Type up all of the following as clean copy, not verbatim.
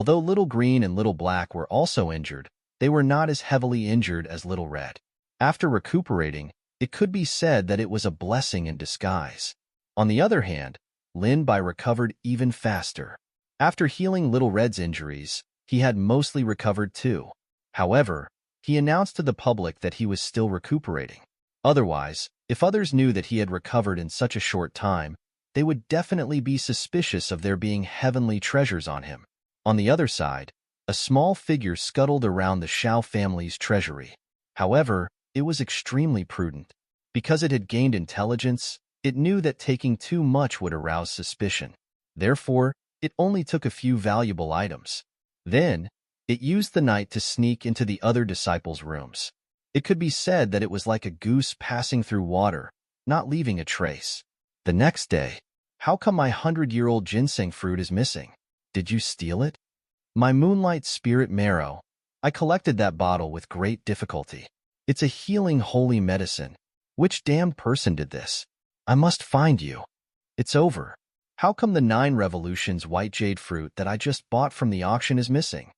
Although Little Green and Little Black were also injured, they were not as heavily injured as Little Red. After recuperating, it could be said that it was a blessing in disguise. On the other hand, Lin Bai recovered even faster. After healing Little Red's injuries, he had mostly recovered too. However, he announced to the public that he was still recuperating. Otherwise, if others knew that he had recovered in such a short time, they would definitely be suspicious of there being heavenly treasures on him. On the other side, a small figure scuttled around the Shao family's treasury. However, it was extremely prudent. Because it had gained intelligence, it knew that taking too much would arouse suspicion. Therefore, it only took a few valuable items. Then, it used the night to sneak into the other disciples' rooms. It could be said that it was like a goose passing through water, not leaving a trace. The next day, how come my 100-year-old ginseng fruit is missing? Did you steal it? My moonlight spirit marrow. I collected that bottle with great difficulty. It's a healing holy medicine. Which damned person did this? I must find you. It's over. How come the 9 revolutions white jade fruit that I just bought from the auction is missing?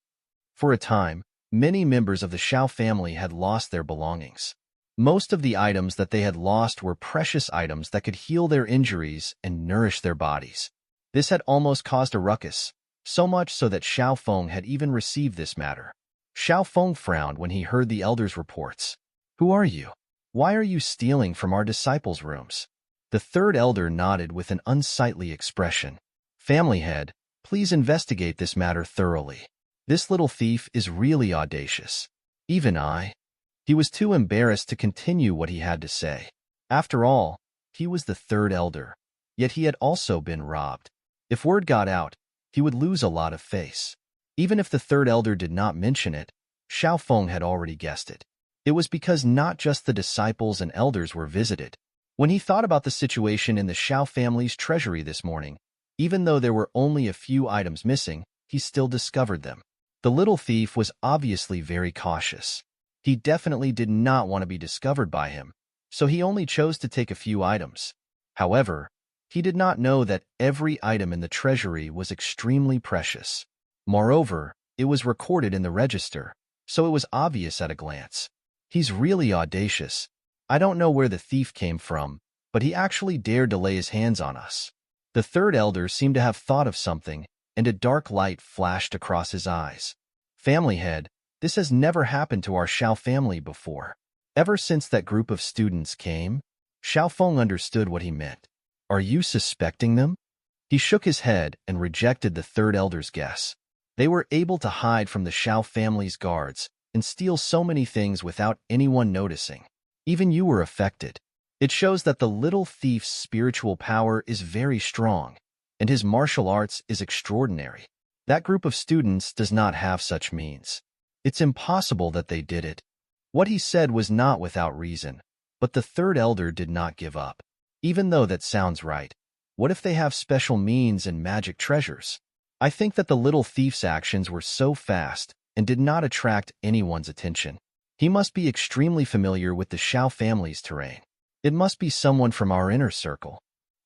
For a time, many members of the Shao family had lost their belongings. Most of the items that they had lost were precious items that could heal their injuries and nourish their bodies. This had almost caused a ruckus, so much so that Xiao Feng had even received this matter. Xiao Feng frowned when he heard the elders' reports. Who are you? Why are you stealing from our disciples' rooms? The third elder nodded with an unsightly expression. Family head, please investigate this matter thoroughly. This little thief is really audacious. Even I. He was too embarrassed to continue what he had to say. After all, he was the third elder, yet he had also been robbed. If word got out, he would lose a lot of face. Even if the third elder did not mention it, Xiao Feng had already guessed it. It was because not just the disciples and elders were visited. When he thought about the situation in the Shao family's treasury this morning, even though there were only a few items missing, he still discovered them. The little thief was obviously very cautious. He definitely did not want to be discovered by him, so he only chose to take a few items. However, he did not know that every item in the treasury was extremely precious. Moreover, it was recorded in the register, so it was obvious at a glance. He's really audacious. I don't know where the thief came from, but he actually dared to lay his hands on us. The third elder seemed to have thought of something, and a dark light flashed across his eyes. Family head, this has never happened to our Shao family before. Ever since that group of students came, Xiao Feng understood what he meant. Are you suspecting them? He shook his head and rejected the third elder's guess. They were able to hide from the Shao family's guards and steal so many things without anyone noticing. Even you were affected. It shows that the little thief's spiritual power is very strong, and his martial arts is extraordinary. That group of students does not have such means. It's impossible that they did it. What he said was not without reason, but the third elder did not give up. Even though that sounds right, what if they have special means and magic treasures? I think that the little thief's actions were so fast and did not attract anyone's attention. He must be extremely familiar with the Shao family's terrain. It must be someone from our inner circle.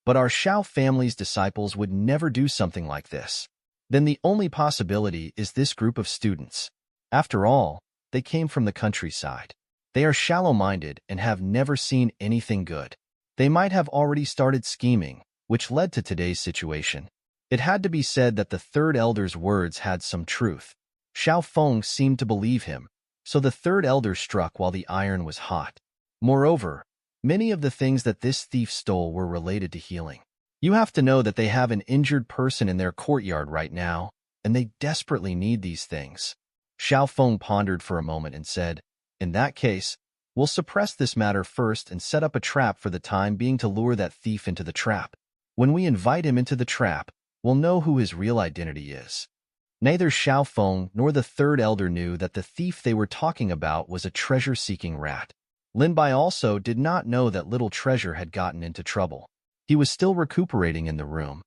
But our Shao family's disciples would never do something like this. Then the only possibility is this group of students. After all, they came from the countryside. They are shallow-minded and have never seen anything good. They might have already started scheming, which led to today's situation. It had to be said that the third elder's words had some truth. Xiao Feng seemed to believe him, so the third elder struck while the iron was hot. Moreover, many of the things that this thief stole were related to healing. You have to know that they have an injured person in their courtyard right now, and they desperately need these things. Xiao Feng pondered for a moment and said, in that case, we'll suppress this matter first and set up a trap for the time being to lure that thief into the trap. When we invite him into the trap, we'll know who his real identity is. Neither Xiao Feng nor the third elder knew that the thief they were talking about was a treasure-seeking rat. Lin Bai also did not know that little treasure had gotten into trouble. He was still recuperating in the room.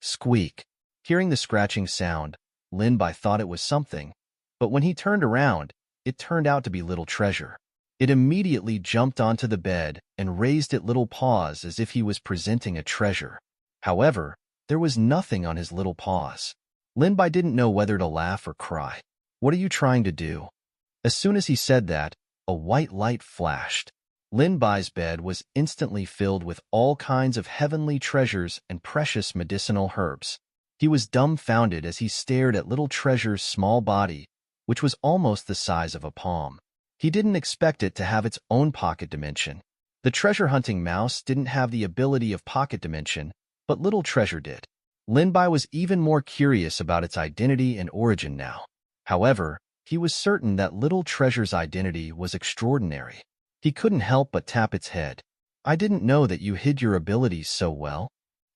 Squeak. Hearing the scratching sound, Lin Bai thought it was something, but when he turned around, it turned out to be little treasure. It immediately jumped onto the bed and raised its little paws as if he was presenting a treasure. However, there was nothing on his little paws. Lin Bai didn't know whether to laugh or cry. What are you trying to do? As soon as he said that, a white light flashed. Lin Bai's bed was instantly filled with all kinds of heavenly treasures and precious medicinal herbs. He was dumbfounded as he stared at little Treasure's small body, which was almost the size of a palm. He didn't expect it to have its own pocket dimension. The treasure-hunting mouse didn't have the ability of pocket dimension, but little Treasure did. Lin Bai was even more curious about its identity and origin now. However, he was certain that little Treasure's identity was extraordinary. He couldn't help but tap its head. I didn't know that you hid your abilities so well.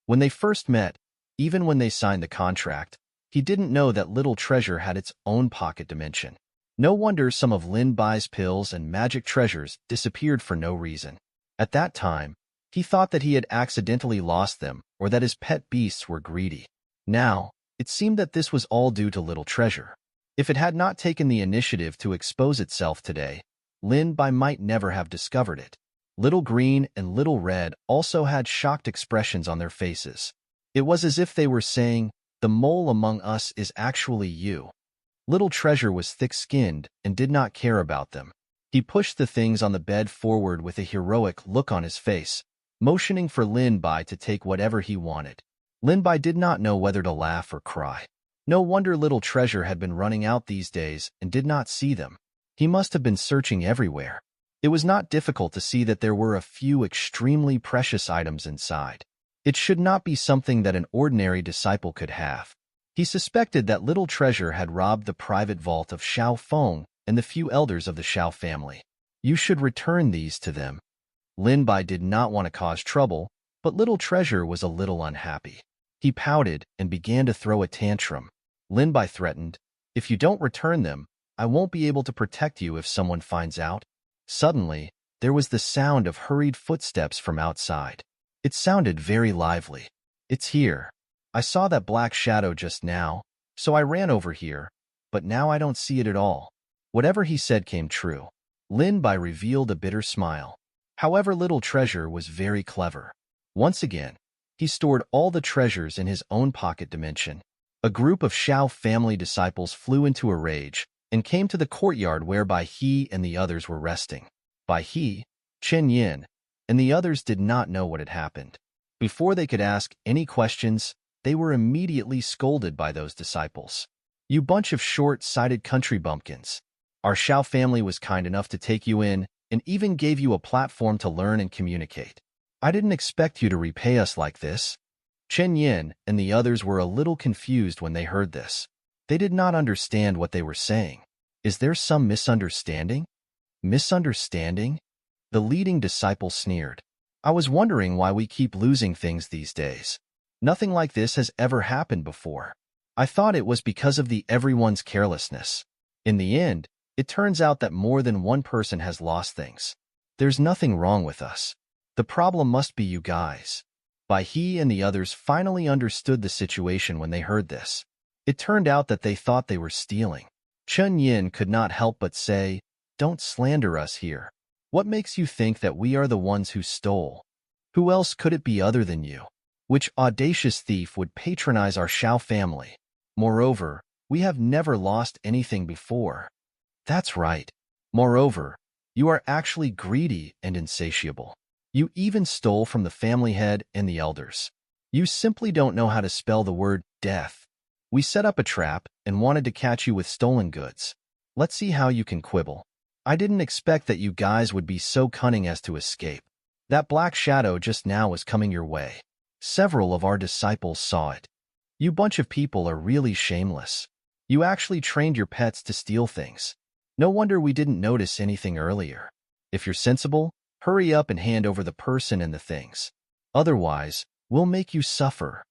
When they first met, even when they signed the contract, he didn't know that little Treasure had its own pocket dimension. No wonder some of Lin Bai's pills and magic treasures disappeared for no reason. At that time, he thought that he had accidentally lost them or that his pet beasts were greedy. Now, it seemed that this was all due to little Treasure. If it had not taken the initiative to expose itself today, Lin Bai might never have discovered it. Little Green and Little Red also had shocked expressions on their faces. It was as if they were saying, "The mole among us is actually you." Little Treasure was thick-skinned and did not care about them. He pushed the things on the bed forward with a heroic look on his face, motioning for Lin Bai to take whatever he wanted. Lin Bai did not know whether to laugh or cry. No wonder Little Treasure had been running out these days and did not see them. He must have been searching everywhere. It was not difficult to see that there were a few extremely precious items inside. It should not be something that an ordinary disciple could have. He suspected that Little Treasure had robbed the private vault of Xiao Feng and the few elders of the Xiao family. You should return these to them. Lin Bai did not want to cause trouble, but Little Treasure was a little unhappy. He pouted and began to throw a tantrum. Lin Bai threatened, "If you don't return them, I won't be able to protect you if someone finds out." Suddenly, there was the sound of hurried footsteps from outside. It sounded very lively. "It's here. I saw that black shadow just now, so I ran over here, but now I don't see it at all." Whatever he said came true. Lin Bai revealed a bitter smile. However, Little Treasure was very clever. Once again, he stored all the treasures in his own pocket dimension. A group of Xiao family disciples flew into a rage and came to the courtyard whereby he and the others were resting. By he, Chen Yin, and the others did not know what had happened. Before they could ask any questions, they were immediately scolded by those disciples. "You bunch of short-sighted country bumpkins. Our Xiao family was kind enough to take you in and even gave you a platform to learn and communicate. I didn't expect you to repay us like this." Chen Yin and the others were a little confused when they heard this. They did not understand what they were saying. Is there some misunderstanding? Misunderstanding? The leading disciple sneered. "I was wondering why we keep losing things these days. Nothing like this has ever happened before. I thought it was because of everyone's carelessness. In the end, it turns out that more than one person has lost things. There's nothing wrong with us. The problem must be you guys." Bai He and the others finally understood the situation when they heard this. It turned out that they thought they were stealing. Chen Yin could not help but say, "Don't slander us here. What makes you think that we are the ones who stole? Who else could it be other than you? Which audacious thief would patronize our Xiao family? Moreover, we have never lost anything before." "That's right. Moreover, you are actually greedy and insatiable. You even stole from the family head and the elders. You simply don't know how to spell the word death. We set up a trap and wanted to catch you with stolen goods. Let's see how you can quibble. I didn't expect that you guys would be so cunning as to escape. That black shadow just now was coming your way. Several of our disciples saw it. You bunch of people are really shameless. You actually trained your pets to steal things. No wonder we didn't notice anything earlier. If you're sensible, hurry up and hand over the person and the things. Otherwise, we'll make you suffer."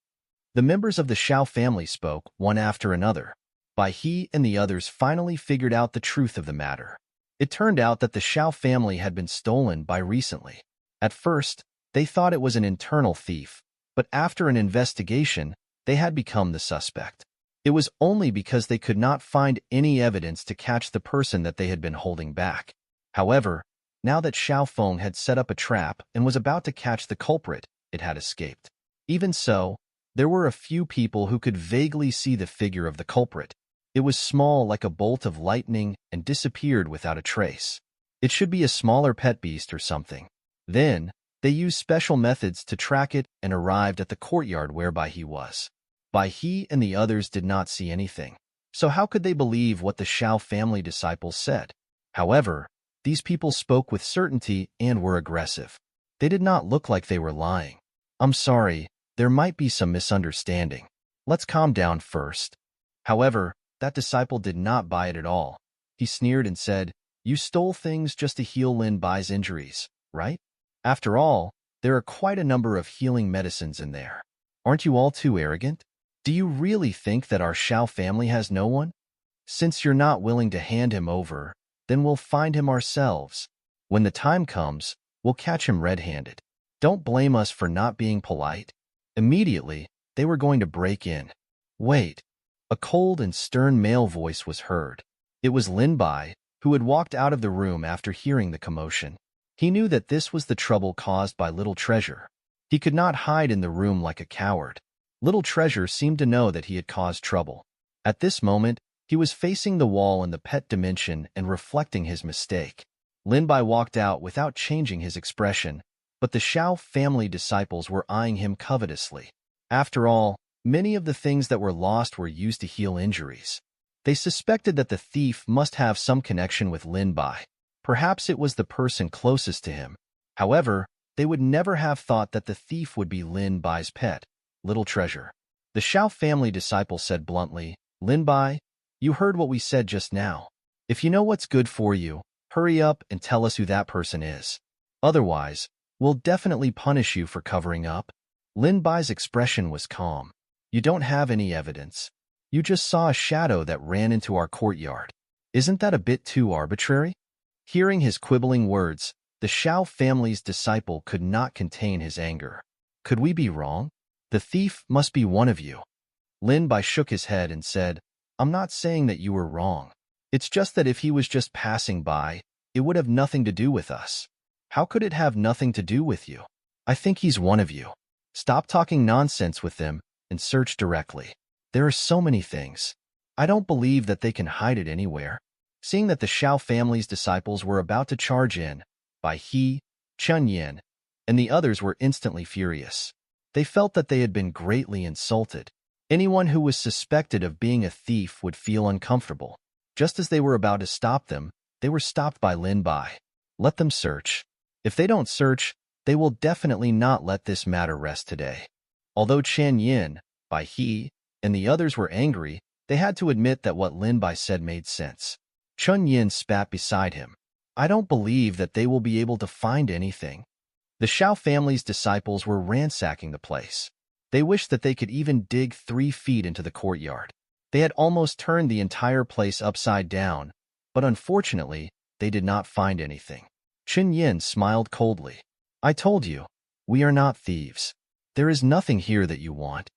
The members of the Xiao family spoke, one after another. Bai He and the others finally figured out the truth of the matter. It turned out that the Xiao family had been stolen by recently. At first, they thought it was an internal thief, but after an investigation, they had become the suspect. It was only because they could not find any evidence to catch the person that they had been holding back. However, now that Xiao Feng had set up a trap and was about to catch the culprit, it had escaped. Even so, There were a few people who could vaguely see the figure of the culprit. It was small like a bolt of lightning and disappeared without a trace. It should be a smaller pet beast or something. Then, they used special methods to track it and arrived at the courtyard whereby he was. Bai he and the others did not see anything. So how could they believe what the Shao family disciples said? However, these people spoke with certainty and were aggressive. They did not look like they were lying. I'm sorry, there might be some misunderstanding. Let's calm down first. However, that disciple did not buy it at all. He sneered and said, "You stole things just to heal Lin Bai's injuries, right? After all, there are quite a number of healing medicines in there. Aren't you all too arrogant? Do you really think that our Shao family has no one? Since you're not willing to hand him over, then we'll find him ourselves. When the time comes, we'll catch him red-handed. Don't blame us for not being polite." Immediately, they were going to break in. Wait. A cold and stern male voice was heard. It was Lin Bai, who had walked out of the room after hearing the commotion. He knew that this was the trouble caused by Little Treasure. He could not hide in the room like a coward. Little Treasure seemed to know that he had caused trouble. At this moment, he was facing the wall in the pet dimension and reflecting his mistake. Lin Bai walked out without changing his expression, but the Shao family disciples were eyeing him covetously. After all, many of the things that were lost were used to heal injuries. They suspected that the thief must have some connection with Lin Bai. Perhaps it was the person closest to him. However, they would never have thought that the thief would be Lin Bai's pet, Little Treasure. The Shao family disciple said bluntly, "Lin Bai, you heard what we said just now. If you know what's good for you, hurry up and tell us who that person is. Otherwise, we'll definitely punish you for covering up." Lin Bai's expression was calm. "You don't have any evidence. You just saw a shadow that ran into our courtyard. Isn't that a bit too arbitrary?" Hearing his quibbling words, the Shao family's disciple could not contain his anger. "Could we be wrong? The thief must be one of you." Lin Bai shook his head and said, "I'm not saying that you were wrong. It's just that if he was just passing by, it would have nothing to do with us." "How could it have nothing to do with you? I think he's one of you. Stop talking nonsense with them and search directly. There are so many things. I don't believe that they can hide it anywhere." Seeing that the Shao family's disciples were about to charge in, Bai He, Chun Yin, and the others were instantly furious. They felt that they had been greatly insulted. Anyone who was suspected of being a thief would feel uncomfortable. Just as they were about to stop them, they were stopped by Lin Bai. "Let them search. If they don't search, they will definitely not let this matter rest today." Although Chan Yin, Bai He, and the others were angry, they had to admit that what Lin Bai said made sense. Chun Yin spat beside him. "I don't believe that they will be able to find anything." The Shao family's disciples were ransacking the place. They wished that they could even dig 3 feet into the courtyard. They had almost turned the entire place upside down, but unfortunately, they did not find anything. Chun Yin smiled coldly. "I told you, we are not thieves. There is nothing here that you want."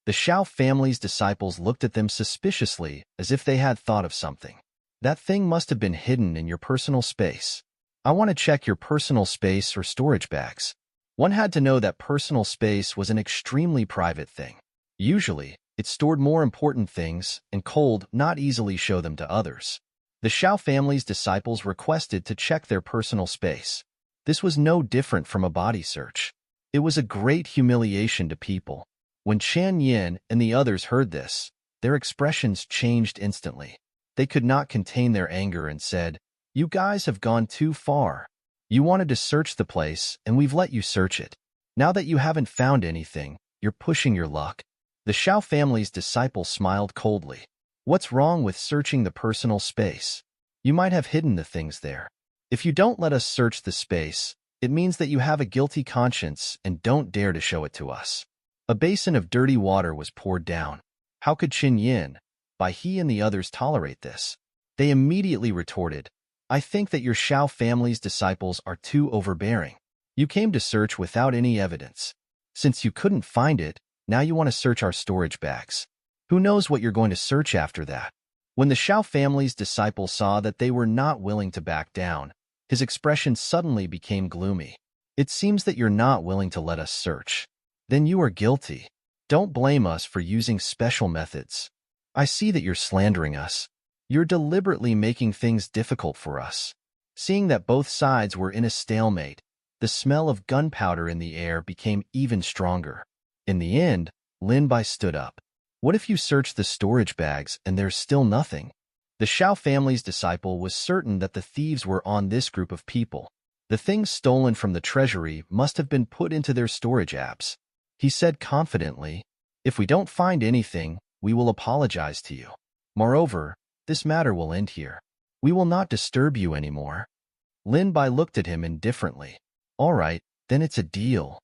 The Shao family's disciples looked at them suspiciously as if they had thought of something. "That thing must have been hidden in your personal space. I want to check your personal space or storage bags." One had to know that personal space was an extremely private thing. Usually, it stored more important things and could not easily show them to others. The Shao family's disciples requested to check their personal space. This was no different from a body search. It was a great humiliation to people. When Chan Yin and the others heard this, their expressions changed instantly. They could not contain their anger and said, "You guys have gone too far. You wanted to search the place, and we've let you search it. Now that you haven't found anything, you're pushing your luck." The Shao family's disciple smiled coldly. "What's wrong with searching the personal space? You might have hidden the things there. If you don't let us search the space, it means that you have a guilty conscience and don't dare to show it to us." A basin of dirty water was poured down. How could Chin Yin, Bai He and the others tolerate this? They immediately retorted, "I think that your Shao family's disciples are too overbearing. You came to search without any evidence. Since you couldn't find it, now you want to search our storage bags. Who knows what you're going to search after that?" When the Shao family's disciple saw that they were not willing to back down, his expression suddenly became gloomy. "It seems that you're not willing to let us search. Then you are guilty. Don't blame us for using special methods. I see that you're slandering us. You're deliberately making things difficult for us. Seeing that both sides were in a stalemate, the smell of gunpowder in the air became even stronger. In the end, Lin Bai stood up. What if you search the storage bags and there's still nothing? The Shao family's disciple was certain that the thieves were on this group of people. The things stolen from the treasury must have been put into their storage apps. He said confidently, "If we don't find anything, we will apologize to you. Moreover, this matter will end here. We will not disturb you anymore." Lin Bai looked at him indifferently. "All right, then it's a deal."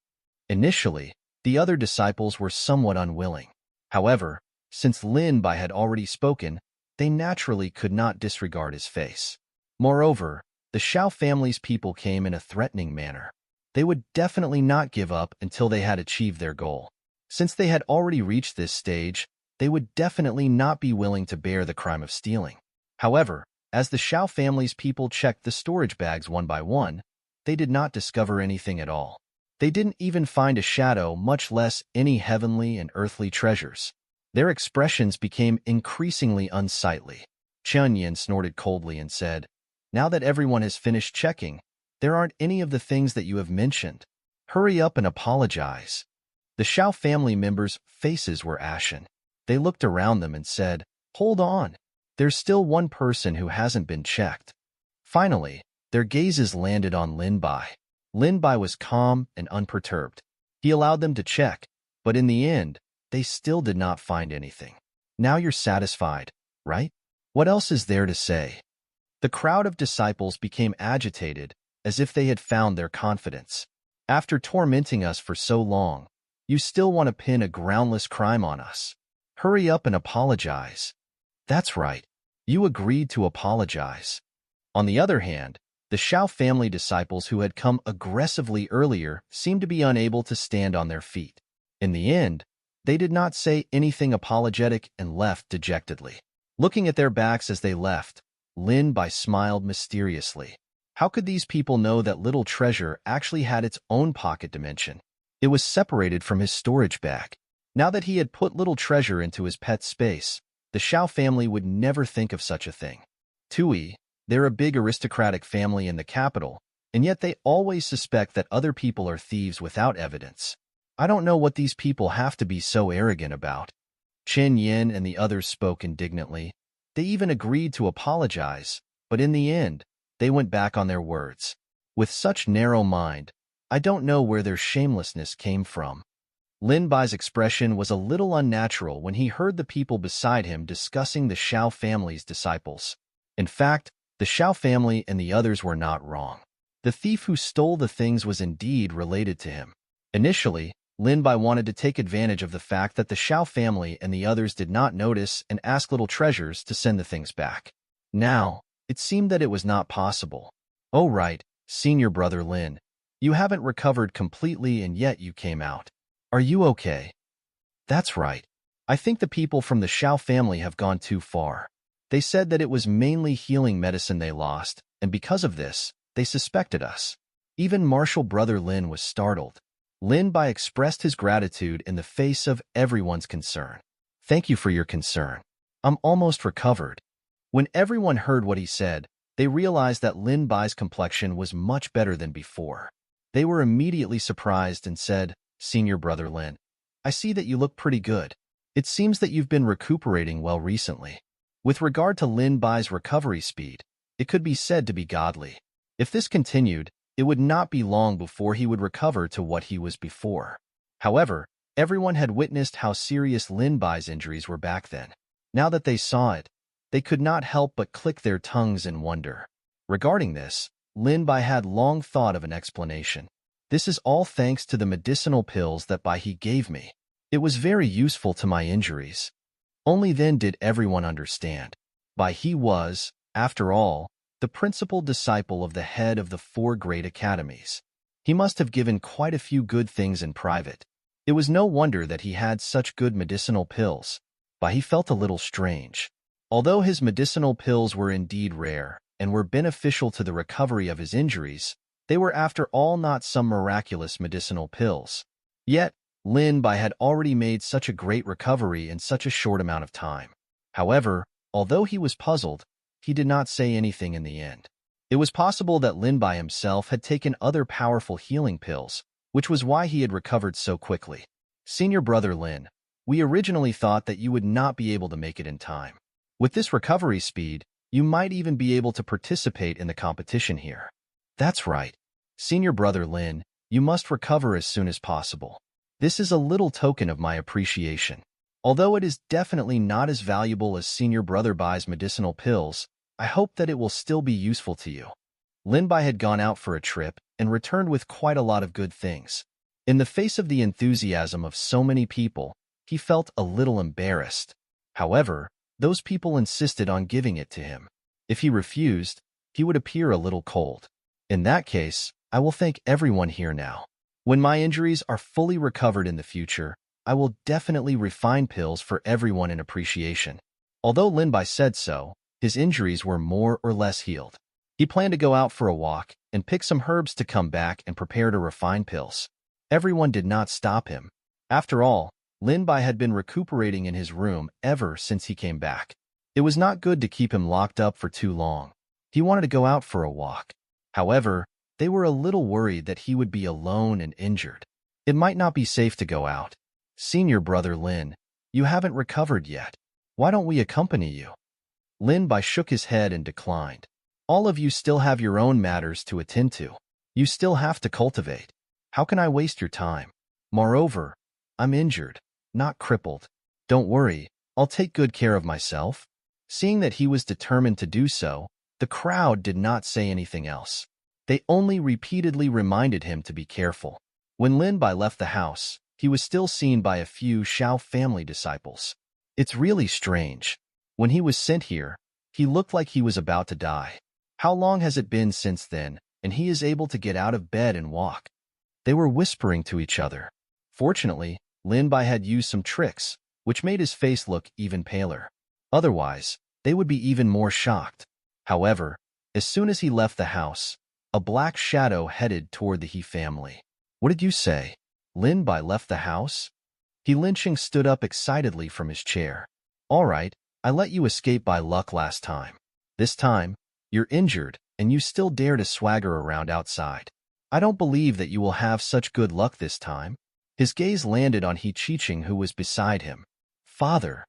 Initially, the other disciples were somewhat unwilling. However, since Lin Bai had already spoken, they naturally could not disregard his face. Moreover, the Shao family's people came in a threatening manner. They would definitely not give up until they had achieved their goal. Since they had already reached this stage, they would definitely not be willing to bear the crime of stealing. However, as the Shao family's people checked the storage bags one by one, they did not discover anything at all. They didn't even find a shadow, much less any heavenly and earthly treasures. Their expressions became increasingly unsightly. Chen Yin snorted coldly and said, "Now that everyone has finished checking, there aren't any of the things that you have mentioned. Hurry up and apologize." The Shao family members' faces were ashen. They looked around them and said, "Hold on. There's still one person who hasn't been checked." Finally, their gazes landed on Lin Bai. Lin Bai was calm and unperturbed. He allowed them to check, but in the end, they still did not find anything. "Now you're satisfied, right? What else is there to say?" The crowd of disciples became agitated, as if they had found their confidence. "After tormenting us for so long, you still want to pin a groundless crime on us. Hurry up and apologize." "That's right. You agreed to apologize." On the other hand, the Shao family disciples who had come aggressively earlier seemed to be unable to stand on their feet. In the end, they did not say anything apologetic and left dejectedly. Looking at their backs as they left, Lin Bai smiled mysteriously. How could these people know that little treasure actually had its own pocket dimension? It was separated from his storage bag. Now that he had put little treasure into his pet's space, the Shao family would never think of such a thing. Tui, they're a big aristocratic family in the capital, and yet they always suspect that other people are thieves without evidence. I don't know what these people have to be so arrogant about. Chen Yin and the others spoke indignantly. They even agreed to apologize, but in the end, they went back on their words. With such narrow mind, I don't know where their shamelessness came from. Lin Bai's expression was a little unnatural when he heard the people beside him discussing the Shao family's disciples. In fact, the Shao family and the others were not wrong. The thief who stole the things was indeed related to him. Initially, Lin Bai wanted to take advantage of the fact that the Shao family and the others did not notice and ask Little Treasures to send the things back. Now, it seemed that it was not possible. "Oh right, senior brother Lin. You haven't recovered completely and yet you came out. Are you okay?" "That's right. I think the people from the Shao family have gone too far. They said that it was mainly healing medicine they lost, and because of this, they suspected us." Even Martial Brother Lin was startled. Lin Bai expressed his gratitude in the face of everyone's concern. "Thank you for your concern. I'm almost recovered." When everyone heard what he said, they realized that Lin Bai's complexion was much better than before. They were immediately surprised and said, "Senior Brother Lin, I see that you look pretty good. It seems that you've been recuperating well recently." With regard to Lin Bai's recovery speed, it could be said to be godly. If this continued, it would not be long before he would recover to what he was before. However, everyone had witnessed how serious Lin Bai's injuries were back then. Now that they saw it, they could not help but click their tongues in wonder. Regarding this, Lin Bai had long thought of an explanation. "This is all thanks to the medicinal pills that Bai he gave me. It was very useful to my injuries." Only then did everyone understand. Bai he was, after all, the principal disciple of the head of the 4 great academies. He must have given quite a few good things in private. It was no wonder that he had such good medicinal pills. Bai he felt a little strange. Although his medicinal pills were indeed rare and were beneficial to the recovery of his injuries, they were after all not some miraculous medicinal pills. Yet, Lin Bai had already made such a great recovery in such a short amount of time. However, although he was puzzled, he did not say anything in the end. It was possible that Lin Bai himself had taken other powerful healing pills, which was why he had recovered so quickly. Senior brother Lin, we originally thought that you would not be able to make it in time. With this recovery speed, you might even be able to participate in the competition here. That's right. Senior brother Lin, you must recover as soon as possible. This is a little token of my appreciation. Although it is definitely not as valuable as Senior brother Bai's medicinal pills, I hope that it will still be useful to you. Lin Bai had gone out for a trip and returned with quite a lot of good things. In the face of the enthusiasm of so many people, he felt a little embarrassed. However, those people insisted on giving it to him. If he refused, he would appear a little cold. In that case, I will thank everyone here now. When my injuries are fully recovered in the future, I will definitely refine pills for everyone in appreciation. Although Lin Bai said so, his injuries were more or less healed. He planned to go out for a walk and pick some herbs to come back and prepare to refine pills. Everyone did not stop him. After all, Lin Bai had been recuperating in his room ever since he came back. It was not good to keep him locked up for too long. He wanted to go out for a walk. However, they were a little worried that he would be alone and injured. It might not be safe to go out. Senior brother Lin, you haven't recovered yet. Why don't we accompany you? Lin Bai shook his head and declined. All of you still have your own matters to attend to. You still have to cultivate. How can I waste your time? Moreover, I'm injured, not crippled. Don't worry, I'll take good care of myself. Seeing that he was determined to do so, the crowd did not say anything else. They only repeatedly reminded him to be careful. When Lin Bai left the house, he was still seen by a few Shao family disciples. It's really strange. When he was sent here, he looked like he was about to die. How long has it been since then, and he is able to get out of bed and walk? They were whispering to each other. Fortunately, Lin Bai had used some tricks, which made his face look even paler. Otherwise, they would be even more shocked. However, as soon as he left the house, a black shadow headed toward the He family. What did you say? Lin Bai left the house? He Lynching stood up excitedly from his chair. All right, I let you escape by luck last time. This time, you're injured, and you still dare to swagger around outside. I don't believe that you will have such good luck this time. His gaze landed on He Qiqing, who was beside him. Father.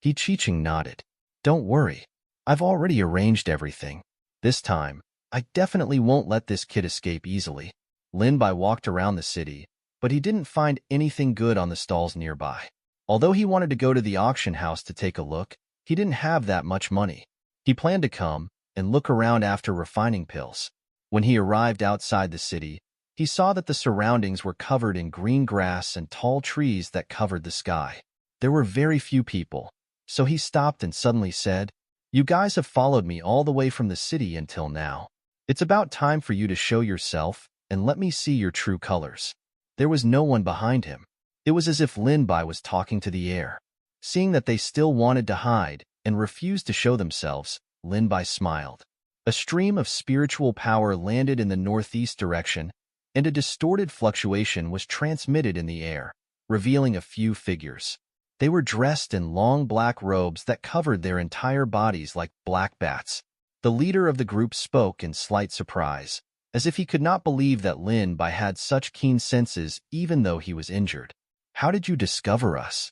He Qiqing nodded. Don't worry. I've already arranged everything. This time, I definitely won't let this kid escape easily. Lin Bai walked around the city, but he didn't find anything good on the stalls nearby. Although he wanted to go to the auction house to take a look, he didn't have that much money. He planned to come and look around after refining pills. When he arrived outside the city, he saw that the surroundings were covered in green grass and tall trees that covered the sky. There were very few people, so he stopped and suddenly said, "You guys have followed me all the way from the city until now. It's about time for you to show yourself and let me see your true colors." There was no one behind him. It was as if Lin Bai was talking to the air. Seeing that they still wanted to hide and refused to show themselves, Lin Bai smiled. A stream of spiritual power landed in the northeast direction, and a distorted fluctuation was transmitted in the air, revealing a few figures. They were dressed in long black robes that covered their entire bodies like black bats. The leader of the group spoke in slight surprise, as if he could not believe that Lin Bai had such keen senses even though he was injured. How did you discover us?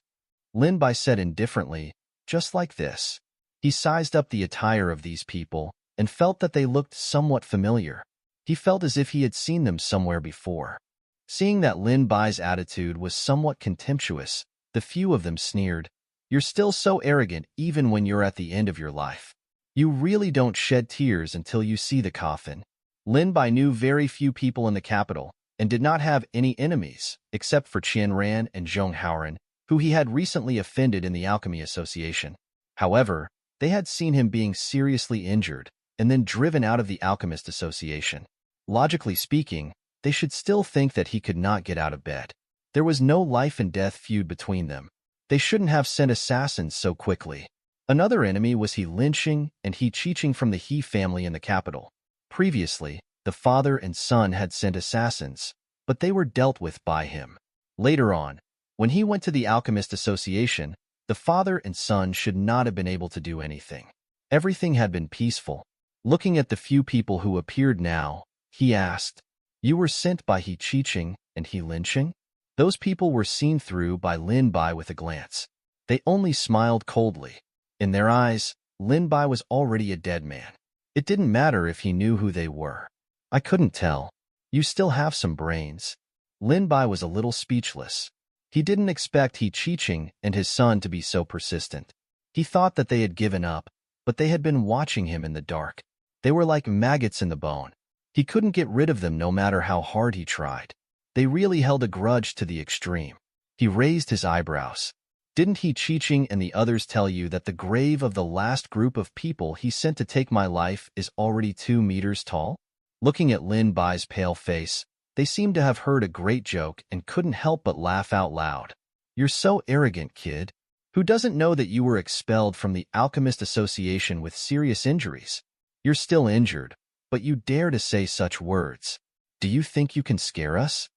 Lin Bai said indifferently, just like this. He sized up the attire of these people and felt that they looked somewhat familiar. He felt as if he had seen them somewhere before. Seeing that Lin Bai's attitude was somewhat contemptuous, the few of them sneered, "You're still so arrogant even when you're at the end of your life. You really don't shed tears until you see the coffin." Lin Bai knew very few people in the capital and did not have any enemies except for Qian Ran and Zhong Haoran, who he had recently offended in the Alchemy Association. However, they had seen him being seriously injured and then driven out of the Alchemist Association. Logically speaking, they should still think that he could not get out of bed. There was no life and death feud between them. They shouldn't have sent assassins so quickly. Another enemy was He Lynching and He Qiqing from the He family in the capital. Previously, the father and son had sent assassins, but they were dealt with by him. Later on, when he went to the Alchemist Association, the father and son should not have been able to do anything. Everything had been peaceful. Looking at the few people who appeared now, he asked, "You were sent by He Qiqing and He Linqing?" Those people were seen through by Lin Bai with a glance. They only smiled coldly. In their eyes, Lin Bai was already a dead man. It didn't matter if he knew who they were. "I couldn't tell. You still have some brains." Lin Bai was a little speechless. He didn't expect He Qiqing and his son to be so persistent. He thought that they had given up, but they had been watching him in the dark. They were like maggots in the bone. He couldn't get rid of them no matter how hard he tried. They really held a grudge to the extreme. He raised his eyebrows. "Didn't He Qiqing and the others tell you that the grave of the last group of people he sent to take my life is already 2 meters tall?" Looking at Lin Bai's pale face, they seemed to have heard a great joke and couldn't help but laugh out loud. "You're so arrogant, kid. Who doesn't know that you were expelled from the Alchemist Association with serious injuries? You're still injured, but you dare to say such words. Do you think you can scare us?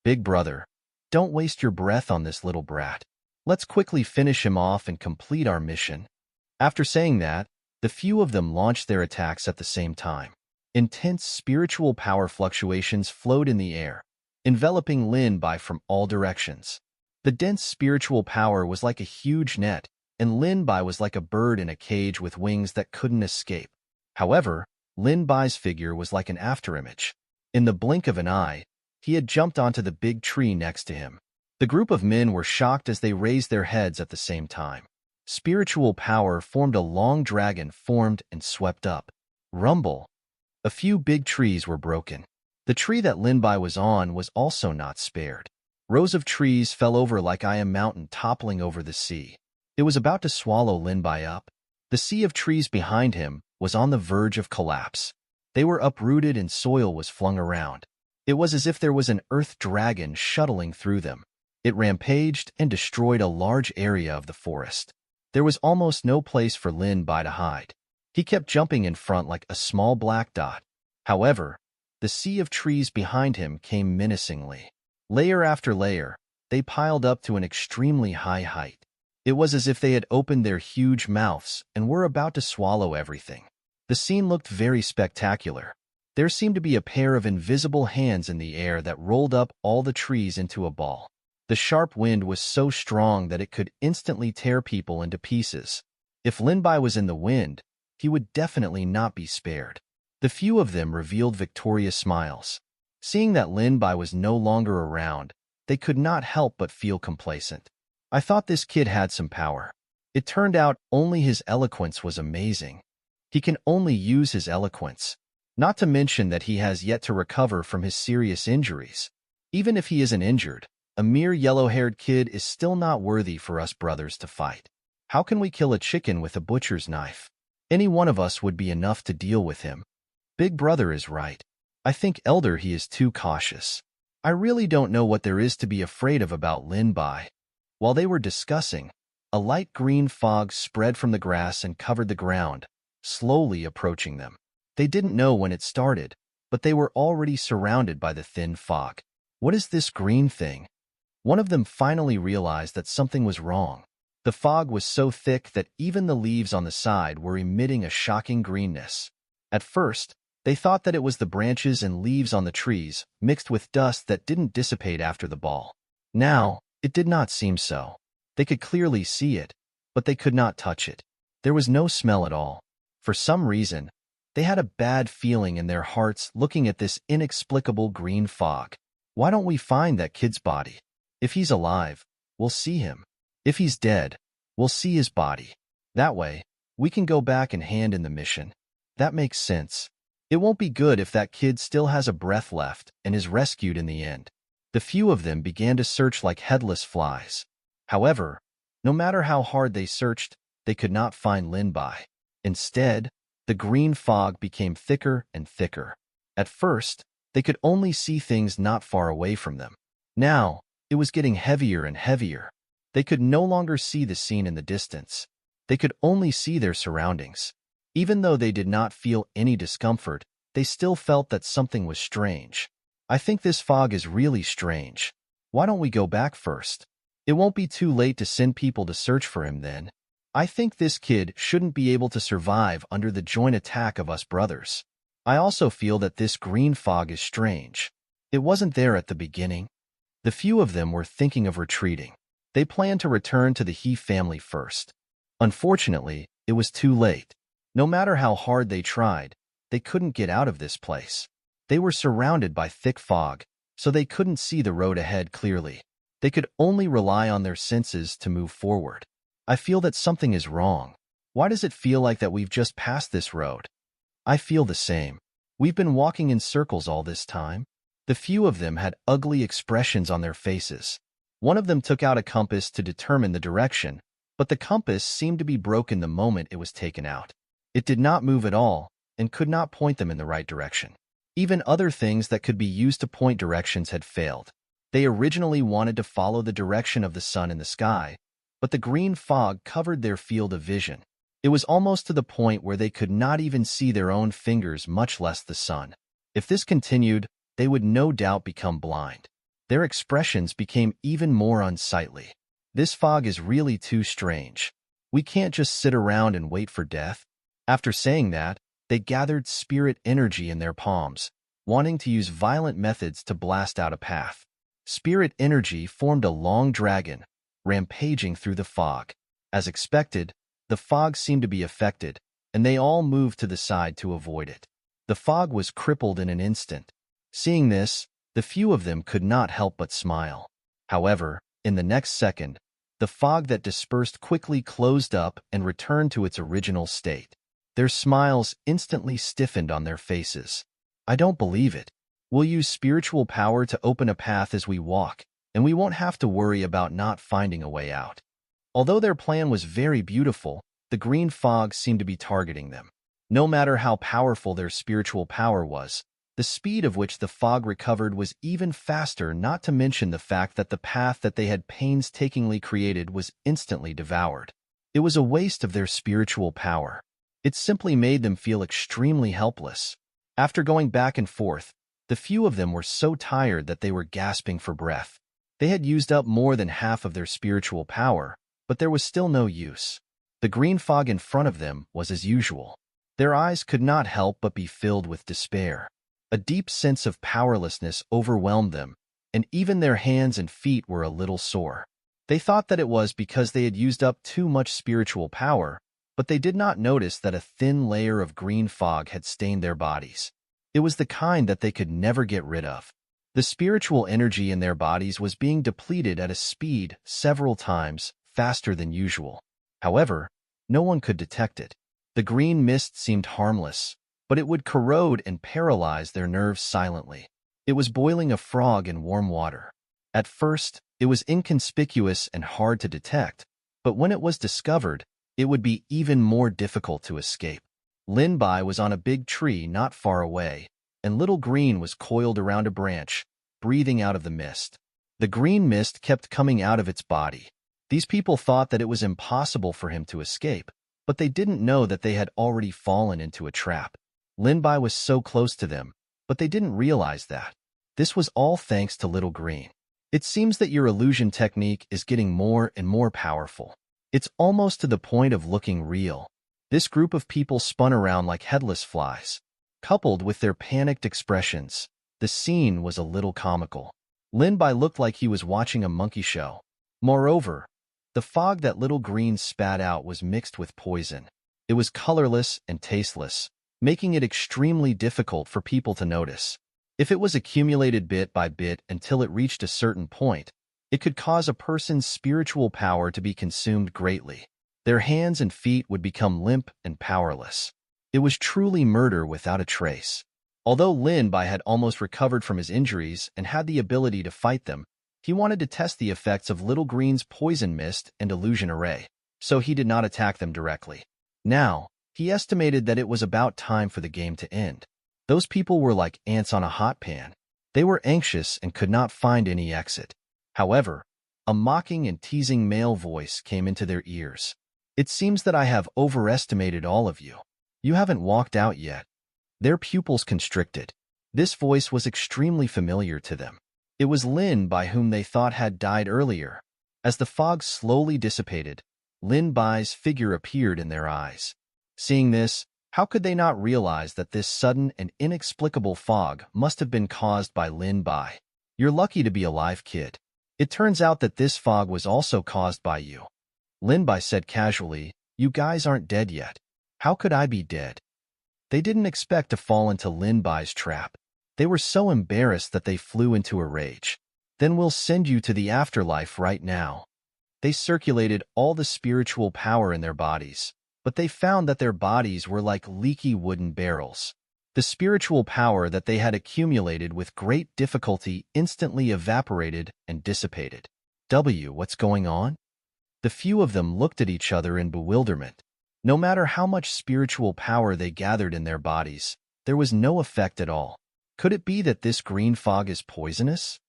Big brother, don't waste your breath on this little brat. Let's quickly finish him off and complete our mission." After saying that, the few of them launched their attacks at the same time. Intense spiritual power fluctuations flowed in the air, enveloping Lin Bai from all directions. The dense spiritual power was like a huge net, and Lin Bai was like a bird in a cage with wings that couldn't escape. However, Lin Bai's figure was like an afterimage. In the blink of an eye, he had jumped onto the big tree next to him. The group of men were shocked as they raised their heads at the same time. Spiritual power formed a long dragon formed and swept up. Rumble. A few big trees were broken. The tree that Lin Bai was on was also not spared. Rows of trees fell over like a mountain toppling over the sea. It was about to swallow Lin Bai up. The sea of trees behind him was on the verge of collapse. They were uprooted and soil was flung around. It was as if there was an earth dragon shuttling through them. It rampaged and destroyed a large area of the forest. There was almost no place for Lin Bai to hide. He kept jumping in front like a small black dot. However, the sea of trees behind him came menacingly. Layer after layer, they piled up to an extremely high height. It was as if they had opened their huge mouths and were about to swallow everything. The scene looked very spectacular. There seemed to be a pair of invisible hands in the air that rolled up all the trees into a ball. The sharp wind was so strong that it could instantly tear people into pieces. If Lin Bai was in the wind, he would definitely not be spared. The few of them revealed victorious smiles. Seeing that Lin Bai was no longer around, they could not help but feel complacent. "I thought this kid had some power. It turned out only his eloquence was amazing. He can only use his eloquence. Not to mention that he has yet to recover from his serious injuries. Even if he isn't injured, a mere yellow-haired kid is still not worthy for us brothers to fight. How can we kill a chicken with a butcher's knife? Any one of us would be enough to deal with him. Big brother is right. I think elder he is too cautious. I really don't know what there is to be afraid of about Lin Bai." While they were discussing, a light green fog spread from the grass and covered the ground, slowly approaching them. They didn't know when it started, but they were already surrounded by the thin fog. "What is this green thing?" One of them finally realized that something was wrong. The fog was so thick that even the leaves on the side were emitting a shocking greenness. At first, they thought that it was the branches and leaves on the trees, mixed with dust that didn't dissipate after the ball. Now, it did not seem so. They could clearly see it, but they could not touch it. There was no smell at all. For some reason, they had a bad feeling in their hearts looking at this inexplicable green fog. "Why don't we find that kid's body? If he's alive, we'll see him. If he's dead, we'll see his body. That way, we can go back and hand in the mission. That makes sense. It won't be good if that kid still has a breath left and is rescued in the end." The few of them began to search like headless flies. However, no matter how hard they searched, they could not find Lin Bai. Instead, the green fog became thicker and thicker. At first, they could only see things not far away from them. Now, it was getting heavier and heavier. They could no longer see the scene in the distance. They could only see their surroundings. Even though they did not feel any discomfort, they still felt that something was strange. "I think this fog is really strange." Why don't we go back first? It won't be too late to send people to search for him then. I think this kid shouldn't be able to survive under the joint attack of us brothers. I also feel that this green fog is strange. It wasn't there at the beginning. The few of them were thinking of retreating. They planned to return to the He family first. Unfortunately, it was too late. No matter how hard they tried, they couldn't get out of this place. They were surrounded by thick fog, so they couldn't see the road ahead clearly. They could only rely on their senses to move forward. I feel that something is wrong. Why does it feel like that we've just passed this road? I feel the same. We've been walking in circles all this time. The few of them had ugly expressions on their faces. One of them took out a compass to determine the direction, but the compass seemed to be broken the moment it was taken out. It did not move at all and could not point them in the right direction. Even other things that could be used to point directions had failed. They originally wanted to follow the direction of the sun in the sky, but the green fog covered their field of vision. It was almost to the point where they could not even see their own fingers, much less the sun. If this continued, they would no doubt become blind. Their expressions became even more unsightly. This fog is really too strange. We can't just sit around and wait for death. After saying that, they gathered spirit energy in their palms, wanting to use violent methods to blast out a path. Spirit energy formed a long dragon, rampaging through the fog. As expected, the fog seemed to be affected, and they all moved to the side to avoid it. The fog was crippled in an instant. Seeing this, the few of them could not help but smile. However, in the next second, the fog that dispersed quickly closed up and returned to its original state. Their smiles instantly stiffened on their faces. I don't believe it. We'll use spiritual power to open a path as we walk, and we won't have to worry about not finding a way out. Although their plan was very beautiful, the green fog seemed to be targeting them. No matter how powerful their spiritual power was, the speed of which the fog recovered was even faster, not to mention the fact that the path that they had painstakingly created was instantly devoured. It was a waste of their spiritual power. It simply made them feel extremely helpless. After going back and forth, the few of them were so tired that they were gasping for breath. They had used up more than half of their spiritual power, but there was still no use. The green fog in front of them was as usual. Their eyes could not help but be filled with despair. A deep sense of powerlessness overwhelmed them, and even their hands and feet were a little sore. They thought that it was because they had used up too much spiritual power, but they did not notice that a thin layer of green fog had stained their bodies. It was the kind that they could never get rid of. The spiritual energy in their bodies was being depleted at a speed several times faster than usual. However, no one could detect it. The green mist seemed harmless, but it would corrode and paralyze their nerves silently. It was boiling a frog in warm water. At first, it was inconspicuous and hard to detect, but when it was discovered, it would be even more difficult to escape. Lin Bai was on a big tree not far away, and Little Green was coiled around a branch, breathing out of the mist. The green mist kept coming out of its body. These people thought that it was impossible for him to escape, but they didn't know that they had already fallen into a trap. Lin Bai was so close to them, but they didn't realize that. This was all thanks to Little Green. It seems that your illusion technique is getting more and more powerful. It's almost to the point of looking real. This group of people spun around like headless flies. Coupled with their panicked expressions, the scene was a little comical. Lin Bai looked like he was watching a monkey show. Moreover, the fog that Little Green spat out was mixed with poison. It was colorless and tasteless, making it extremely difficult for people to notice. If it was accumulated bit by bit until it reached a certain point, it could cause a person's spiritual power to be consumed greatly. Their hands and feet would become limp and powerless. It was truly murder without a trace. Although Lin Bai had almost recovered from his injuries and had the ability to fight them, he wanted to test the effects of Little Green's poison mist and illusion array, so he did not attack them directly. Now, he estimated that it was about time for the game to end. Those people were like ants on a hot pan. They were anxious and could not find any exit. However, a mocking and teasing male voice came into their ears. "It seems that I have overestimated all of you. You haven't walked out yet." Their pupils constricted. This voice was extremely familiar to them. It was Lin Bai whom they thought had died earlier. As the fog slowly dissipated, Lin Bai's figure appeared in their eyes. Seeing this, how could they not realize that this sudden and inexplicable fog must have been caused by Lin Bai? You're lucky to be alive, kid. It turns out that this fog was also caused by you. Lin Bai said casually, you guys aren't dead yet. How could I be dead? They didn't expect to fall into Lin Bai's trap. They were so embarrassed that they flew into a rage. Then we'll send you to the afterlife right now. They circulated all the spiritual power in their bodies, but they found that their bodies were like leaky wooden barrels. The spiritual power that they had accumulated with great difficulty instantly evaporated and dissipated. What's going on? The few of them looked at each other in bewilderment. No matter how much spiritual power they gathered in their bodies, there was no effect at all. Could it be that this green fog is poisonous?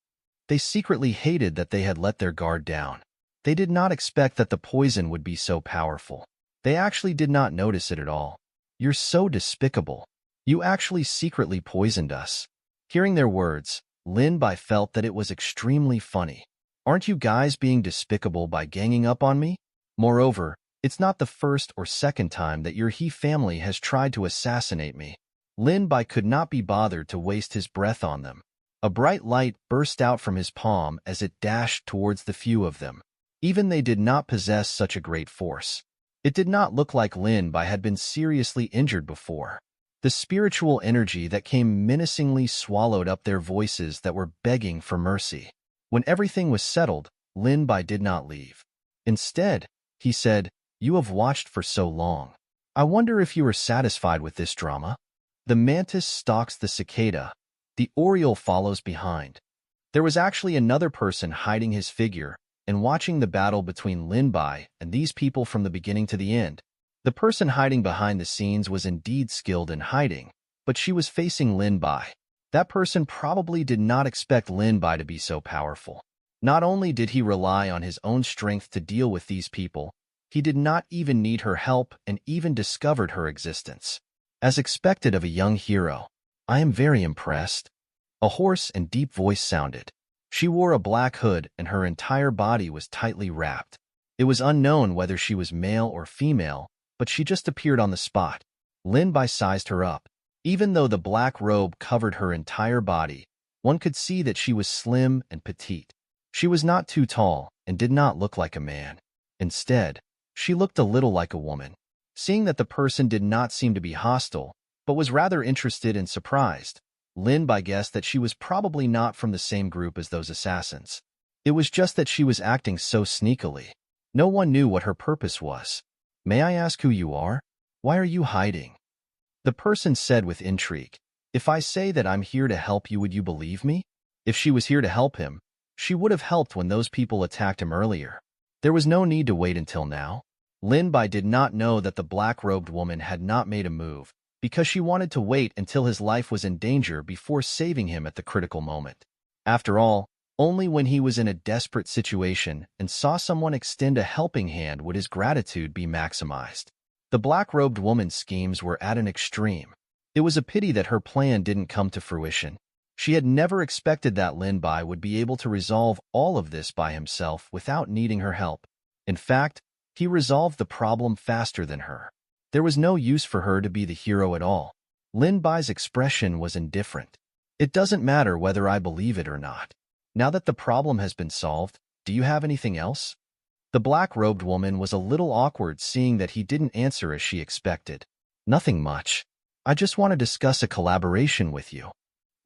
They secretly hated that they had let their guard down. They did not expect that the poison would be so powerful. They actually did not notice it at all. You're so despicable. You actually secretly poisoned us. Hearing their words, Lin Bai felt that it was extremely funny. Aren't you guys being despicable by ganging up on me? Moreover, it's not the first or second time that your He family has tried to assassinate me. Lin Bai could not be bothered to waste his breath on them. A bright light burst out from his palm as it dashed towards the few of them. Even they did not possess such a great force. It did not look like Lin Bai had been seriously injured before. The spiritual energy that came menacingly swallowed up their voices that were begging for mercy. When everything was settled, Lin Bai did not leave. Instead, he said, you have watched for so long. I wonder if you are satisfied with this drama? The mantis stalks the cicada. The oriole follows behind. There was actually another person hiding his figure and watching the battle between Lin Bai and these people from the beginning to the end. The person hiding behind the scenes was indeed skilled in hiding, but she was facing Lin Bai. That person probably did not expect Lin Bai to be so powerful. Not only did he rely on his own strength to deal with these people, he did not even need her help and even discovered her existence. As expected of a young hero, I am very impressed. A hoarse and deep voice sounded. She wore a black hood and her entire body was tightly wrapped. It was unknown whether she was male or female, but she just appeared on the spot. Lin Bai sized her up. Even though the black robe covered her entire body, one could see that she was slim and petite. She was not too tall and did not look like a man. Instead, she looked a little like a woman. Seeing that the person did not seem to be hostile, but was rather interested and surprised, Lin Bai guessed that she was probably not from the same group as those assassins. It was just that she was acting so sneakily. No one knew what her purpose was. May I ask who you are? Why are you hiding? The person said with intrigue. If I say that I'm here to help you, would you believe me? If she was here to help him, she would have helped when those people attacked him earlier. There was no need to wait until now. Lin Bai did not know that the black-robed woman had not made a move, because she wanted to wait until his life was in danger before saving him at the critical moment. After all, only when he was in a desperate situation and saw someone extend a helping hand would his gratitude be maximized. The black-robed woman's schemes were at an extreme. It was a pity that her plan didn't come to fruition. She had never expected that Lin Bai would be able to resolve all of this by himself without needing her help. In fact, he resolved the problem faster than her. There was no use for her to be the hero at all. Lin Bai's expression was indifferent. It doesn't matter whether I believe it or not. Now that the problem has been solved, do you have anything else? The black-robed woman was a little awkward seeing that he didn't answer as she expected. Nothing much. I just want to discuss a collaboration with you.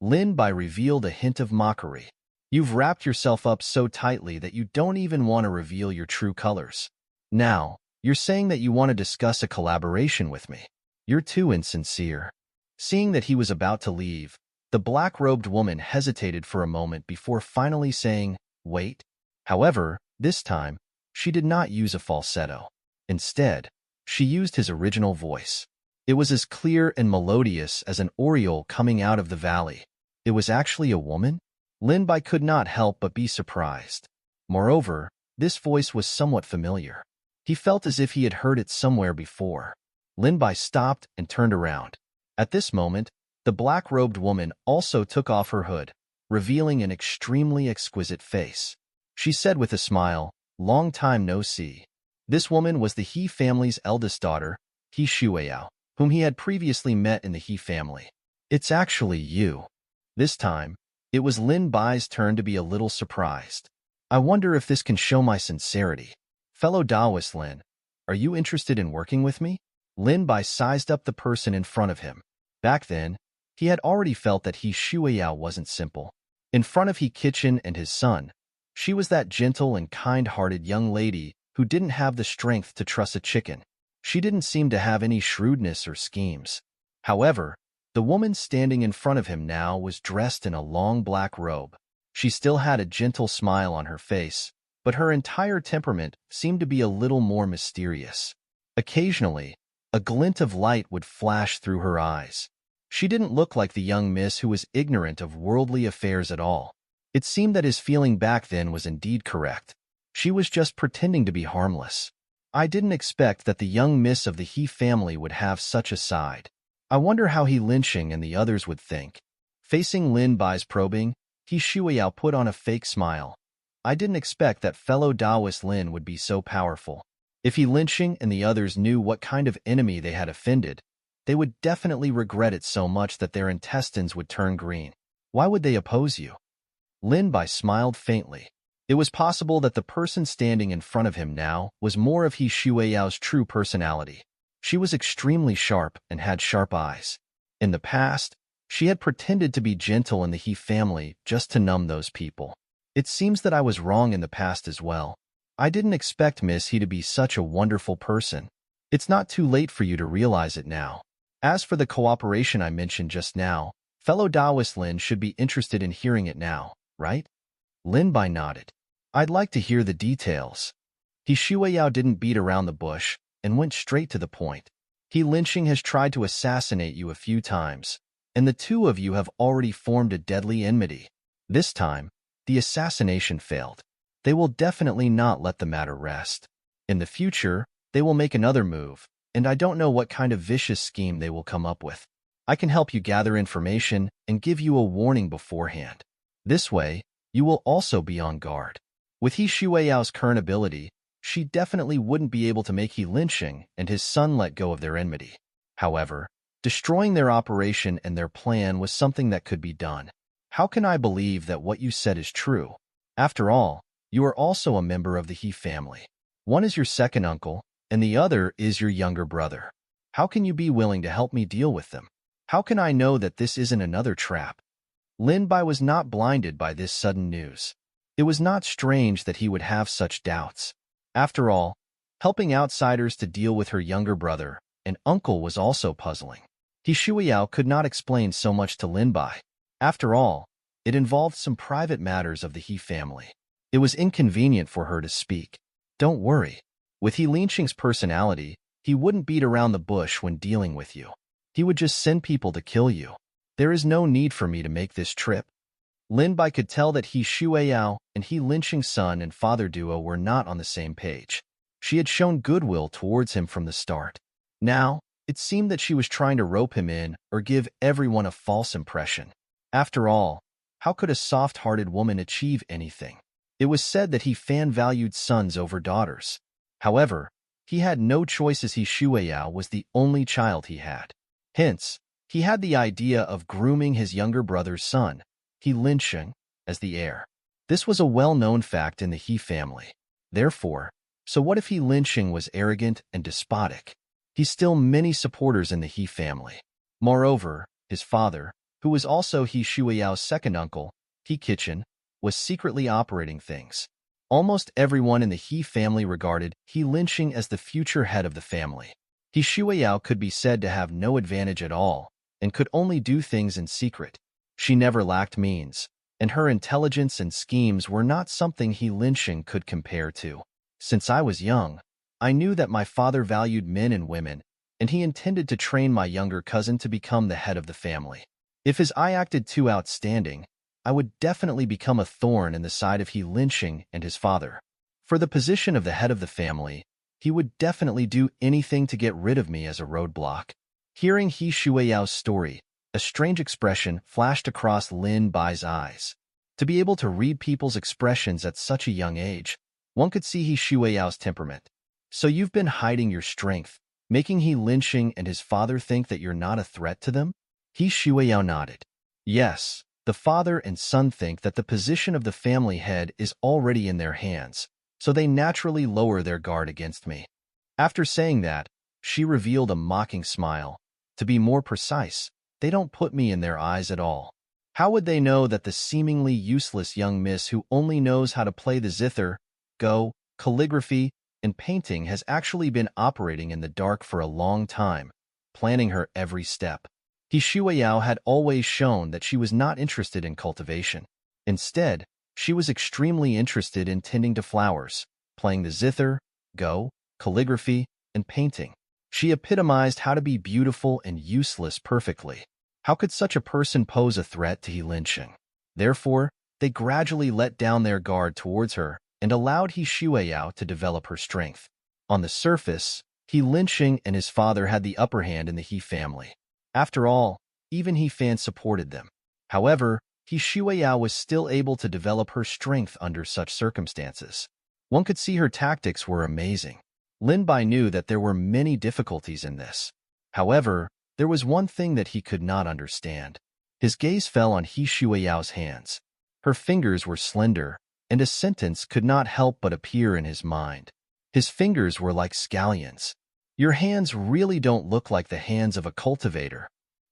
Lin Bai revealed a hint of mockery. You've wrapped yourself up so tightly that you don't even want to reveal your true colors. Now, you're saying that you want to discuss a collaboration with me. You're too insincere. Seeing that he was about to leave, the black-robed woman hesitated for a moment before finally saying, wait. However, this time, she did not use a falsetto. Instead, she used his original voice. It was as clear and melodious as an oriole coming out of the valley. It was actually a woman? Lin Bai could not help but be surprised. Moreover, this voice was somewhat familiar. He felt as if he had heard it somewhere before. Lin Bai stopped and turned around. At this moment, the black-robed woman also took off her hood. revealing an extremely exquisite face. She said with a smile, "Long time no see." This woman was the He family's eldest daughter, He Shueyao, whom he had previously met in the He family. "It's actually you." This time, it was Lin Bai's turn to be a little surprised. "I wonder if this can show my sincerity. Fellow Taoist Lin, are you interested in working with me?" Lin Bai sized up the person in front of him. Back then, he had already felt that He Shueyao wasn't simple. In front of He Kitchen and his son, she was that gentle and kind-hearted young lady who didn't have the strength to truss a chicken. She didn't seem to have any shrewdness or schemes. However, the woman standing in front of him now was dressed in a long black robe. She still had a gentle smile on her face, but her entire temperament seemed to be a little more mysterious. Occasionally, a glint of light would flash through her eyes. She didn't look like the young miss who was ignorant of worldly affairs at all. It seemed that his feeling back then was indeed correct. She was just pretending to be harmless. I didn't expect that the young miss of the He family would have such a side. I wonder how He Linqing and the others would think. Facing Lin Bai's probing, He Shueyao put on a fake smile. I didn't expect that fellow Taoist Lin would be so powerful. If He Linqing and the others knew what kind of enemy they had offended, they would definitely regret it so much that their intestines would turn green. Why would they oppose you? Lin Bai smiled faintly. It was possible that the person standing in front of him now was more of He Shueyao's true personality. She was extremely sharp and had sharp eyes. In the past, she had pretended to be gentle in the He family just to numb those people. It seems that I was wrong in the past as well. I didn't expect Miss He to be such a wonderful person. It's not too late for you to realize it now. As for the cooperation I mentioned just now, fellow Taoist Lin should be interested in hearing it now, right? Lin Bai nodded. I'd like to hear the details. He Shueyao didn't beat around the bush and went straight to the point. He Linqing has tried to assassinate you a few times, and the two of you have already formed a deadly enmity. This time, the assassination failed. They will definitely not let the matter rest. In the future, they will make another move, and I don't know what kind of vicious scheme they will come up with. I can help you gather information and give you a warning beforehand. This way, you will also be on guard. With He Shueyao's current ability, she definitely wouldn't be able to make He Linqing and his son let go of their enmity. However, destroying their operation and their plan was something that could be done. How can I believe that what you said is true? After all, you are also a member of the He family. One is your second uncle, and the other is your younger brother. How can you be willing to help me deal with them? How can I know that this isn't another trap? Lin Bai was not blinded by this sudden news. It was not strange that he would have such doubts. After all, helping outsiders to deal with her younger brother and uncle was also puzzling. He Shueyao could not explain so much to Lin Bai. After all, it involved some private matters of the He family. It was inconvenient for her to speak. Don't worry. With He Linqing's personality, he wouldn't beat around the bush when dealing with you. He would just send people to kill you. There is no need for me to make this trip. Lin Bai could tell that He Shueyao and He Linqing's son and father duo were not on the same page. She had shown goodwill towards him from the start. Now, it seemed that she was trying to rope him in or give everyone a false impression. After all, how could a soft-hearted woman achieve anything? It was said that He fan valued sons over daughters. However, he had no choice as He Shueyao was the only child he had. Hence, he had the idea of grooming his younger brother's son, He Linqing, as the heir. This was a well-known fact in the He family. Therefore, so what if He Linqing was arrogant and despotic? He still many supporters in the He family. Moreover, his father, who was also He Shueyao's second uncle, He Kitchen, was secretly operating things. Almost everyone in the He family regarded He Linqing as the future head of the family. He Shueyao could be said to have no advantage at all, and could only do things in secret. She never lacked means, and her intelligence and schemes were not something He Linqing could compare to. Since I was young, I knew that my father valued men and women, and he intended to train my younger cousin to become the head of the family. If his eye acted too outstanding, I would definitely become a thorn in the side of He Linqing and his father. For the position of the head of the family, he would definitely do anything to get rid of me as a roadblock. Hearing He Shueyao's story, A strange expression flashed across Lin Bai's eyes. To be able to read people's expressions at such a young age, one could see He Shuiyao's temperament. So you've been hiding your strength, making He Linqing and his father think that you're not a threat to them? He Shuiyao nodded. Yes, the father and son think that the position of the family head is already in their hands, so they naturally lower their guard against me. After saying that, she revealed a mocking smile. To be more precise, they don't put me in their eyes at all. How would they know that the seemingly useless young miss who only knows how to play the zither, go, calligraphy, and painting has actually been operating in the dark for a long time, planning her every step? He Shuiyao had always shown that she was not interested in cultivation. Instead, she was extremely interested in tending to flowers, playing the zither, go, calligraphy, and painting. She epitomized how to be beautiful and useless perfectly. How could such a person pose a threat to He Linqing? Therefore, they gradually let down their guard towards her and allowed He Shuiyao to develop her strength. On the surface, He Linqing and his father had the upper hand in the He family. After all, even He Fan supported them. However, He Shuiyao was still able to develop her strength under such circumstances. One could see her tactics were amazing. Lin Bai knew that there were many difficulties in this. However, there was one thing that he could not understand. His gaze fell on He Shuiyao's hands. Her fingers were slender, and a sentence could not help but appear in his mind. His fingers were like scallions. Your hands really don't look like the hands of a cultivator.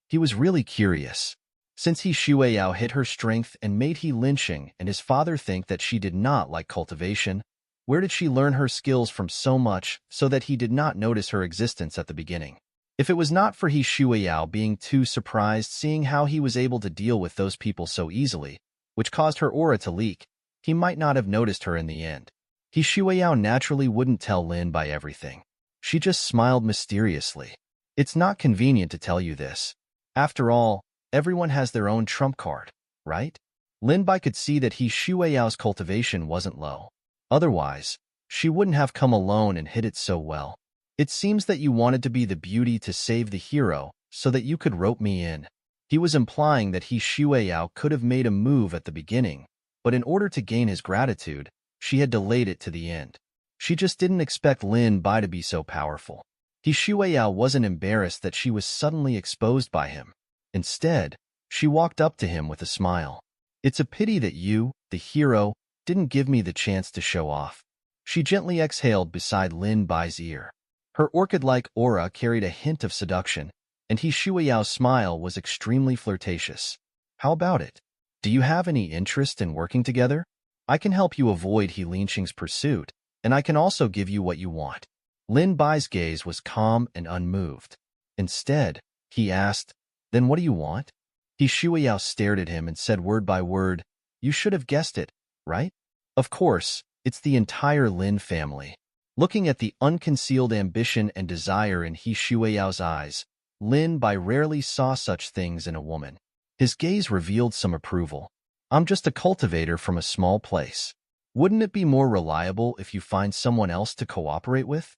He was really curious. Since He Shuiyao hit her strength and made He Linqing and his father think that she did not like cultivation, where did she learn her skills from so much so that he did not notice her existence at the beginning? If it was not for He Shuiyao being too surprised seeing how he was able to deal with those people so easily, which caused her aura to leak, he might not have noticed her in the end. He Shuiyao naturally wouldn't tell Lin Bai everything. She just smiled mysteriously. It's not convenient to tell you this. After all, everyone has their own trump card, right? Lin Bai could see that He Shuiyao's cultivation wasn't low. Otherwise, she wouldn't have come alone and hit it so well. It seems that you wanted to be the beauty to save the hero so that you could rope me in. He was implying that He Shuiyao could have made a move at the beginning, but in order to gain his gratitude, she had delayed it to the end. She just didn't expect Lin Bai to be so powerful. He Shuiyao wasn't embarrassed that she was suddenly exposed by him. Instead, she walked up to him with a smile. It's a pity that you, the hero, didn't give me the chance to show off. She gently exhaled beside Lin Bai's ear. Her orchid-like aura carried a hint of seduction, and He Shuiyao's smile was extremely flirtatious. How about it? Do you have any interest in working together? I can help you avoid He Linqing's pursuit, and I can also give you what you want. Lin Bai's gaze was calm and unmoved. Instead, he asked, Then what do you want? He Shuiyao stared at him and said word by word, You should have guessed it, right? Of course, it's the entire Lin family. Looking at the unconcealed ambition and desire in He Shuiyao's eyes, Lin Bai rarely saw such things in a woman. His gaze revealed some approval. I'm just a cultivator from a small place. Wouldn't it be more reliable if you find someone else to cooperate with?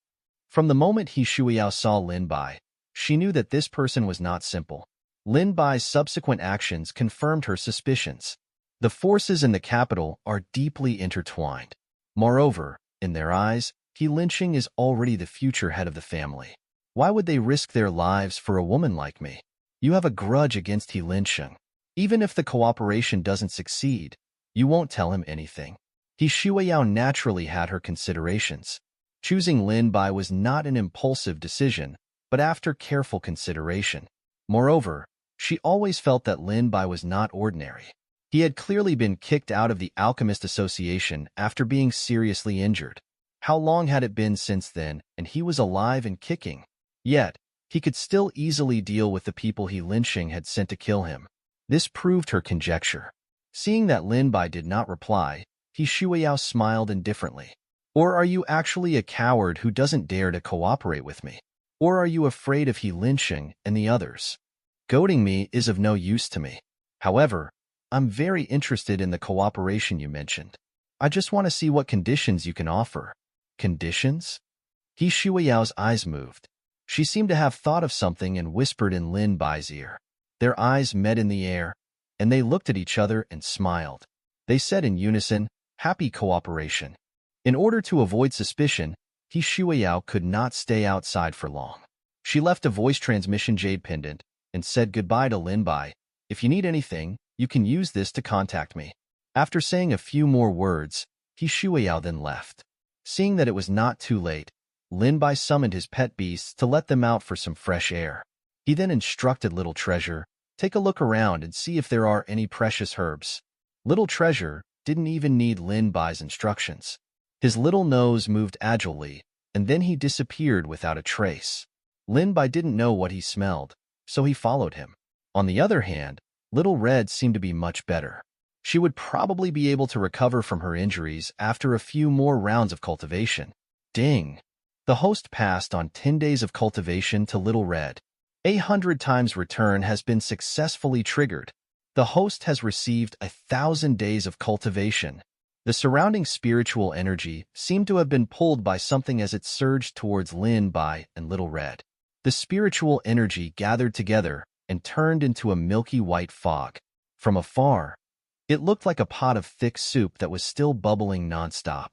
From the moment He Shuiyao saw Lin Bai, she knew that this person was not simple. Lin Bai's subsequent actions confirmed her suspicions. The forces in the capital are deeply intertwined. Moreover, in their eyes, He Linqing is already the future head of the family. Why would they risk their lives for a woman like me? You have a grudge against He Linqing. Even if the cooperation doesn't succeed, you won't tell him anything. He Shuiyao naturally had her considerations. Choosing Lin Bai was not an impulsive decision, but after careful consideration. Moreover, she always felt that Lin Bai was not ordinary. He had clearly been kicked out of the Alchemist Association after being seriously injured. How long had it been since then, and he was alive and kicking? Yet, he could still easily deal with the people He Linqing had sent to kill him. This proved her conjecture. Seeing that Lin Bai did not reply, He Shuiyao smiled indifferently. Or are you actually a coward who doesn't dare to cooperate with me? Or are you afraid of He Linqing and the others? Goading me is of no use to me. However, I'm very interested in the cooperation you mentioned. I just want to see what conditions you can offer. Conditions? He Shuiyao's eyes moved. She seemed to have thought of something and whispered in Lin Bai's ear. Their eyes met in the air, and they looked at each other and smiled. They said in unison, "Happy cooperation." In order to avoid suspicion, He Shuiyao could not stay outside for long. She left a voice transmission jade pendant and said goodbye to Lin Bai. "If you need anything, you can use this to contact me." After saying a few more words, He Shuiyao then left. Seeing that it was not too late, Lin Bai summoned his pet beasts to let them out for some fresh air. He then instructed Little Treasure, "Take a look around and see if there are any precious herbs." Little Treasure didn't even need Lin Bai's instructions. His little nose moved agilely, and then he disappeared without a trace. Lin Bai didn't know what he smelled, so he followed him. On the other hand, Little Red seemed to be much better. She would probably be able to recover from her injuries after a few more rounds of cultivation. Ding! The host passed on 10 days of cultivation to Little Red. 100 times return has been successfully triggered. The host has received 1,000 days of cultivation. The surrounding spiritual energy seemed to have been pulled by something as it surged towards Lin Bai and Little Red. The spiritual energy gathered together and turned into a milky white fog. From afar, it looked like a pot of thick soup that was still bubbling nonstop.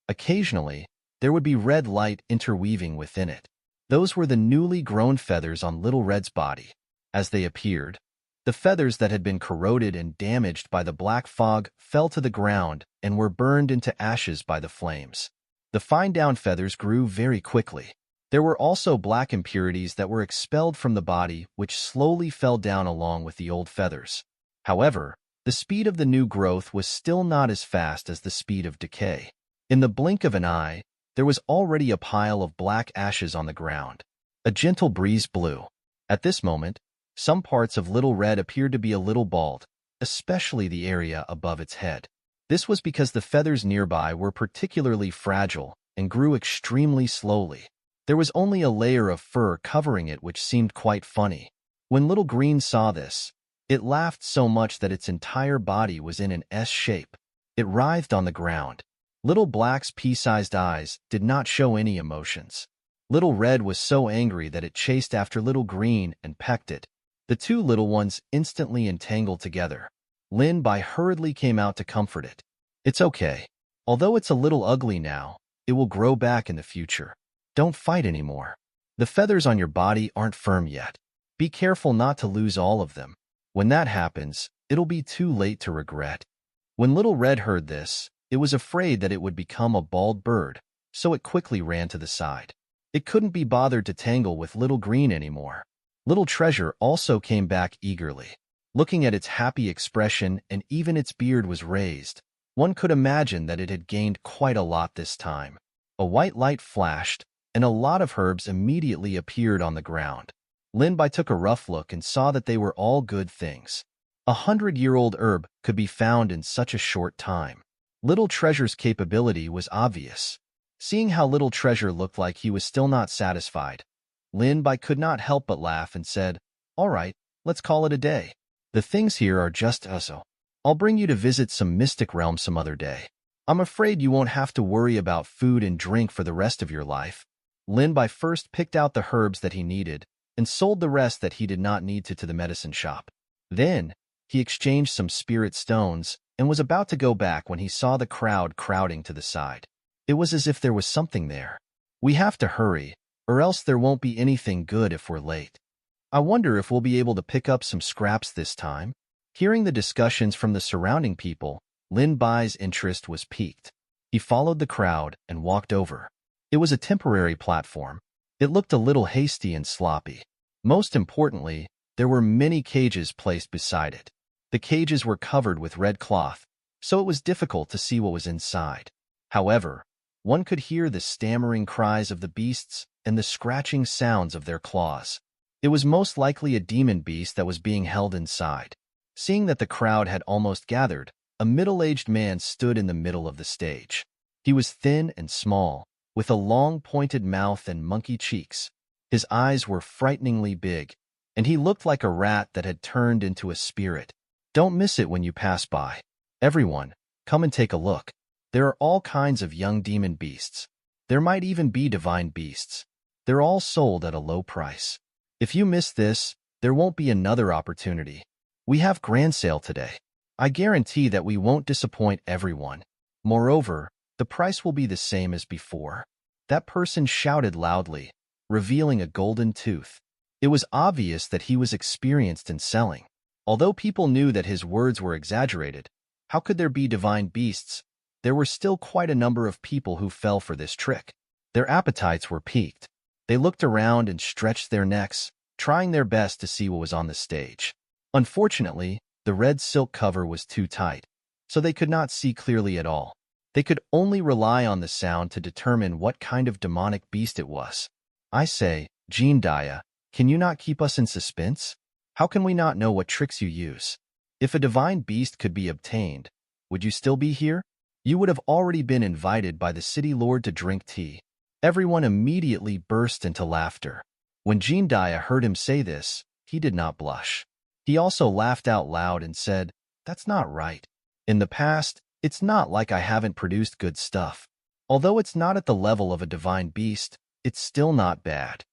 Occasionally, there would be red light interweaving within it. Those were the newly grown feathers on Little Red's body. As they appeared, the feathers that had been corroded and damaged by the black fog fell to the ground and were burned into ashes by the flames. The fine down feathers grew very quickly. There were also black impurities that were expelled from the body, which slowly fell down along with the old feathers. However, the speed of the new growth was still not as fast as the speed of decay. In the blink of an eye, there was already a pile of black ashes on the ground. A gentle breeze blew. At this moment, some parts of Little Red appeared to be a little bald, especially the area above its head. This was because the feathers nearby were particularly fragile and grew extremely slowly. There was only a layer of fur covering it, which seemed quite funny. When Little Green saw this, it laughed so much that its entire body was in an S shape. It writhed on the ground. Little Black's pea-sized eyes did not show any emotions. Little Red was so angry that it chased after Little Green and pecked it. The two little ones instantly entangled together. Lin Bai hurriedly came out to comfort it. "It's okay. Although it's a little ugly now, it will grow back in the future. Don't fight anymore. The feathers on your body aren't firm yet. Be careful not to lose all of them. When that happens, it'll be too late to regret." When Little Red heard this, it was afraid that it would become a bald bird, so it quickly ran to the side. It couldn't be bothered to tangle with Little Green anymore. Little Treasure also came back eagerly. Looking at its happy expression, and even its beard was raised, one could imagine that it had gained quite a lot this time. A white light flashed, and a lot of herbs immediately appeared on the ground. Lin Bai took a rough look and saw that they were all good things. 100-year-old herb could be found in such a short time. Little Treasure's capability was obvious. Seeing how Little Treasure looked like he was still not satisfied, Lin Bai could not help but laugh and said, "All right, let's call it a day. The things here are just so. I'll bring you to visit some mystic realm some other day. I'm afraid you won't have to worry about food and drink for the rest of your life." Lin Bai first picked out the herbs that he needed and sold the rest that he did not need to the medicine shop. Then, he exchanged some spirit stones and was about to go back when he saw the crowd crowding to the side. It was as if there was something there. "We have to hurry, or else there won't be anything good if we're late. I wonder if we'll be able to pick up some scraps this time." Hearing the discussions from the surrounding people, Lin Bai's interest was piqued. He followed the crowd and walked over. It was a temporary platform. It looked a little hasty and sloppy. Most importantly, there were many cages placed beside it. The cages were covered with red cloth, so it was difficult to see what was inside. However, one could hear the stammering cries of the beasts and the scratching sounds of their claws. It was most likely a demon beast that was being held inside. Seeing that the crowd had almost gathered, a middle-aged man stood in the middle of the stage. He was thin and small, with a long pointed mouth and monkey cheeks. His eyes were frighteningly big, and he looked like a rat that had turned into a spirit. Don't miss it when you pass by. Everyone, come and take a look. There are all kinds of young demon beasts. There might even be divine beasts. They're all sold at a low price. If you miss this, There won't be another opportunity. We have grand sale today. I guarantee that we won't disappoint everyone. Moreover, the price will be the same as before." That person shouted loudly, revealing a golden tooth. It was obvious that he was experienced in selling. Although people knew that his words were exaggerated, how could there be divine beasts? There were still quite a number of people who fell for this trick. Their appetites were piqued. They looked around and stretched their necks, trying their best to see what was on the stage. Unfortunately, the red silk cover was too tight, so they could not see clearly at all. They could only rely on the sound to determine what kind of demonic beast it was. "I say, Lin Bai, can you not keep us in suspense? How can we not know what tricks you use? If a divine beast could be obtained, would you still be here? You would have already been invited by the city lord to drink tea." Everyone immediately burst into laughter. When Lin Bai heard him say this, he did not blush. He also laughed out loud and said, "That's not right. In the past, it's not like I haven't produced good stuff. Although it's not at the level of a divine beast, it's still not bad."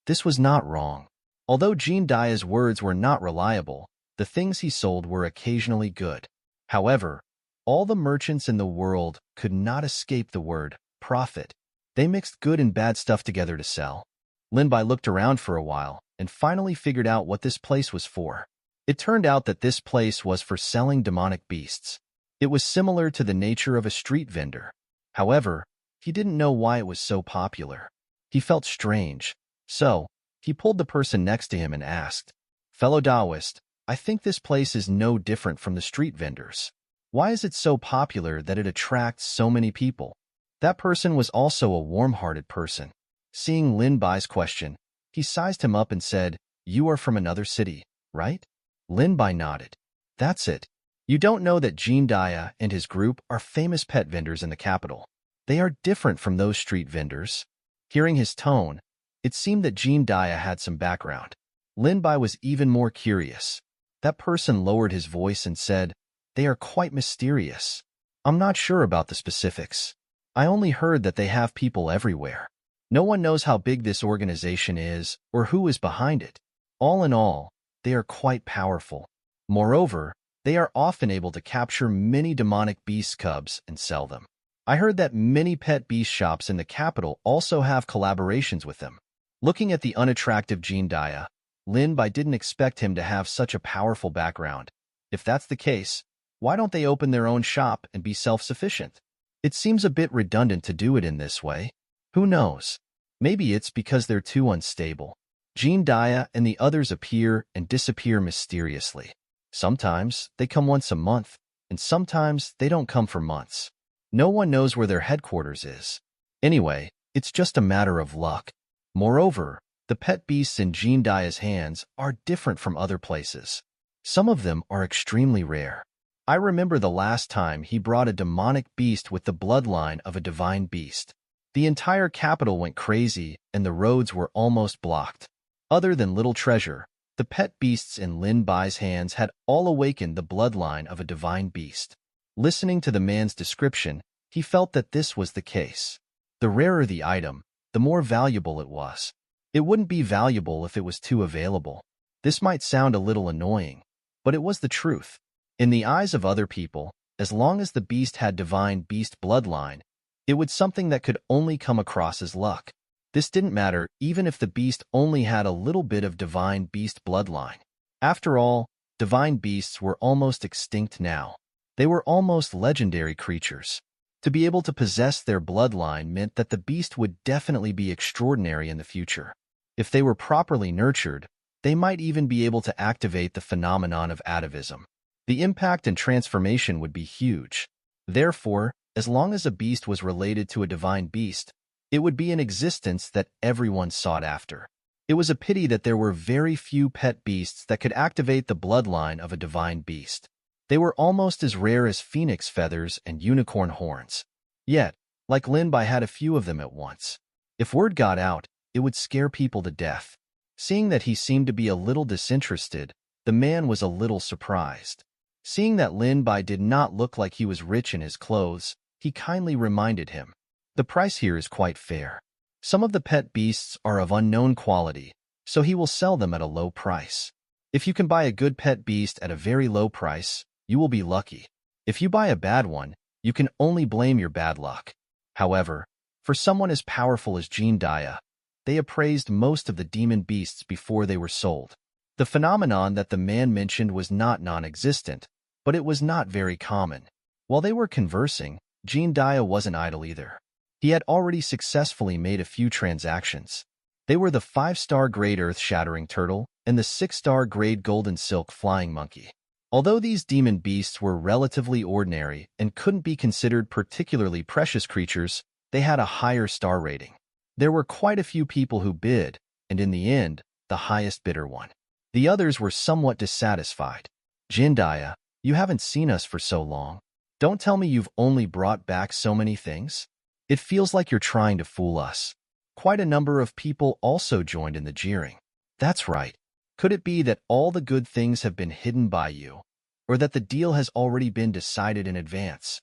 This was not wrong. Although Lin Bai's words were not reliable, the things he sold were occasionally good. However, all the merchants in the world could not escape the word profit. They mixed good and bad stuff together to sell. Lin Bai looked around for a while and finally figured out what this place was for. It turned out that this place was for selling demonic beasts. It was similar to the nature of a street vendor. However, he didn't know why it was so popular. He felt strange, so he pulled the person next to him and asked, "Fellow Taoist, I think this place is no different from the street vendors. Why is it so popular that it attracts so many people?" That person was also a warm-hearted person. Seeing Lin Bai's question, he sized him up and said, "You are from another city, right?" Lin Bai nodded. "That's it. You don't know that Lin Bai and his group are famous pet vendors in the capital. They are different from those street vendors." Hearing his tone, it seemed that Lin Bai had some background. Lin Bai was even more curious. That person lowered his voice and said, "They are quite mysterious. I'm not sure about the specifics. I only heard that they have people everywhere. No one knows how big this organization is or who is behind it. All in all, they are quite powerful. Moreover, they are often able to capture many demonic beast cubs and sell them. I heard that many pet beast shops in the capital also have collaborations with them." Looking at the unattractive Lin Bai, Lin Bai didn't expect him to have such a powerful background. If that's the case, why don't they open their own shop and be self-sufficient? It seems a bit redundant to do it in this way. Who knows? Maybe it's because they're too unstable. Lin Bai and the others appear and disappear mysteriously. Sometimes they come once a month, and sometimes they don't come for months. No one knows where their headquarters is. Anyway, it's just a matter of luck. Moreover, the pet beasts in Lin Bai's hands are different from other places. Some of them are extremely rare. I remember the last time he brought a demonic beast with the bloodline of a divine beast. The entire capital went crazy and the roads were almost blocked. Other than Little Treasure, the pet beasts in Lin Bai's hands had all awakened the bloodline of a divine beast. Listening to the man's description, he felt that this was the case. The rarer the item, the more valuable it was. It wouldn't be valuable if it was too available. This might sound a little annoying, but it was the truth. In the eyes of other people, as long as the beast had divine beast bloodline, it was something that could only come across as luck. This didn't matter even if the beast only had a little bit of divine beast bloodline. After all, divine beasts were almost extinct now. They were almost legendary creatures. To be able to possess their bloodline meant that the beast would definitely be extraordinary in the future. If they were properly nurtured, they might even be able to activate the phenomenon of atavism. The impact and transformation would be huge. Therefore, as long as a beast was related to a divine beast, it would be an existence that everyone sought after. It was a pity that there were very few pet beasts that could activate the bloodline of a divine beast. They were almost as rare as phoenix feathers and unicorn horns. Yet, like Lin Bai had a few of them at once. If word got out, it would scare people to death. Seeing that he seemed to be a little disinterested, the man was a little surprised. Seeing that Lin Bai did not look like he was rich in his clothes, he kindly reminded him, "The price here is quite fair. Some of the pet beasts are of unknown quality, so he will sell them at a low price. If you can buy a good pet beast at a very low price, you will be lucky. If you buy a bad one, you can only blame your bad luck. However, for someone as powerful as Lin Bai, they appraised most of the demon beasts before they were sold. The phenomenon that the man mentioned was not non-existent, but it was not very common. While they were conversing, Lin Bai wasn't idle either. He had already successfully made a few transactions. They were the 5-star Great Earth-Shattering Turtle and the 6-star Great Golden Silk Flying Monkey. Although these demon beasts were relatively ordinary and couldn't be considered particularly precious creatures, they had a higher star rating. There were quite a few people who bid, and in the end, the highest bidder won. The others were somewhat dissatisfied. Lin Bai, you haven't seen us for so long. Don't tell me you've only brought back so many things. It feels like you're trying to fool us. Quite a number of people also joined in the jeering. That's right. Could it be that all the good things have been hidden by you, or that the deal has already been decided in advance?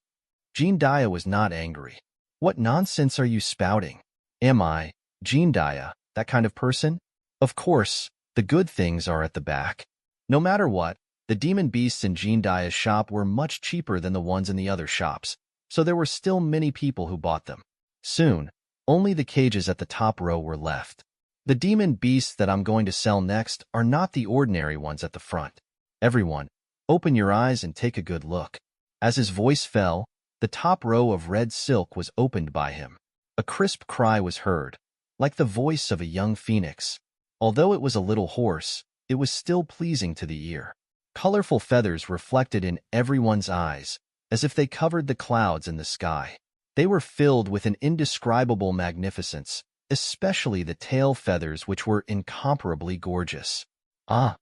Lin Bai was not angry. What nonsense are you spouting? Am I, Lin Bai, that kind of person? Of course, the good things are at the back. No matter what, the demon beasts in Lin Bai's shop were much cheaper than the ones in the other shops, so there were still many people who bought them. Soon, only the cages at the top row were left. The demon beasts that I'm going to sell next are not the ordinary ones at the front. Everyone, open your eyes and take a good look. As his voice fell, the top row of red silk was opened by him. A crisp cry was heard, like the voice of a young phoenix. Although it was a little hoarse, it was still pleasing to the ear. Colorful feathers reflected in everyone's eyes, as if they covered the clouds in the sky. They were filled with an indescribable magnificence, especially the tail feathers, which were incomparably gorgeous. Ah!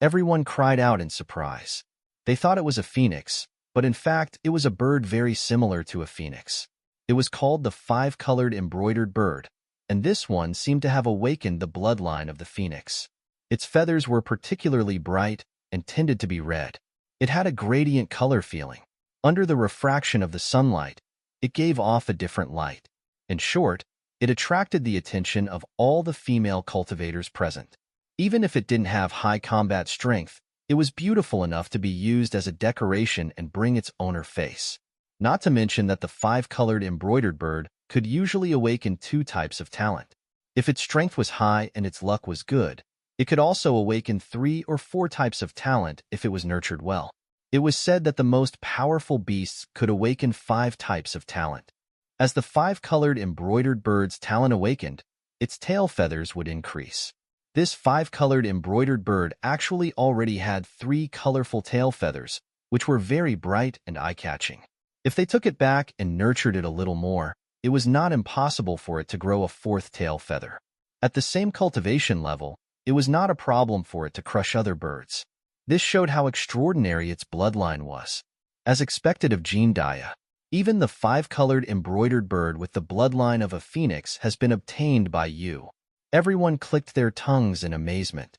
Everyone cried out in surprise. They thought it was a phoenix, but in fact it was a bird very similar to a phoenix. It was called the 5-colored embroidered bird, and this one seemed to have awakened the bloodline of the phoenix. Its feathers were particularly bright and tended to be red. It had a gradient color feeling. Under the refraction of the sunlight, it gave off a different light. In short, it attracted the attention of all the female cultivators present. Even if it didn't have high combat strength, it was beautiful enough to be used as a decoration and bring its owner face. Not to mention that the 5-colored embroidered bird could usually awaken 2 types of talent. If its strength was high and its luck was good, it could also awaken 3 or 4 types of talent if it was nurtured well. It was said that the most powerful beasts could awaken 5 types of talent. As the 5-colored embroidered bird's talent awakened, its tail feathers would increase. This 5-colored embroidered bird actually already had 3 colorful tail feathers, which were very bright and eye-catching. If they took it back and nurtured it a little more, it was not impossible for it to grow a 4th tail feather. At the same cultivation level, it was not a problem for it to crush other birds. This showed how extraordinary its bloodline was. As expected of Lin Bai, even the 5-colored embroidered bird with the bloodline of a phoenix has been obtained by you. Everyone clicked their tongues in amazement.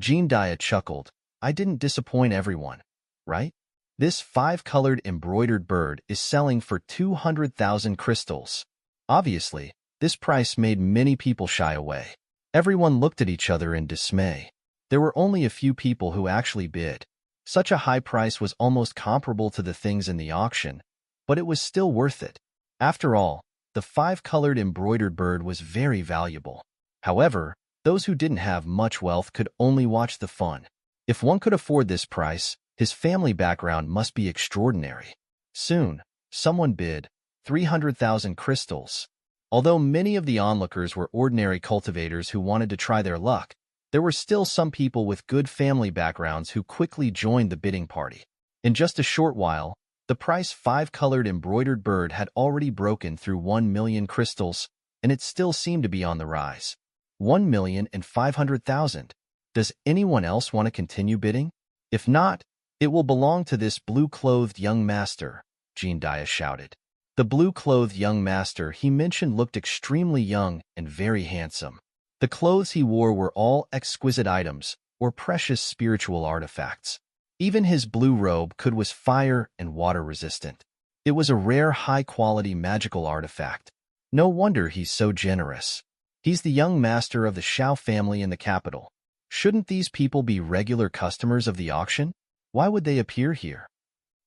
Lin Bai chuckled. I didn't disappoint everyone, right? This 5-colored embroidered bird is selling for 200,000 crystals. Obviously, this price made many people shy away. Everyone looked at each other in dismay. There were only a few people who actually bid. Such a high price was almost comparable to the things in the auction, but it was still worth it. After all, the 5-colored embroidered bird was very valuable. However, those who didn't have much wealth could only watch the fun. If one could afford this price, his family background must be extraordinary. Soon, someone bid 300,000 crystals. Although many of the onlookers were ordinary cultivators who wanted to try their luck, there were still some people with good family backgrounds who quickly joined the bidding party. In just a short while, the price 5-colored embroidered bird had already broken through 1 million crystals, and it still seemed to be on the rise. 1,500,000. Does anyone else want to continue bidding? If not, it will belong to this blue-clothed young master, Lin Bai shouted. The blue-clothed young master he mentioned looked extremely young and very handsome. The clothes he wore were all exquisite items or precious spiritual artifacts. Even his blue robe was fire and water resistant. It was a rare high-quality magical artifact. No wonder he's so generous. He's the young master of the Shao family in the capital. Shouldn't these people be regular customers of the auction? Why would they appear here?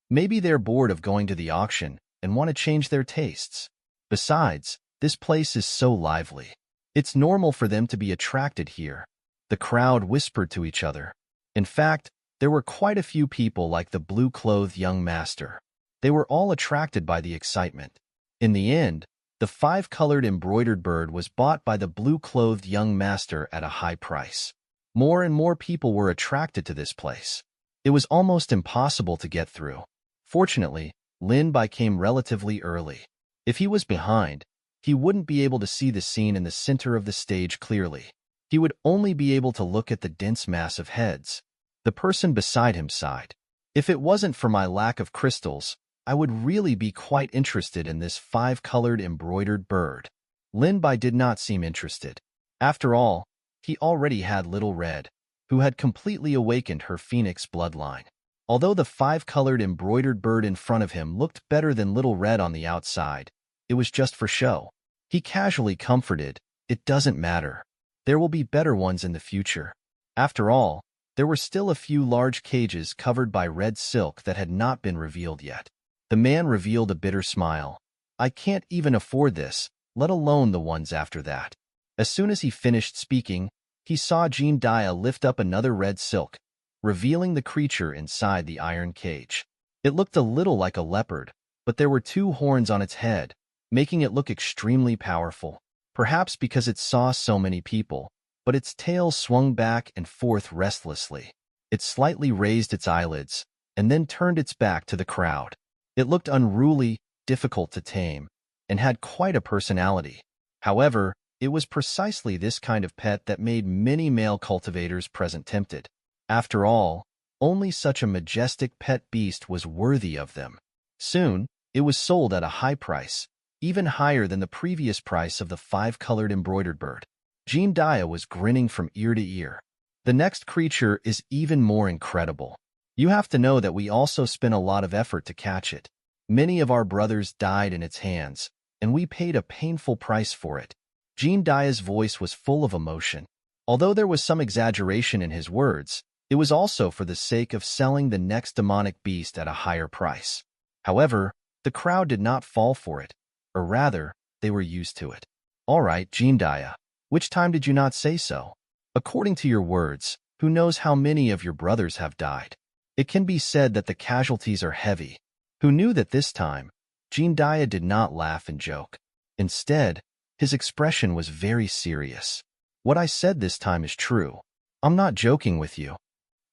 Maybe they're bored of going to the auction and want to change their tastes. Besides, this place is so lively. It's normal for them to be attracted here. The crowd whispered to each other. In fact, there were quite a few people like the blue-clothed young master. They were all attracted by the excitement. In the end, the 5-colored embroidered bird was bought by the blue-clothed young master at a high price. More and more people were attracted to this place. It was almost impossible to get through. Fortunately, Lin Bai came relatively early. If he was behind, he wouldn't be able to see the scene in the center of the stage clearly. He would only be able to look at the dense mass of heads. The person beside him sighed. If it wasn't for my lack of crystals, I would really be quite interested in this 5-colored embroidered bird. Lin Bai did not seem interested. After all, he already had Little Red, who had completely awakened her phoenix bloodline. Although the 5-colored embroidered bird in front of him looked better than Little Red on the outside, it was just for show. He casually comforted, "It doesn't matter. There will be better ones in the future." After all, there were still a few large cages covered by red silk that had not been revealed yet. The man revealed a bitter smile. "I can't even afford this, let alone the ones after that." As soon as he finished speaking, he saw Jean Dia lift up another red silk, revealing the creature inside the iron cage. It looked a little like a leopard, but there were 2 horns on its head, making it look extremely powerful. Perhaps because it saw so many people, but its tail swung back and forth restlessly. It slightly raised its eyelids, and then turned its back to the crowd. It looked unruly, difficult to tame, and had quite a personality. However, it was precisely this kind of pet that made many male cultivators present tempted. After all, only such a majestic pet beast was worthy of them. Soon, it was sold at a high price, even higher than the previous price of the 5-colored embroidered bird. Jean Dia was grinning from ear to ear. The next creature is even more incredible. You have to know that we also spent a lot of effort to catch it. Many of our brothers died in its hands, and we paid a painful price for it. Jean Dia's voice was full of emotion. Although there was some exaggeration in his words, it was also for the sake of selling the next demonic beast at a higher price. However, the crowd did not fall for it, or rather, they were used to it. "All right, Jean Dia, which time did you not say so? According to your words, who knows how many of your brothers have died? It can be said that the casualties are heavy." Who knew that this time, Jean Dia did not laugh and joke. Instead, his expression was very serious. "What I said this time is true. I'm not joking with you."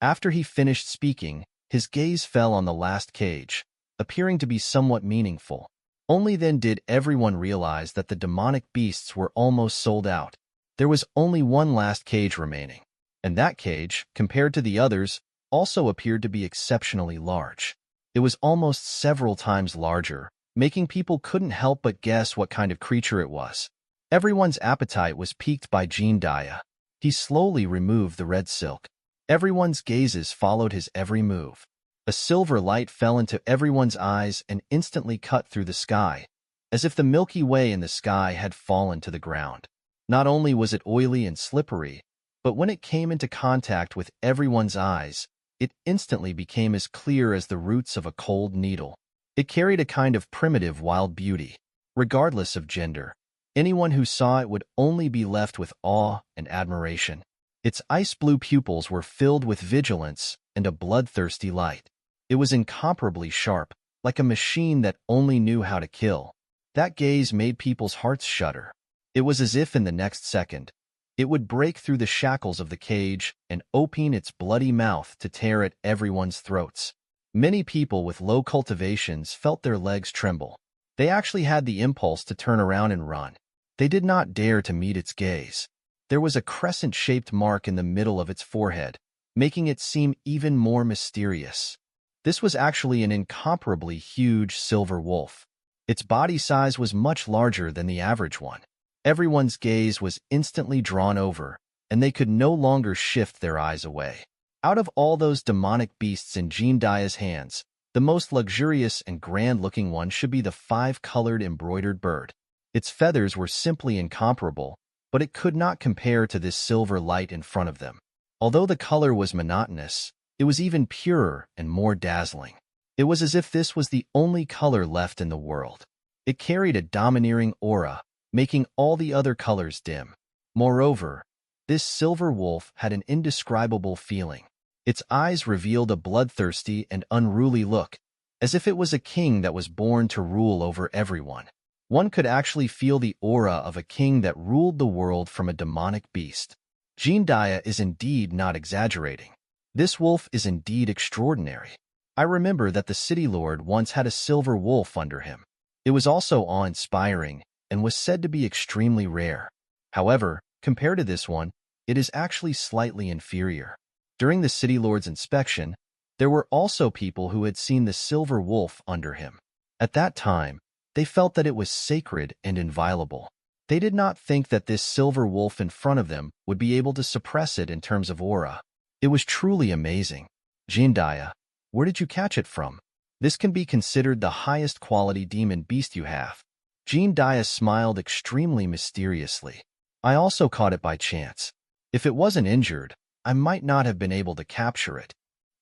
After he finished speaking, his gaze fell on the last cage, appearing to be somewhat meaningful. Only then did everyone realize that the demonic beasts were almost sold out. There was only one last cage remaining, and that cage, compared to the others, also appeared to be exceptionally large. It was almost several times larger, making people couldn't help but guess what kind of creature it was. Everyone's appetite was piqued by Jean Dia. He slowly removed the red silk. Everyone's gazes followed his every move. A silver light fell into everyone's eyes and instantly cut through the sky, as if the Milky Way in the sky had fallen to the ground. Not only was it oily and slippery, but when it came into contact with everyone's eyes, it instantly became as clear as the roots of a cold needle. It carried a kind of primitive wild beauty. Regardless of gender, anyone who saw it would only be left with awe and admiration. Its ice-blue pupils were filled with vigilance and a bloodthirsty light. It was incomparably sharp, like a machine that only knew how to kill. That gaze made people's hearts shudder. It was as if in the next second, it would break through the shackles of the cage and open its bloody mouth to tear at everyone's throats. Many people with low cultivations felt their legs tremble. They actually had the impulse to turn around and run. They did not dare to meet its gaze. There was a crescent-shaped mark in the middle of its forehead, making it seem even more mysterious. This was actually an incomparably huge silver wolf. Its body size was much larger than the average one. Everyone's gaze was instantly drawn over, and they could no longer shift their eyes away. Out of all those demonic beasts in Jean Dia's hands, the most luxurious and grand-looking one should be the 5-colored embroidered bird. Its feathers were simply incomparable, but it could not compare to this silver light in front of them. Although the color was monotonous, it was even purer and more dazzling. It was as if this was the only color left in the world. It carried a domineering aura, making all the other colors dim. Moreover, this silver wolf had an indescribable feeling. Its eyes revealed a bloodthirsty and unruly look, as if it was a king that was born to rule over everyone. One could actually feel the aura of a king that ruled the world from a demonic beast. Jin Daya is indeed not exaggerating. This wolf is indeed extraordinary. I remember that the city lord once had a silver wolf under him. It was also awe-inspiring and was said to be extremely rare. However, compared to this one, it is actually slightly inferior. During the city lord's inspection, there were also people who had seen the silver wolf under him. At that time, they felt that it was sacred and inviolable. They did not think that this silver wolf in front of them would be able to suppress it in terms of aura. It was truly amazing. Jin Daya, where did you catch it from? This can be considered the highest quality demon beast you have. Jin Daya smiled extremely mysteriously. I also caught it by chance. If it wasn't injured, I might not have been able to capture it.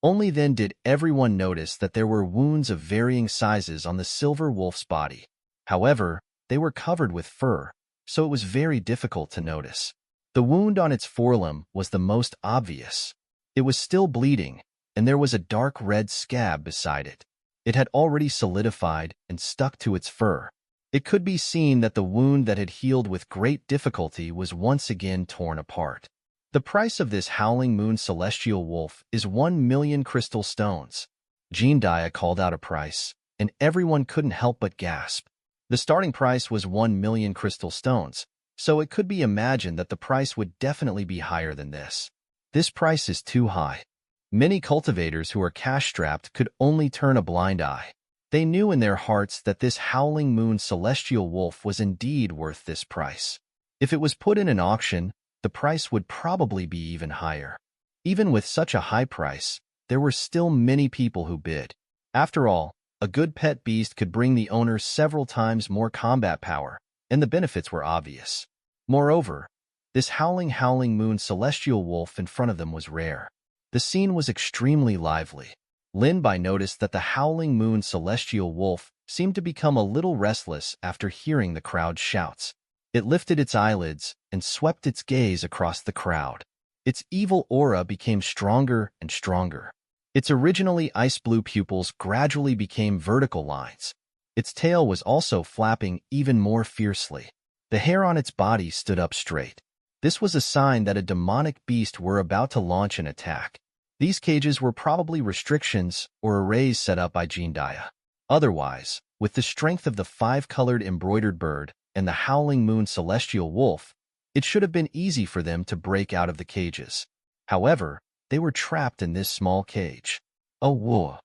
Only then did everyone notice that there were wounds of varying sizes on the silver wolf's body. However, they were covered with fur, so it was very difficult to notice. The wound on its forelimb was the most obvious. It was still bleeding, and there was a dark red scab beside it. It had already solidified and stuck to its fur. It could be seen that the wound that had healed with great difficulty was once again torn apart. The price of this Howling Moon Celestial Wolf is 1,000,000 crystal stones. Jin Daya called out a price, and everyone couldn't help but gasp. The starting price was 1,000,000 crystal stones, so it could be imagined that the price would definitely be higher than this. This price is too high. Many cultivators who are cash-strapped could only turn a blind eye. They knew in their hearts that this Howling Moon Celestial Wolf was indeed worth this price. If it was put in an auction, the price would probably be even higher. Even with such a high price, there were still many people who bid. After all, a good pet beast could bring the owner several times more combat power, and the benefits were obvious. Moreover, this Howling Moon Celestial Wolf in front of them was rare. The scene was extremely lively. Lin Bai noticed that the Howling Moon Celestial Wolf seemed to become a little restless after hearing the crowd's shouts. It lifted its eyelids and swept its gaze across the crowd. Its evil aura became stronger and stronger. Its originally ice-blue pupils gradually became vertical lines. Its tail was also flapping even more fiercely. The hair on its body stood up straight. This was a sign that a demonic beast were about to launch an attack. These cages were probably restrictions or arrays set up by Jin Daya. Otherwise, with the strength of the five-colored embroidered bird and the Howling Moon Celestial Wolf, it should have been easy for them to break out of the cages. However, they were trapped in this small cage. Oh, whoa!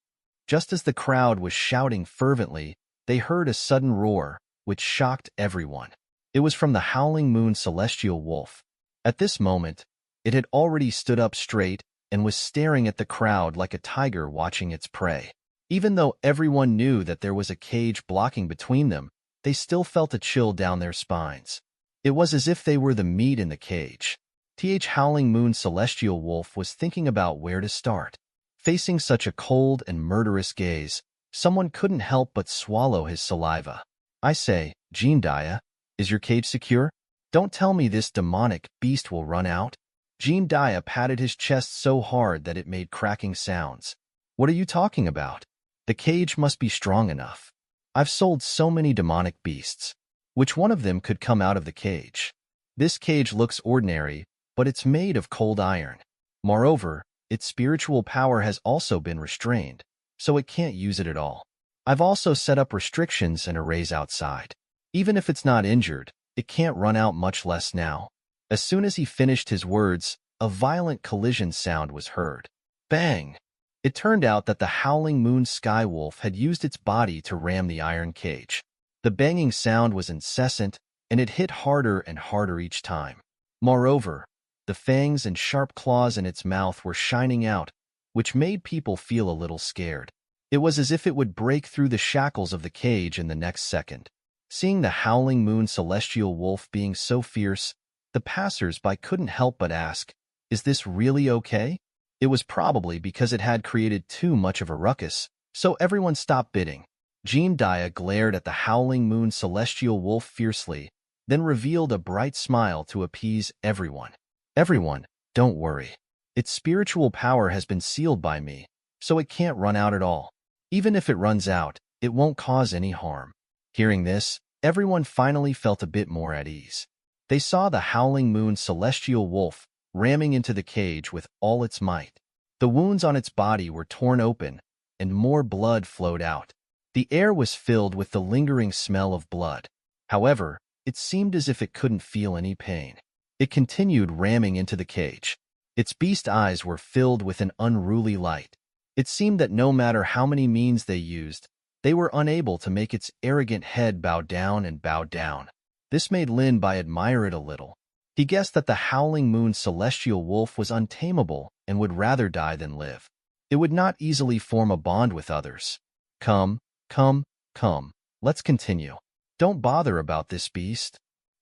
Just as the crowd was shouting fervently, they heard a sudden roar, which shocked everyone. It was from the Howling Moon Celestial Wolf. At this moment, it had already stood up straight and was staring at the crowd like a tiger watching its prey. Even though everyone knew that there was a cage blocking between them, they still felt a chill down their spines. It was as if they were the meat in the cage. Howling Moon Celestial Wolf was thinking about where to start. Facing such a cold and murderous gaze, someone couldn't help but swallow his saliva. I say, Jin Daya, is your cage secure? Don't tell me this demonic beast will run out. Jin Daya patted his chest so hard that it made cracking sounds. What are you talking about? The cage must be strong enough. I've sold so many demonic beasts. Which one of them could come out of the cage? This cage looks ordinary, but it's made of cold iron. Moreover, its spiritual power has also been restrained, so it can't use it at all. I've also set up restrictions and arrays outside. Even if it's not injured, it can't run out, much less now. As soon as he finished his words, a violent collision sound was heard. Bang! It turned out that the Howling Moon Sky Wolf had used its body to ram the iron cage. The banging sound was incessant, and it hit harder and harder each time. Moreover, the fangs and sharp claws in its mouth were shining out, which made people feel a little scared. It was as if it would break through the shackles of the cage in the next second. Seeing the Howling Moon Celestial Wolf being so fierce, the passers-by couldn't help but ask, Is this really okay? It was probably because it had created too much of a ruckus, so everyone stopped bidding. Jean Dia glared at the howling moon celestial wolf fiercely, then revealed a bright smile to appease everyone. Everyone, don't worry. Its spiritual power has been sealed by me, so it can't run out at all. Even if it runs out, it won't cause any harm. Hearing this, everyone finally felt a bit more at ease. They saw the howling moon celestial wolf ramming into the cage with all its might. The wounds on its body were torn open, and more blood flowed out. The air was filled with the lingering smell of blood. However, it seemed as if it couldn't feel any pain. It continued ramming into the cage. Its beast eyes were filled with an unruly light. It seemed that no matter how many means they used, they were unable to make its arrogant head bow down and bow down. This made Lin Bai admire it a little. He guessed that the howling moon celestial wolf was untamable and would rather die than live. It would not easily form a bond with others. Come, let's continue. Don't bother about this beast.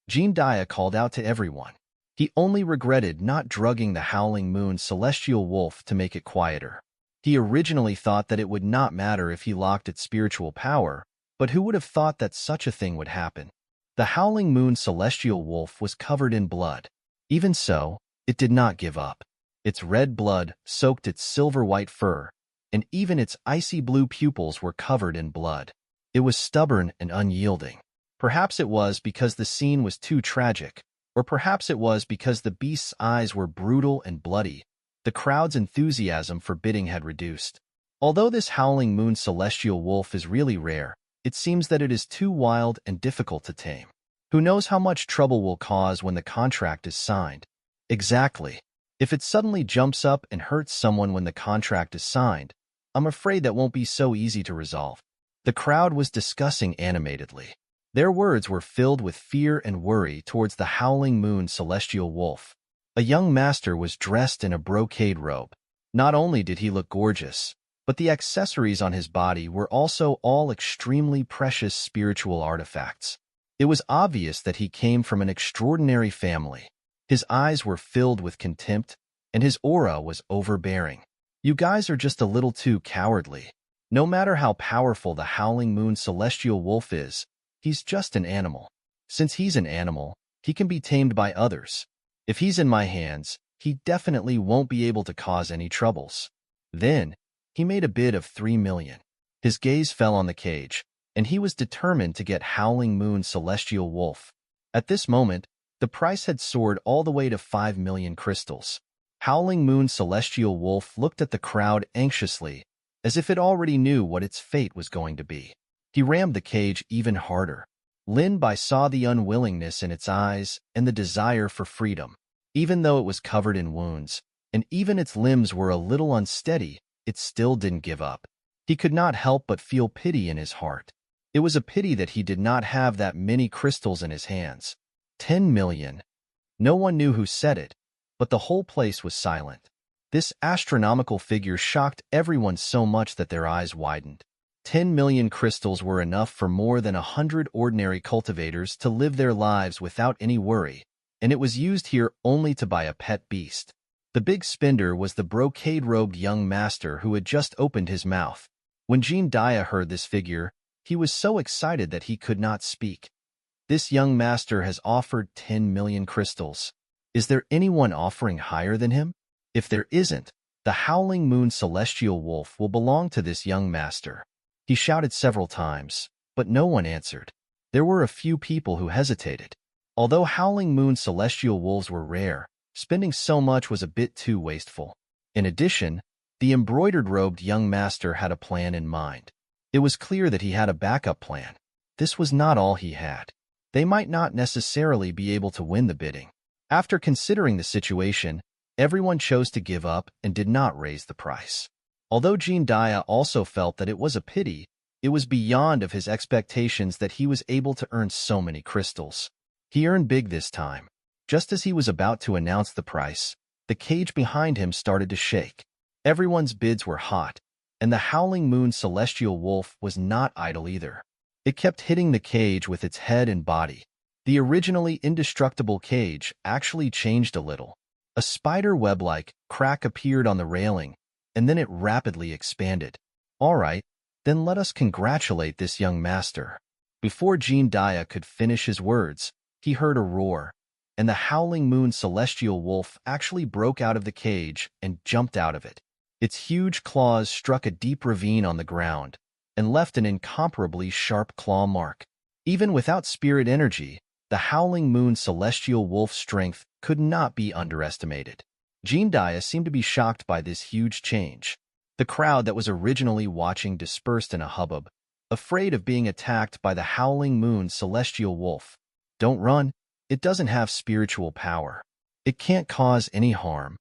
Jean Dia called out to everyone. He only regretted not drugging the howling moon celestial wolf to make it quieter. He originally thought that it would not matter if he locked its spiritual power, but who would have thought that such a thing would happen? The howling moon celestial wolf was covered in blood. Even so, it did not give up. Its red blood soaked its silver-white fur, and even its icy blue pupils were covered in blood. It was stubborn and unyielding. Perhaps it was because the scene was too tragic, or perhaps it was because the beast's eyes were brutal and bloody. The crowd's enthusiasm for bidding had reduced. Although this howling moon celestial wolf is really rare, it seems that it is too wild and difficult to tame. Who knows how much trouble will cause when the contract is signed? Exactly. If it suddenly jumps up and hurts someone when the contract is signed, I'm afraid that won't be so easy to resolve. The crowd was discussing animatedly. Their words were filled with fear and worry towards the howling moon celestial wolf. A young master was dressed in a brocade robe. Not only did he look gorgeous, but the accessories on his body were also all extremely precious spiritual artifacts. It was obvious that he came from an extraordinary family. His eyes were filled with contempt, and his aura was overbearing. You guys are just a little too cowardly. No matter how powerful the howling moon celestial wolf is, he's just an animal. Since he's an animal, he can be tamed by others. If he's in my hands, he definitely won't be able to cause any troubles. Then, he made a bid of 3 million. His gaze fell on the cage, and he was determined to get howling moon celestial wolf. At this moment, the price had soared all the way to 5 million crystals. Howling moon celestial wolf looked at the crowd anxiously, as if it already knew what its fate was going to be. He rammed the cage even harder. Lin Bai saw the unwillingness in its eyes and the desire for freedom. Even though it was covered in wounds, and even its limbs were a little unsteady, it still didn't give up. He could not help but feel pity in his heart. It was a pity that he did not have that many crystals in his hands. 10 million. No one knew who said it, but the whole place was silent. This astronomical figure shocked everyone so much that their eyes widened. 10 million crystals were enough for more than 100 ordinary cultivators to live their lives without any worry, and it was used here only to buy a pet beast. The big spender was the brocade-robed young master who had just opened his mouth. When Jean Dia heard this figure, he was so excited that he could not speak. This young master has offered 10 million crystals. Is there anyone offering higher than him? If there isn't, the howling moon celestial wolf will belong to this young master. He shouted several times, but no one answered. There were a few people who hesitated. Although howling moon celestial wolves were rare, spending so much was a bit too wasteful. In addition, the embroidered-robed young master had a plan in mind. It was clear that he had a backup plan. This was not all he had. They might not necessarily be able to win the bidding. After considering the situation, everyone chose to give up and did not raise the price. Although Jean Dia also felt that it was a pity, it was beyond of his expectations that he was able to earn so many crystals. He earned big this time. Just as he was about to announce the price, the cage behind him started to shake. Everyone's bids were hot, and the howling moon celestial wolf was not idle either. It kept hitting the cage with its head and body. The originally indestructible cage actually changed a little. A spider web-like crack appeared on the railing, and then it rapidly expanded. All right, then let us congratulate this young master. Before Jean Dia could finish his words, he heard a roar, and the howling moon celestial wolf actually broke out of the cage and jumped out of it. Its huge claws struck a deep ravine on the ground and left an incomparably sharp claw mark. Even without spirit energy, the howling moon celestial wolf's strength could not be underestimated. Jean Dia seemed to be shocked by this huge change. The crowd that was originally watching dispersed in a hubbub, afraid of being attacked by the howling moon celestial wolf. Don't run. It doesn't have spiritual power. It can't cause any harm.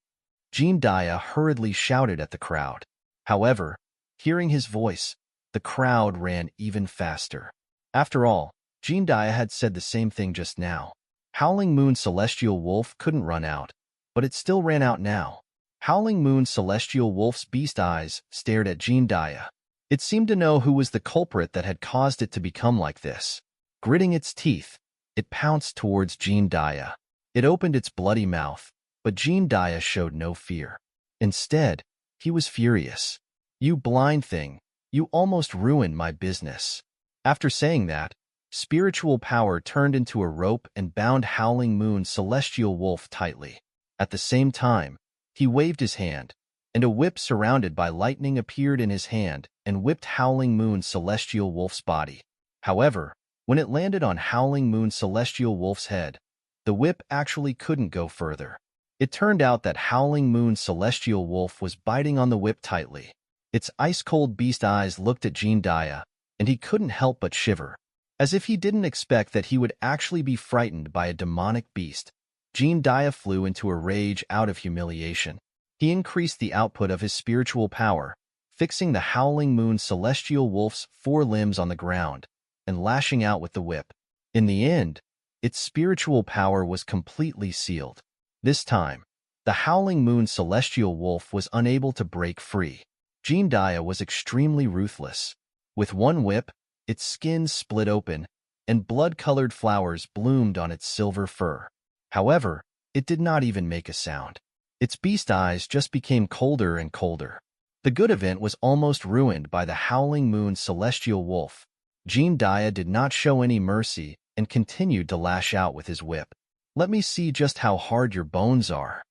Jean Dia hurriedly shouted at the crowd. However, hearing his voice, the crowd ran even faster. After all, Jean Dia had said the same thing just now. Howling Moon Celestial Wolf couldn't run out, but it still ran out now. Howling Moon Celestial Wolf's beast eyes stared at Jean Dia. It seemed to know who was the culprit that had caused it to become like this. Gritting its teeth, it pounced towards Jean Dia. It opened its bloody mouth, but Jean Dia showed no fear. Instead, he was furious. You blind thing, you almost ruined my business. After saying that, spiritual power turned into a rope and bound Howling Moon Celestial Wolf tightly. At the same time, he waved his hand, and a whip surrounded by lightning appeared in his hand and whipped Howling Moon Celestial Wolf's body. However, when it landed on Howling Moon Celestial Wolf's head, the whip actually couldn't go further. It turned out that Howling Moon Celestial Wolf was biting on the whip tightly. Its ice-cold beast eyes looked at Jean Dia, and he couldn't help but shiver. As if he didn't expect that he would actually be frightened by a demonic beast, Jean Dia flew into a rage out of humiliation. He increased the output of his spiritual power, fixing the Howling Moon Celestial Wolf's 4 limbs on the ground, and lashing out with the whip. In the end, its spiritual power was completely sealed. This time, the Howling Moon Celestial Wolf was unable to break free. Jean Dia was extremely ruthless. With one whip, its skin split open, and blood-colored flowers bloomed on its silver fur. However, it did not even make a sound. Its beast eyes just became colder and colder. The good event was almost ruined by the Howling Moon Celestial Wolf. Jean Dia did not show any mercy and continued to lash out with his whip. Let me see just how hard your bones are.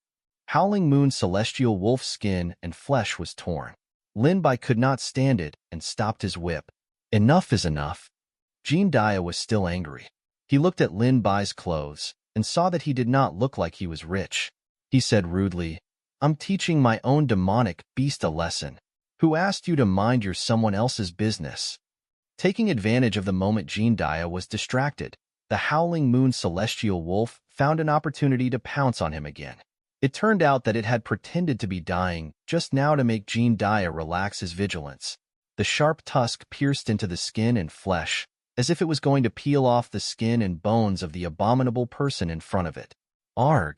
Howling Moon Celestial Wolf's skin and flesh was torn. Lin Bai could not stand it and stopped his whip. Enough is enough. Jean Dia was still angry. He looked at Lin Bai's clothes and saw that he did not look like he was rich. He said rudely, I'm teaching my own demonic beast a lesson. Who asked you to mind your someone else's business? Taking advantage of the moment Jean Dia was distracted, the Howling Moon Celestial Wolf found an opportunity to pounce on him again. It turned out that it had pretended to be dying just now to make Jean Dia relax his vigilance. The sharp tusk pierced into the skin and flesh, as if it was going to peel off the skin and bones of the abominable person in front of it. Arg!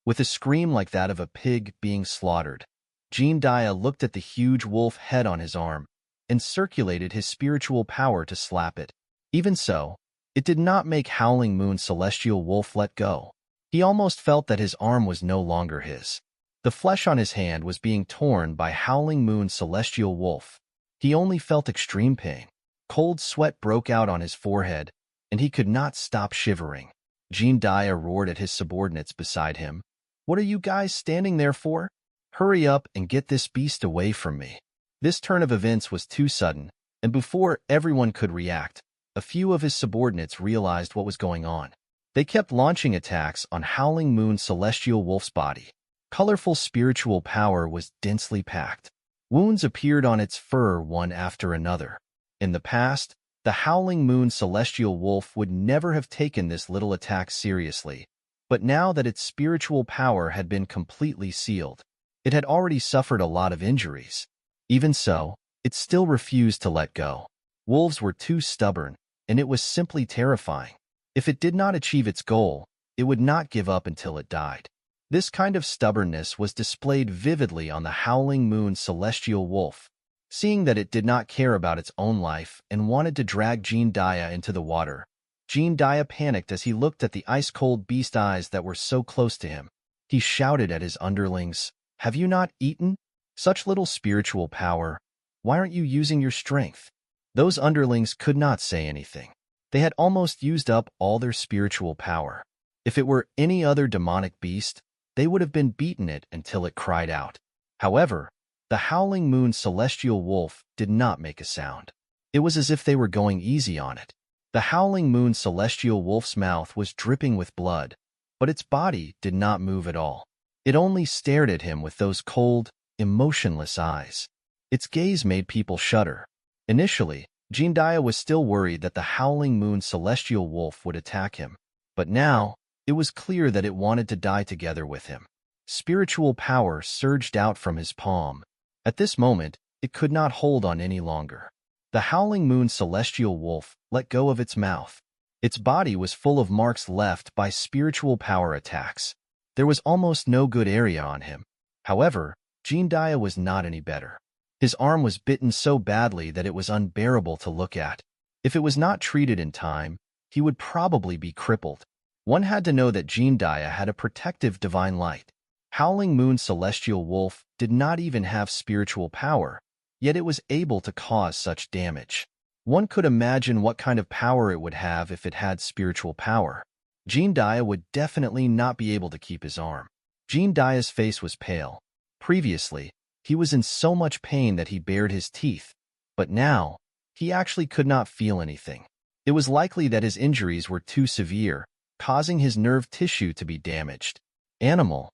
With a scream like that of a pig being slaughtered, Jean Dia looked at the huge wolf head on his arm and circulated his spiritual power to slap it. Even so, it did not make Howling Moon Celestial Wolf let go. He almost felt that his arm was no longer his. The flesh on his hand was being torn by Howling Moon Celestial Wolf. He only felt extreme pain. Cold sweat broke out on his forehead, and he could not stop shivering. Jean Dia roared at his subordinates beside him. What are you guys standing there for? Hurry up and get this beast away from me. This turn of events was too sudden, and before everyone could react, a few of his subordinates realized what was going on. They kept launching attacks on Howling Moon Celestial Wolf's body. Colorful spiritual power was densely packed. Wounds appeared on its fur one after another. In the past, the Howling Moon Celestial Wolf would never have taken this little attack seriously, but now that its spiritual power had been completely sealed, it had already suffered a lot of injuries. Even so, it still refused to let go. Wolves were too stubborn, and it was simply terrifying. If it did not achieve its goal, it would not give up until it died. This kind of stubbornness was displayed vividly on the Howling Moon Celestial Wolf. Seeing that it did not care about its own life and wanted to drag Jean Dia into the water, Jean Dia panicked as he looked at the ice-cold beast eyes that were so close to him. He shouted at his underlings, "Have you not eaten? Such little spiritual power. Why aren't you using your strength?" Those underlings could not say anything. They had almost used up all their spiritual power. If it were any other demonic beast, they would have been beaten it until it cried out. However, the Howling Moon Celestial Wolf did not make a sound. It was as if they were going easy on it. The Howling Moon Celestial Wolf's mouth was dripping with blood, but its body did not move at all. It only stared at him with those cold, emotionless eyes. Its gaze made people shudder. Initially, Jindaya was still worried that the Howling Moon Celestial Wolf would attack him, but now it was clear that it wanted to die together with him. Spiritual power surged out from his palm. At this moment, it could not hold on any longer. The Howling Moon Celestial Wolf let go of its mouth. Its body was full of marks left by spiritual power attacks. There was almost no good area on him. However, Jindaya was not any better. His arm was bitten so badly that it was unbearable to look at. If it was not treated in time, he would probably be crippled. One had to know that Jindaya had a protective divine light. Howling Moon Celestial Wolf did not even have spiritual power, yet it was able to cause such damage. One could imagine what kind of power it would have if it had spiritual power. Jindaya would definitely not be able to keep his arm. Jindaya's face was pale. Previously, he was in so much pain that he bared his teeth, but now, he actually could not feel anything. It was likely that his injuries were too severe, causing his nerve tissue to be damaged. "Animal!"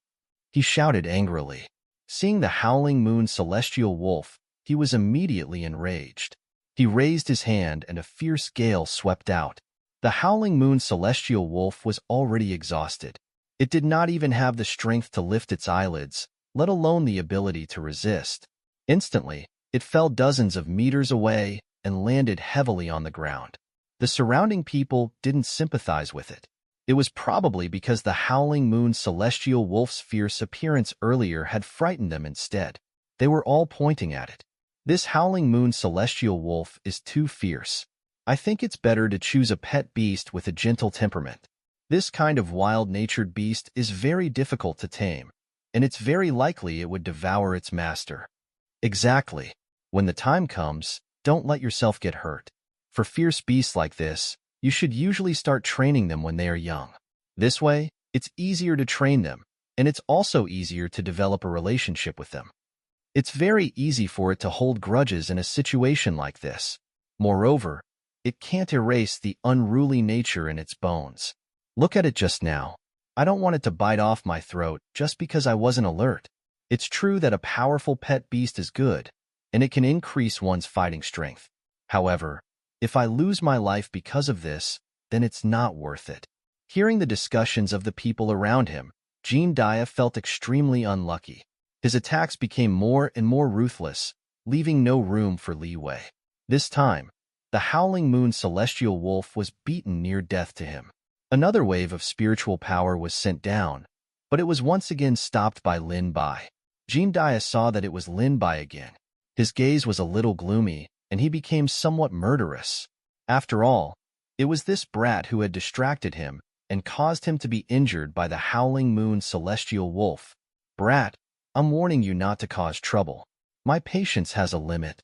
he shouted angrily. Seeing the Howling Moon Celestial Wolf, he was immediately enraged. He raised his hand and a fierce gale swept out. The Howling Moon Celestial Wolf was already exhausted. It did not even have the strength to lift its eyelids, let alone the ability to resist. Instantly, it fell dozens of meters away and landed heavily on the ground. The surrounding people didn't sympathize with it. It was probably because the Howling Moon Celestial Wolf's fierce appearance earlier had frightened them instead. They were all pointing at it. "This Howling Moon Celestial Wolf is too fierce. I think it's better to choose a pet beast with a gentle temperament. This kind of wild-natured beast is very difficult to tame, and it's very likely it would devour its master." Exactly. When the time comes, don't let yourself get hurt. For fierce beasts like this, you should usually start training them when they are young. This way, it's easier to train them, and it's also easier to develop a relationship with them. It's very easy for it to hold grudges in a situation like this. Moreover, it can't erase the unruly nature in its bones. Look at it just now. I don't want it to bite off my throat just because I wasn't alert. It's true that a powerful pet beast is good, and it can increase one's fighting strength. However, if I lose my life because of this, then it's not worth it. Hearing the discussions of the people around him, Jindaya felt extremely unlucky. His attacks became more and more ruthless, leaving no room for leeway. This time, the Howling Moon Celestial Wolf was beaten near death to him. Another wave of spiritual power was sent down, but it was once again stopped by Lin Bai. Jindaya saw that it was Lin Bai again. His gaze was a little gloomy, and he became somewhat murderous. After all, it was this brat who had distracted him and caused him to be injured by the Howling Moon Celestial Wolf. "Brat, I'm warning you not to cause trouble. My patience has a limit."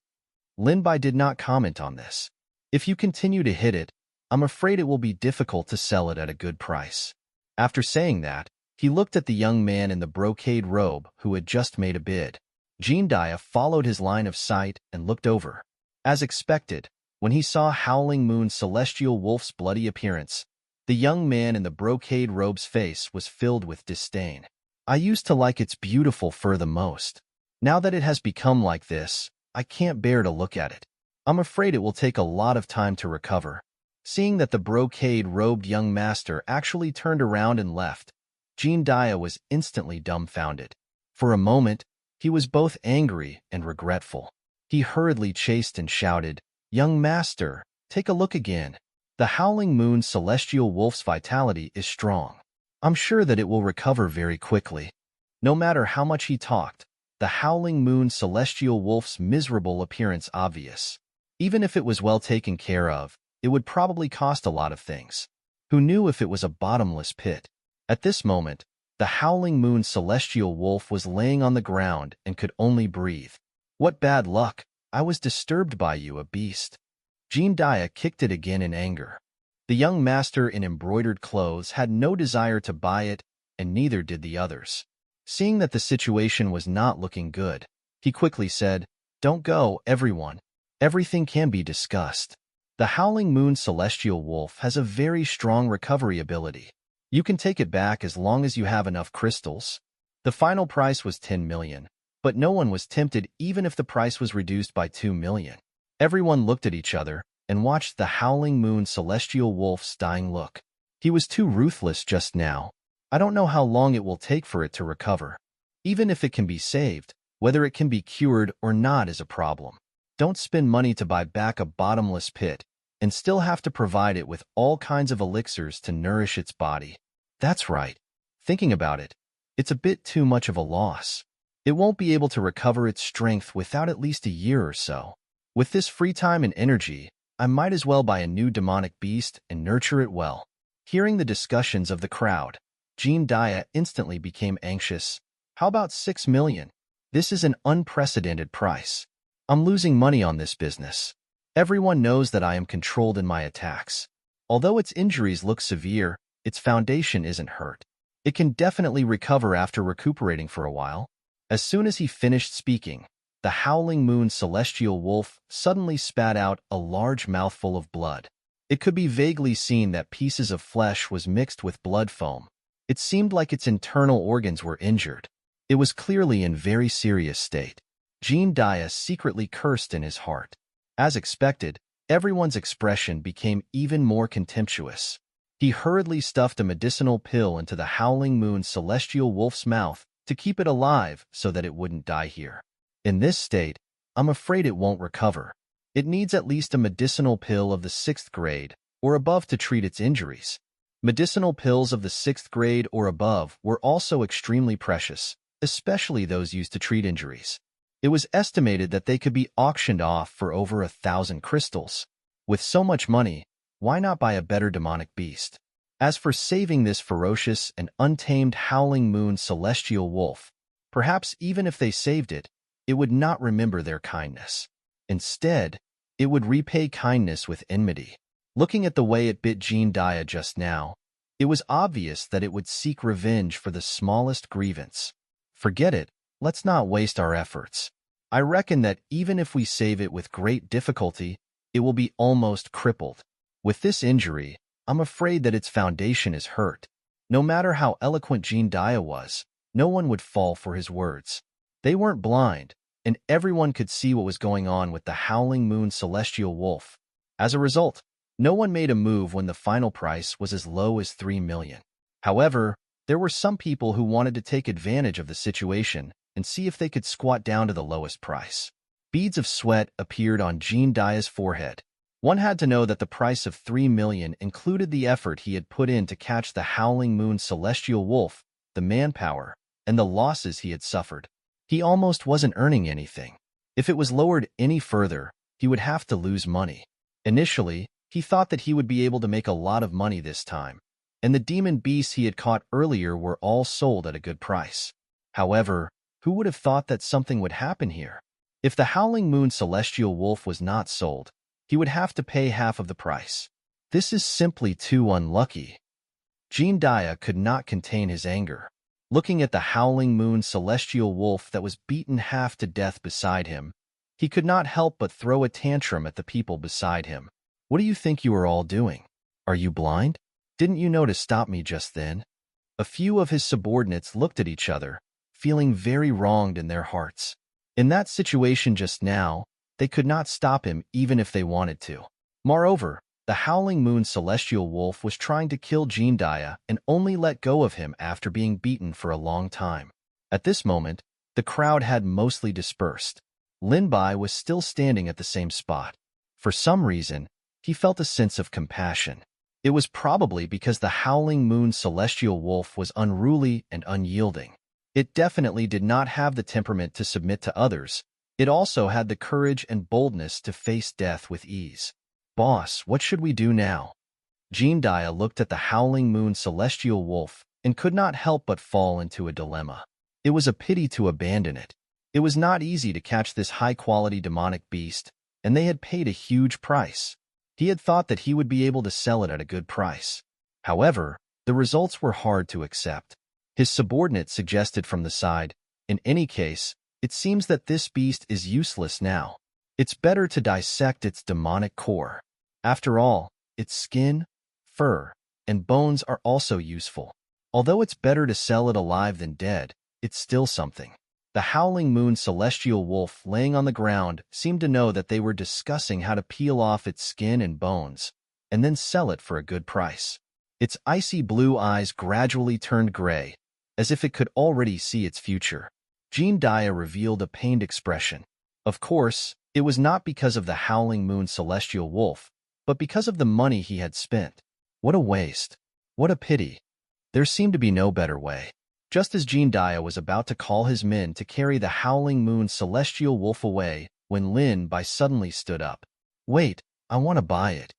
Lin Bai did not comment on this. "If you continue to hit it, I'm afraid it will be difficult to sell it at a good price." After saying that, he looked at the young man in the brocade robe who had just made a bid. Jindaya followed his line of sight and looked over. As expected, when he saw Howling Moon Celestial Wolf's bloody appearance, the young man in the brocade robe's face was filled with disdain. "I used to like its beautiful fur the most. Now that it has become like this, I can't bear to look at it. I'm afraid it will take a lot of time to recover." Seeing that the brocade-robed young master actually turned around and left, Jindaya was instantly dumbfounded. For a moment, he was both angry and regretful. He hurriedly chased and shouted, "Young master, take a look again. The Howling Moon Celestial Wolf's vitality is strong. I'm sure that it will recover very quickly." No matter how much he talked, the Howling Moon Celestial Wolf's miserable appearance obvious. Even if it was well taken care of, it would probably cost a lot of things. Who knew if it was a bottomless pit? At this moment, The Howling Moon Celestial Wolf was laying on the ground and could only breathe. What bad luck! I was disturbed by you, a beast. Jean Dia kicked it again in anger. The young master in embroidered clothes had no desire to buy it, and neither did the others. Seeing that the situation was not looking good, he quickly said, "Don't go, everyone. Everything can be discussed. The Howling Moon Celestial Wolf has a very strong recovery ability. You can take it back as long as you have enough crystals." The final price was 10 million, but no one was tempted even if the price was reduced by 2 million. Everyone looked at each other and watched the Howling Moon Celestial Wolf's dying look. He was too ruthless just now. I don't know how long it will take for it to recover. Even if it can be saved, whether it can be cured or not is a problem. Don't spend money to buy back a bottomless pit and still have to provide it with all kinds of elixirs to nourish its body. That's right. Thinking about it, it's a bit too much of a loss. It won't be able to recover its strength without at least a year or so. With this free time and energy, I might as well buy a new demonic beast and nurture it well. Hearing the discussions of the crowd, Jean Dia instantly became anxious. How about 6 million? This is an unprecedented price. I'm losing money on this business. Everyone knows that I am controlled in my attacks. Although its injuries look severe, its foundation isn't hurt. It can definitely recover after recuperating for a while. As soon as he finished speaking, the Howling Moon Celestial Wolf suddenly spat out a large mouthful of blood. It could be vaguely seen that pieces of flesh was mixed with blood foam. It seemed like its internal organs were injured. It was clearly in very serious state. Jean Dia secretly cursed in his heart. As expected, everyone's expression became even more contemptuous. He hurriedly stuffed a medicinal pill into the Howling Moon Celestial Wolf's mouth to keep it alive so that it wouldn't die here. In this state, I'm afraid it won't recover. It needs at least a medicinal pill of the 6th grade or above to treat its injuries. Medicinal pills of the 6th grade or above were also extremely precious, especially those used to treat injuries. It was estimated that they could be auctioned off for over 1,000 crystals. With so much money, why not buy a better demonic beast? As for saving this ferocious and untamed Howling Moon Celestial Wolf, perhaps even if they saved it, it would not remember their kindness. Instead, it would repay kindness with enmity. Looking at the way it bit Jean Dia just now, it was obvious that it would seek revenge for the smallest grievance. Forget it, let's not waste our efforts. I reckon that even if we save it with great difficulty, it will be almost crippled. With this injury, I'm afraid that its foundation is hurt. No matter how eloquent Jean Dia was, no one would fall for his words. They weren't blind, and everyone could see what was going on with the Howling Moon Celestial Wolf. As a result, no one made a move when the final price was as low as 3 million. However, there were some people who wanted to take advantage of the situation and see if they could squat down to the lowest price. Beads of sweat appeared on Jean Dia's forehead. One had to know that the price of 3 million included the effort he had put in to catch the Howling Moon Celestial Wolf, the manpower, and the losses he had suffered. He almost wasn't earning anything. If it was lowered any further, he would have to lose money. Initially, he thought that he would be able to make a lot of money this time, and the demon beasts he had caught earlier were all sold at a good price. However, who would have thought that something would happen here? If the Howling Moon Celestial Wolf was not sold, he would have to pay half of the price. This is simply too unlucky. Jean Dia could not contain his anger. Looking at the Howling Moon Celestial Wolf that was beaten half to death beside him, he could not help but throw a tantrum at the people beside him. What do you think you are all doing? Are you blind? Didn't you know to stop me just then? A few of his subordinates looked at each other, feeling very wronged in their hearts. In that situation just now, they could not stop him even if they wanted to. Moreover, the Howling Moon Celestial Wolf was trying to kill Jean Dia and only let go of him after being beaten for a long time. At this moment, the crowd had mostly dispersed. Lin Bai was still standing at the same spot. For some reason, he felt a sense of compassion. It was probably because the Howling Moon Celestial Wolf was unruly and unyielding. It definitely did not have the temperament to submit to others. It also had the courage and boldness to face death with ease. "Boss, what should we do now?" Jean Dia looked at the Howling Moon Celestial Wolf and could not help but fall into a dilemma. It was a pity to abandon it. It was not easy to catch this high-quality demonic beast, and they had paid a huge price. He had thought that he would be able to sell it at a good price. However, the results were hard to accept. His subordinate suggested from the side, "In any case, it seems that this beast is useless now. It's better to dissect its demonic core. After all, its skin, fur, and bones are also useful. Although it's better to sell it alive than dead, it's still something." The Howling Moon celestial wolf laying on the ground seemed to know that they were discussing how to peel off its skin and bones, and then sell it for a good price. Its icy blue eyes gradually turned gray, as if it could already see its future. Jean Dia revealed a pained expression. Of course, it was not because of the Howling Moon celestial wolf, but because of the money he had spent. What a waste. What a pity. There seemed to be no better way. Just as Jean Dia was about to call his men to carry the Howling Moon celestial wolf away, when Lin Bai suddenly stood up. "Wait, I want to buy it."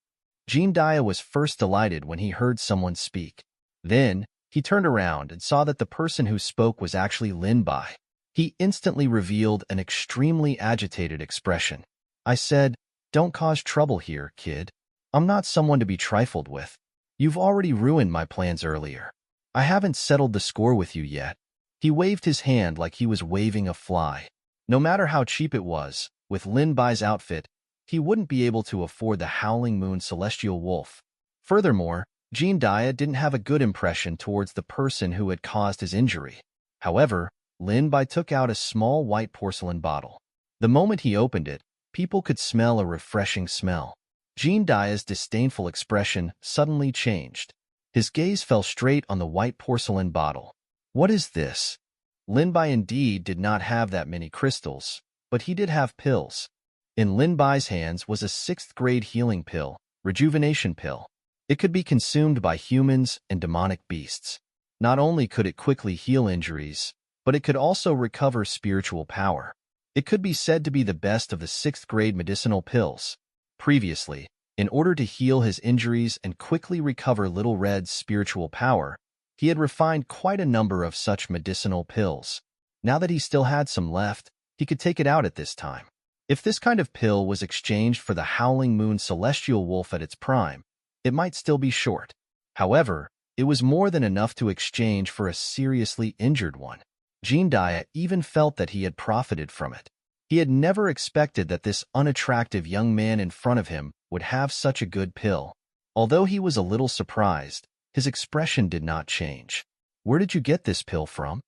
Jean Dia was first delighted when he heard someone speak. Then, he turned around and saw that the person who spoke was actually Lin Bai. He instantly revealed an extremely agitated expression. "I said, don't cause trouble here, kid. I'm not someone to be trifled with. You've already ruined my plans earlier. I haven't settled the score with you yet." He waved his hand like he was waving a fly. No matter how cheap it was, with Lin Bai's outfit, he wouldn't be able to afford the Howling Moon celestial wolf. Furthermore, Jean Dia didn't have a good impression towards the person who had caused his injury. However, Lin Bai took out a small white porcelain bottle. The moment he opened it, people could smell a refreshing smell. Jean Dia's disdainful expression suddenly changed. His gaze fell straight on the white porcelain bottle. "What is this?" Lin Bai indeed did not have that many crystals, but he did have pills. In Lin Bai's hands was a 6th-grade healing pill, rejuvenation pill. It could be consumed by humans and demonic beasts. Not only could it quickly heal injuries, but it could also recover spiritual power. It could be said to be the best of the 6th-grade medicinal pills. Previously, in order to heal his injuries and quickly recover Little Red's spiritual power, he had refined quite a number of such medicinal pills. Now that he still had some left, he could take it out at this time. If this kind of pill was exchanged for the Howling Moon celestial wolf at its prime, it might still be short. However, it was more than enough to exchange for a seriously injured one. Jean Dia even felt that he had profited from it. He had never expected that this unattractive young man in front of him would have such a good pill. Although he was a little surprised, his expression did not change. "Where did you get this pill from?"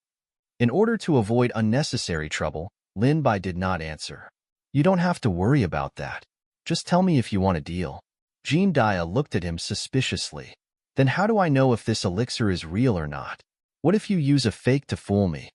In order to avoid unnecessary trouble, Lin Bai did not answer. "You don't have to worry about that. Just tell me if you want a deal." Jean Dia looked at him suspiciously. "Then how do I know if this elixir is real or not? What if you use a fake to fool me?"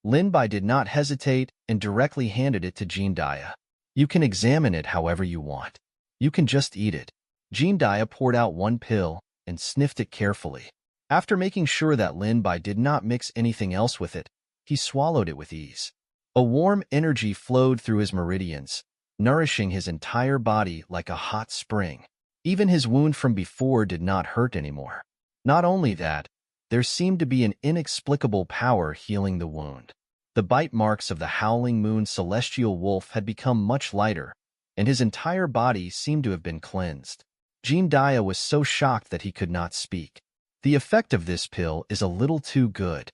Lin Bai did not hesitate and directly handed it to Jean Dia. "You can examine it however you want. You can just eat it." Jean Dia poured out one pill and sniffed it carefully. After making sure that Lin Bai did not mix anything else with it, he swallowed it with ease. A warm energy flowed through his meridians, nourishing his entire body like a hot spring. Even his wound from before did not hurt anymore. Not only that, there seemed to be an inexplicable power healing the wound. The bite marks of the Howling Moon celestial wolf had become much lighter, and his entire body seemed to have been cleansed. Jean Dia was so shocked that he could not speak. The effect of this pill is a little too good.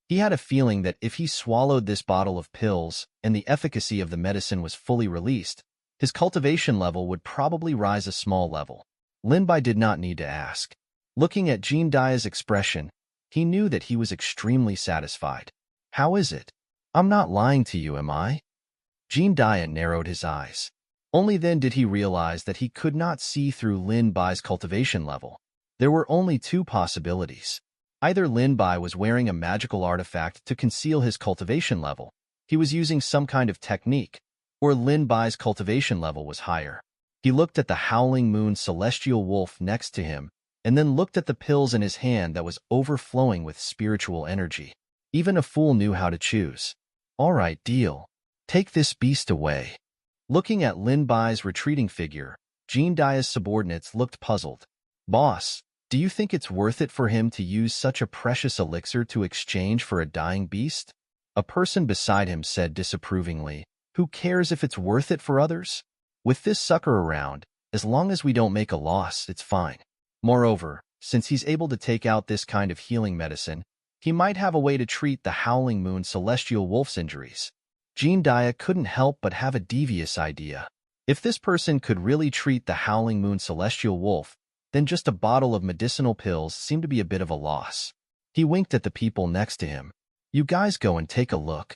He had a feeling that if he swallowed this bottle of pills and the efficacy of the medicine was fully released, his cultivation level would probably rise a small level. Lin Bai did not need to ask. Looking at Jean Dia's expression, he knew that he was extremely satisfied. "How is it? I'm not lying to you, am I?" Jean Dia narrowed his eyes. Only then did he realize that he could not see through Lin Bai's cultivation level. There were only two possibilities. Either Lin Bai was wearing a magical artifact to conceal his cultivation level, he was using some kind of technique, or Lin Bai's cultivation level was higher. He looked at the Howling Moon celestial wolf next to him, and then looked at the pills in his hand that was overflowing with spiritual energy. Even a fool knew how to choose. "All right, deal. Take this beast away." Looking at Lin Bai's retreating figure, Jean Dia's subordinates looked puzzled. "Boss, Do you think it's worth it for him to use such a precious elixir to exchange for a dying beast? A person beside him said disapprovingly, who cares if it's worth it for others? With this sucker around, as long as we don't make a loss, it's fine. Moreover, since he's able to take out this kind of healing medicine, he might have a way to treat the Howling Moon Celestial Wolf's injuries. Jean Dia couldn't help but have a devious idea. If this person could really treat the Howling Moon Celestial Wolf, then just a bottle of medicinal pills seemed to be a bit of a loss. He winked at the people next to him. You guys go and take a look.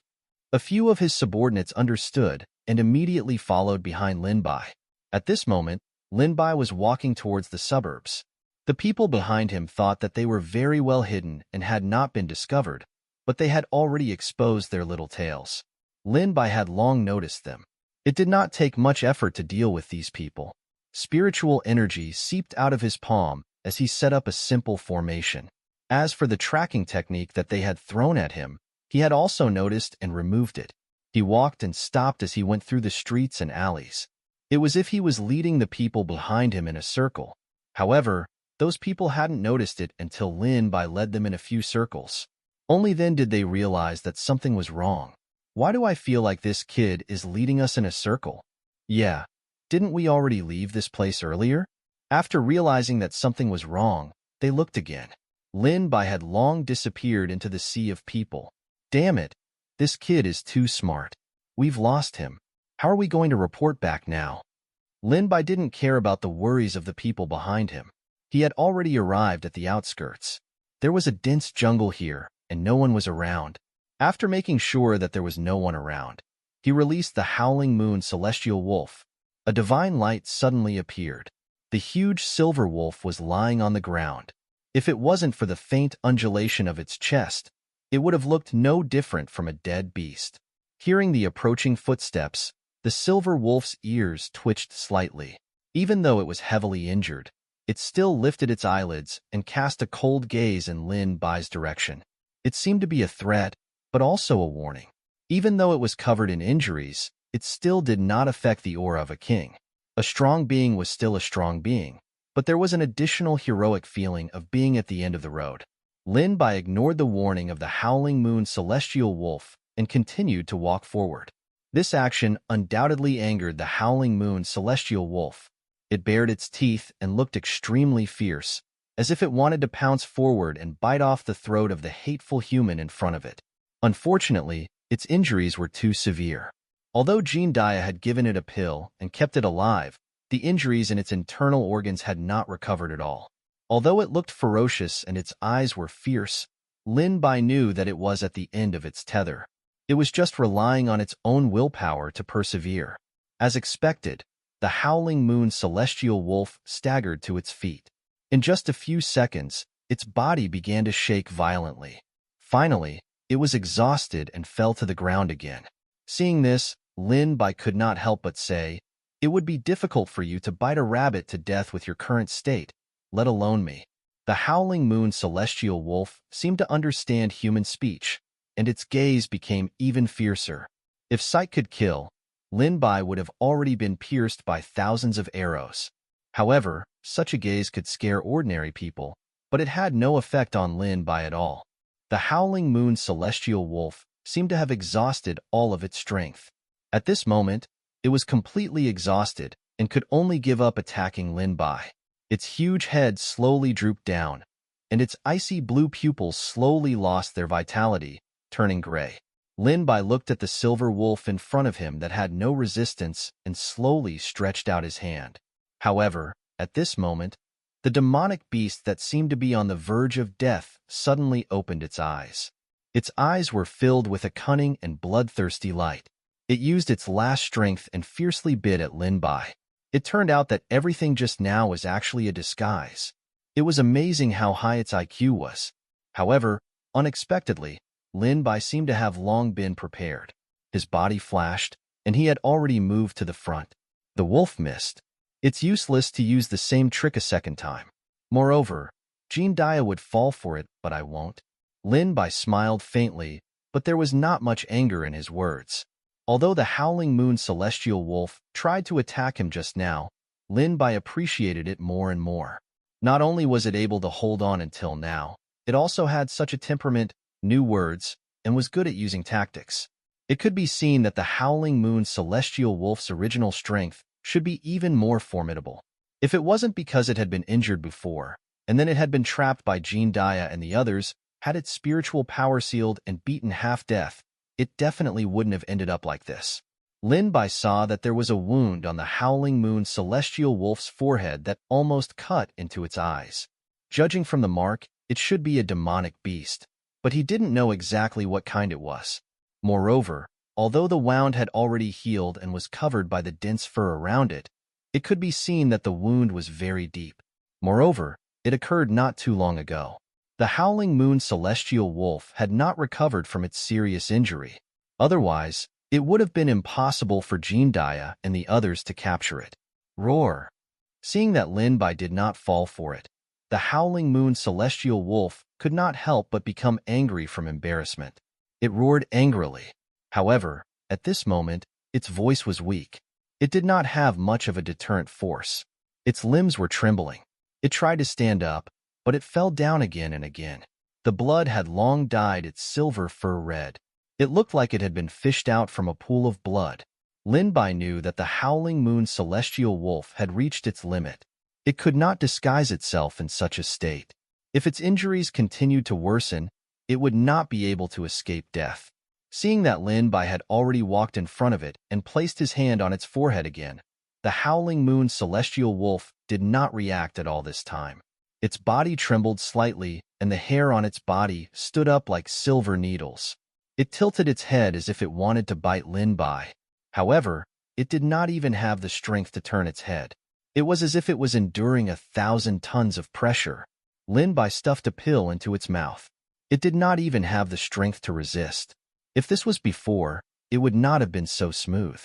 A few of his subordinates understood and immediately followed behind Lin Bai. At this moment, Lin Bai was walking towards the suburbs. The people behind him thought that they were very well hidden and had not been discovered, but they had already exposed their little tails. Lin Bai had long noticed them. It did not take much effort to deal with these people. Spiritual energy seeped out of his palm as he set up a simple formation. As for the tracking technique that they had thrown at him, he had also noticed and removed it. He walked and stopped as he went through the streets and alleys. It was as if he was leading the people behind him in a circle. However, those people hadn't noticed it until Lin Bai led them in a few circles. Only then did they realize that something was wrong. Why do I feel like this kid is leading us in a circle? Yeah, didn't we already leave this place earlier? After realizing that something was wrong, they looked again. Lin Bai had long disappeared into the sea of people. Damn it, this kid is too smart. We've lost him. How are we going to report back now? Lin Bai didn't care about the worries of the people behind him. He had already arrived at the outskirts. There was a dense jungle here, and no one was around. After making sure that there was no one around, he released the Howling Moon Celestial Wolf. A divine light suddenly appeared. The huge silver wolf was lying on the ground. If it wasn't for the faint undulation of its chest, it would have looked no different from a dead beast. Hearing the approaching footsteps, the silver wolf's ears twitched slightly. Even though it was heavily injured, it still lifted its eyelids and cast a cold gaze in Lin Bai's direction. It seemed to be a threat, but also a warning. Even though it was covered in injuries, it still did not affect the aura of a king. A strong being was still a strong being, but there was an additional heroic feeling of being at the end of the road. Lin Bai ignored the warning of the Howling Moon Celestial Wolf and continued to walk forward. This action undoubtedly angered the Howling Moon Celestial Wolf. It bared its teeth and looked extremely fierce, as if it wanted to pounce forward and bite off the throat of the hateful human in front of it. Unfortunately, its injuries were too severe. Although Jean Dia had given it a pill and kept it alive, the injuries in its internal organs had not recovered at all. Although it looked ferocious and its eyes were fierce, Lin Bai knew that it was at the end of its tether. It was just relying on its own willpower to persevere. As expected, the Howling Moon Celestial Wolf staggered to its feet. In just a few seconds, its body began to shake violently. Finally, it was exhausted and fell to the ground again. Seeing this, Lin Bai could not help but say, "It would be difficult for you to bite a rabbit to death with your current state, let alone me." The Howling Moon Celestial Wolf seemed to understand human speech, and its gaze became even fiercer. If sight could kill, Lin Bai would have already been pierced by thousands of arrows. However, such a gaze could scare ordinary people, but it had no effect on Lin Bai at all. The Howling Moon Celestial Wolf seemed to have exhausted all of its strength. At this moment, it was completely exhausted and could only give up attacking Lin Bai. Its huge head slowly drooped down, and its icy blue pupils slowly lost their vitality, turning gray. Lin Bai looked at the silver wolf in front of him that had no resistance and slowly stretched out his hand. However, at this moment, the demonic beast that seemed to be on the verge of death suddenly opened its eyes. Its eyes were filled with a cunning and bloodthirsty light. It used its last strength and fiercely bit at Lin Bai. It turned out that everything just now was actually a disguise. It was amazing how high its IQ was. However, unexpectedly, Lin Bai seemed to have long been prepared. His body flashed, and he had already moved to the front. The wolf missed. It's useless to use the same trick a second time. Moreover, Jean Dia would fall for it, but I won't. Lin Bai smiled faintly, but there was not much anger in his words. Although the Howling Moon Celestial Wolf tried to attack him just now, Lin Bai appreciated it more and more. Not only was it able to hold on until now, it also had such a temperament, new words, and was good at using tactics. It could be seen that the Howling Moon Celestial Wolf's original strength should be even more formidable. If it wasn't because it had been injured before, and then it had been trapped by Jean Dia and the others, had its spiritual power sealed and beaten half-death, it definitely wouldn't have ended up like this. Lin Bai saw that there was a wound on the Howling Moon Celestial Wolf's forehead that almost cut into its eyes. Judging from the mark, it should be a demonic beast, but he didn't know exactly what kind it was. Moreover, although the wound had already healed and was covered by the dense fur around it, it could be seen that the wound was very deep. Moreover, it occurred not too long ago. The Howling Moon Celestial Wolf had not recovered from its serious injury. Otherwise, it would have been impossible for Jean Dia and the others to capture it. Roar! Seeing that Lin Bai did not fall for it, the Howling Moon Celestial Wolf could not help but become angry from embarrassment. It roared angrily. However, at this moment, its voice was weak. It did not have much of a deterrent force. Its limbs were trembling. It tried to stand up, but it fell down again and again. The blood had long dyed its silver fur red. It looked like it had been fished out from a pool of blood. Lin Bai knew that the Howling Moon Celestial Wolf had reached its limit. It could not disguise itself in such a state. If its injuries continued to worsen, it would not be able to escape death. Seeing that Lin Bai had already walked in front of it and placed his hand on its forehead again, the Howling Moon Celestial Wolf did not react at all this time. Its body trembled slightly, and the hair on its body stood up like silver needles. It tilted its head as if it wanted to bite Lin Bai. However, it did not even have the strength to turn its head. It was as if it was enduring 1,000 tons of pressure. Lin Bai stuffed a pill into its mouth. It did not even have the strength to resist. If this was before, it would not have been so smooth.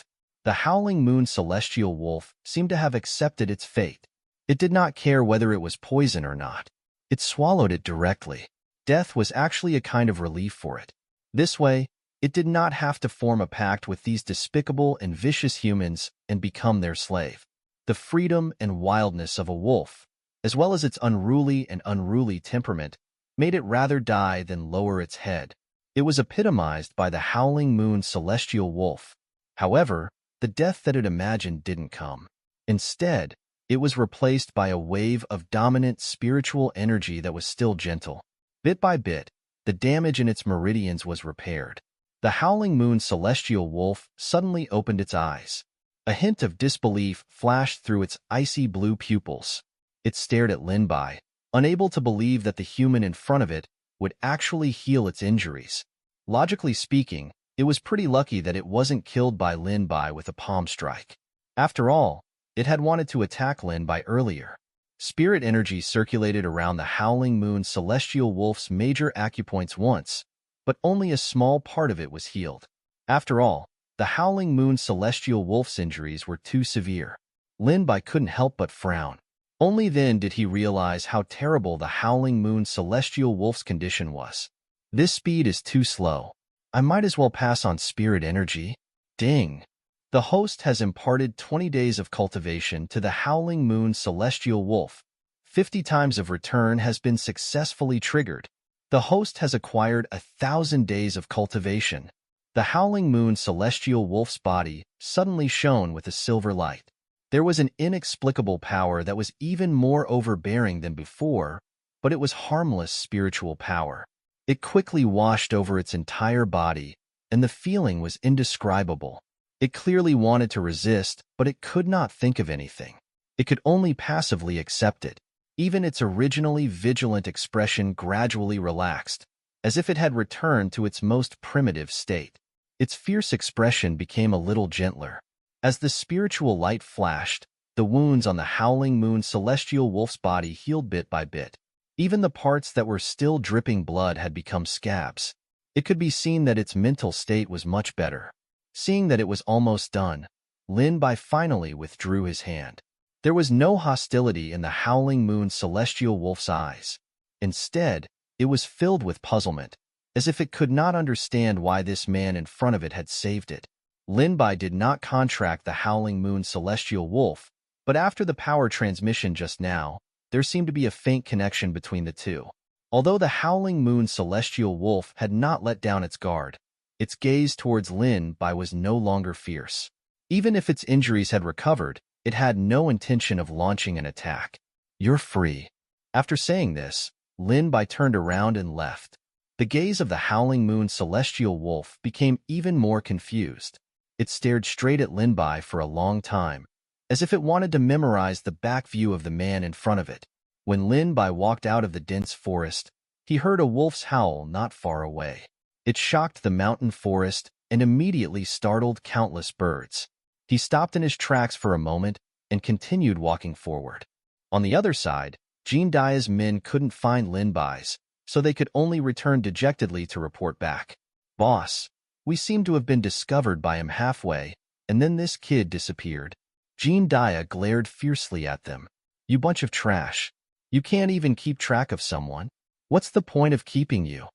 The Howling Moon Celestial Wolf seemed to have accepted its fate. It did not care whether it was poison or not. It swallowed it directly. Death was actually a kind of relief for it. This way, it did not have to form a pact with these despicable and vicious humans and become their slave. The freedom and wildness of a wolf, as well as its unruly temperament, made it rather die than lower its head. It was epitomized by the Howling Moon Celestial Wolf. However, the death that it imagined didn't come. Instead, it was replaced by a wave of dominant spiritual energy that was still gentle. Bit by bit, the damage in its meridians was repaired. The Howling Moon Celestial Wolf suddenly opened its eyes. A hint of disbelief flashed through its icy blue pupils. It stared at Lin Bai, unable to believe that the human in front of it would actually heal its injuries. Logically speaking, it was pretty lucky that it wasn't killed by Lin Bai with a palm strike. After all, it had wanted to attack Lin Bai earlier. Spirit energy circulated around the Howling Moon Celestial Wolf's major acupoints once, but only a small part of it was healed. After all, the Howling Moon Celestial Wolf's injuries were too severe. Lin Bai couldn't help but frown. Only then did he realize how terrible the Howling Moon Celestial Wolf's condition was. This speed is too slow. I might as well pass on spirit energy. Ding! The host has imparted 20 days of cultivation to the Howling Moon Celestial Wolf. 50 times of return has been successfully triggered. The host has acquired 1,000 days of cultivation. The Howling Moon Celestial Wolf's body suddenly shone with a silver light. There was an inexplicable power that was even more overbearing than before, but it was harmless spiritual power. It quickly washed over its entire body, and the feeling was indescribable. It clearly wanted to resist, but it could not think of anything. It could only passively accept it. Even its originally vigilant expression gradually relaxed, as if it had returned to its most primitive state. Its fierce expression became a little gentler. As the spiritual light flashed, the wounds on the Howling Moon Celestial Wolf's body healed bit by bit. Even the parts that were still dripping blood had become scabs. It could be seen that its mental state was much better. Seeing that it was almost done, Lin Bai finally withdrew his hand. There was no hostility in the Howling Moon Celestial Wolf's eyes. Instead, it was filled with puzzlement, as if it could not understand why this man in front of it had saved it. Lin Bai did not contract the Howling Moon Celestial Wolf, but after the power transmission just now, there seemed to be a faint connection between the two. Although the Howling Moon celestial wolf had not let down its guard, its gaze towards Lin Bai was no longer fierce. Even if its injuries had recovered, it had no intention of launching an attack. "You're free." After saying this, Lin Bai turned around and left. The gaze of the Howling Moon celestial wolf became even more confused. It stared straight at Lin Bai for a long time, as if it wanted to memorize the back view of the man in front of it. When Lin Bai walked out of the dense forest, he heard a wolf's howl not far away. It shocked the mountain forest and immediately startled countless birds. He stopped in his tracks for a moment and continued walking forward. On the other side, Jean Dai's men couldn't find Lin Bai's, so they could only return dejectedly to report back. "Boss, we seem to have been discovered by him halfway, and then this kid disappeared." Jean Dai glared fiercely at them. "You bunch of trash. You can't even keep track of someone. What's the point of keeping you?"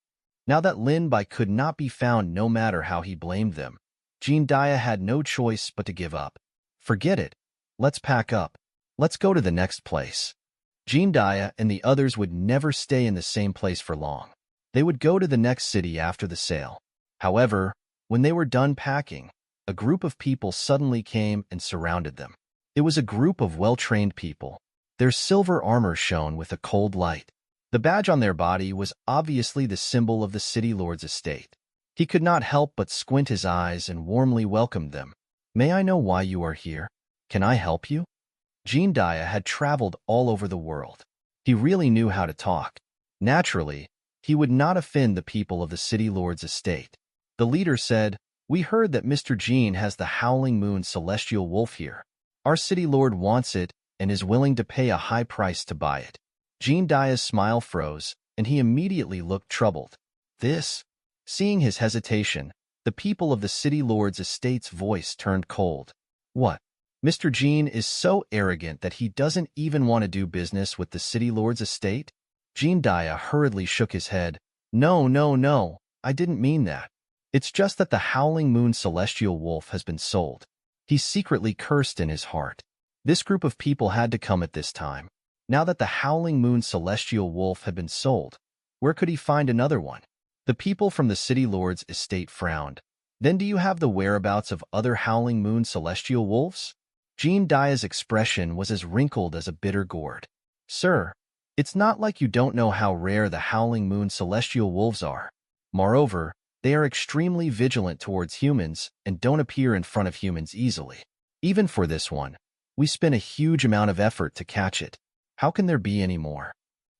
Now that Lin Bai could not be found no matter how he blamed them, Jean Dai had no choice but to give up. "Forget it. Let's pack up. Let's go to the next place." Jean Dai and the others would never stay in the same place for long. They would go to the next city after the sale. However, when they were done packing, a group of people suddenly came and surrounded them. It was a group of well-trained people. Their silver armor shone with a cold light. The badge on their body was obviously the symbol of the city lord's estate. He could not help but squint his eyes and warmly welcomed them. "May I know why you are here? Can I help you?" Jean Dai had traveled all over the world. He really knew how to talk. Naturally, he would not offend the people of the city lord's estate. The leader said, "We heard that Mr. Jean has the Howling Moon celestial wolf here. Our city lord wants it and is willing to pay a high price to buy it." Jean Dai's smile froze, and he immediately looked troubled. "This?" Seeing his hesitation, the people of the city lord's estate's voice turned cold. "What? Mr. Jean is so arrogant that he doesn't even want to do business with the city lord's estate?" Jean Dai hurriedly shook his head. No, I didn't mean that. It's just that the Howling Moon celestial wolf has been sold." He secretly cursed in his heart. This group of people had to come at this time. Now that the Howling Moon celestial wolf had been sold, where could he find another one? The people from the city lord's estate frowned. "Then do you have the whereabouts of other Howling Moon celestial wolves?" Jean Dai's expression was as wrinkled as a bitter gourd. "Sir, it's not like you don't know how rare the Howling Moon celestial wolves are. Moreover, they are extremely vigilant towards humans and don't appear in front of humans easily. Even for this one, we spent a huge amount of effort to catch it. How can there be any more?"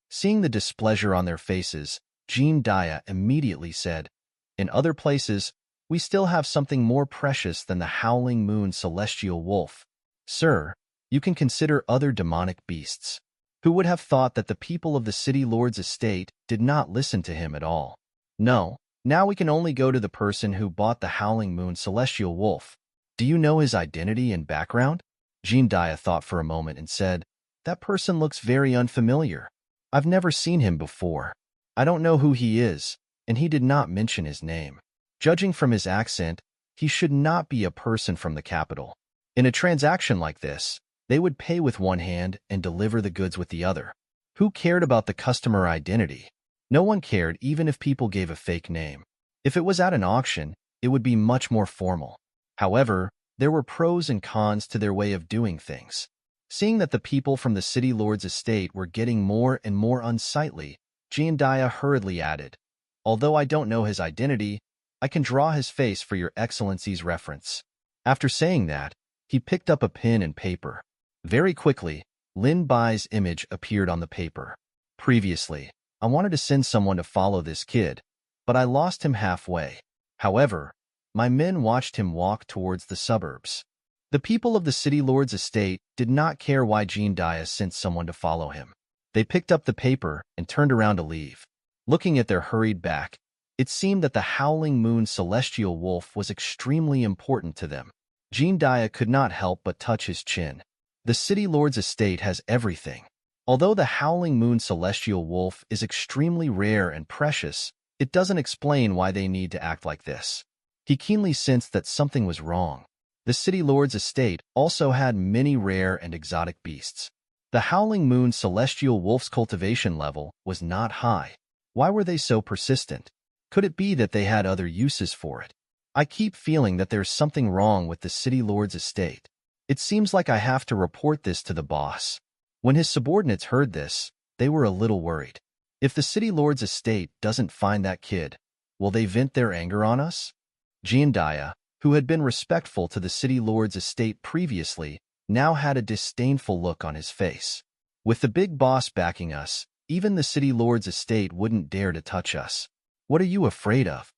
Seeing the displeasure on their faces, Jean Dai immediately said, "In other places, we still have something more precious than the Howling Moon celestial wolf. Sir, you can consider other demonic beasts." Who would have thought that the people of the city lord's estate did not listen to him at all? "No, now we can only go to the person who bought the Howling Moon celestial wolf. Do you know his identity and background?" Jean Dai thought for a moment and said, "That person looks very unfamiliar. I've never seen him before. I don't know who he is, and he did not mention his name. Judging from his accent, he should not be a person from the capital. In a transaction like this, they would pay with one hand and deliver the goods with the other. Who cared about the customer identity? No one cared even if people gave a fake name. If it was at an auction, it would be much more formal. However, there were pros and cons to their way of doing things. Seeing that the people from the city lord's estate were getting more and more unsightly, Jean Dai hurriedly added, "Although I don't know his identity, I can draw his face for your excellency's reference." After saying that, he picked up a pen and paper. Very quickly, Lin Bai's image appeared on the paper. "Previously, I wanted to send someone to follow this kid, but I lost him halfway. However, my men watched him walk towards the suburbs." The people of the city lord's estate did not care why Jean Dai sent someone to follow him. They picked up the paper and turned around to leave. Looking at their hurried back, it seemed that the Howling Moon celestial wolf was extremely important to them. Jean Dai could not help but touch his chin. The city lord's estate has everything. Although the Howling Moon celestial wolf is extremely rare and precious, it doesn't explain why they need to act like this. He keenly sensed that something was wrong. The city lord's estate also had many rare and exotic beasts. The Howling Moon's celestial wolf's cultivation level was not high. Why were they so persistent? Could it be that they had other uses for it? I keep feeling that there's something wrong with the city lord's estate. It seems like I have to report this to the boss. When his subordinates heard this, they were a little worried. If the city lord's estate doesn't find that kid, will they vent their anger on us? Jiandaya, who had been respectful to the city lord's estate previously, now had a disdainful look on his face. With the big boss backing us, even the city lord's estate wouldn't dare to touch us. What are you afraid of?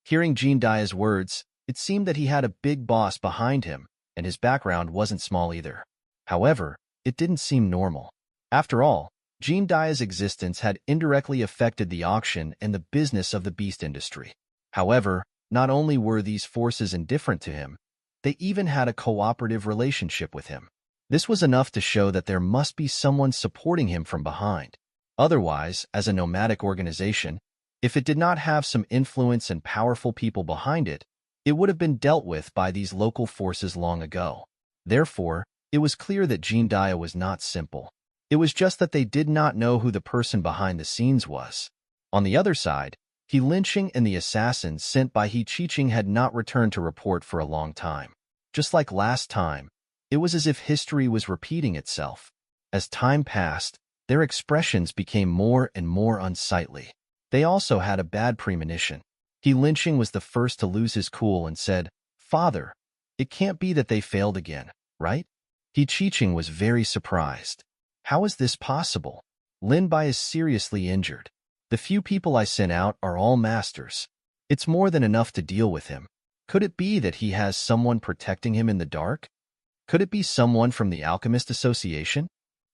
Hearing Jiandaya's words, it seemed that he had a big boss behind him, and his background wasn't small either. However, it didn't seem normal. After all, Jiandaya's existence had indirectly affected the auction and the business of the beast industry. However, not only were these forces indifferent to him, they even had a cooperative relationship with him. This was enough to show that there must be someone supporting him from behind. Otherwise, as a nomadic organization, if it did not have some influence and powerful people behind it, it would have been dealt with by these local forces long ago. Therefore, it was clear that Jiandaya was not simple. It was just that they did not know who the person behind the scenes was. On the other side, He Linqing and the assassins sent by He Qiqing had not returned to report for a long time. Just like last time, it was as if history was repeating itself. As time passed, their expressions became more and more unsightly. They also had a bad premonition. He Linqing was the first to lose his cool and said, "Father, it can't be that they failed again, right?" He Qiqing was very surprised. How is this possible? Lin Bai is seriously injured. The few people I sent out are all masters. It's more than enough to deal with him. Could it be that he has someone protecting him in the dark? Could it be someone from the Alchemist Association?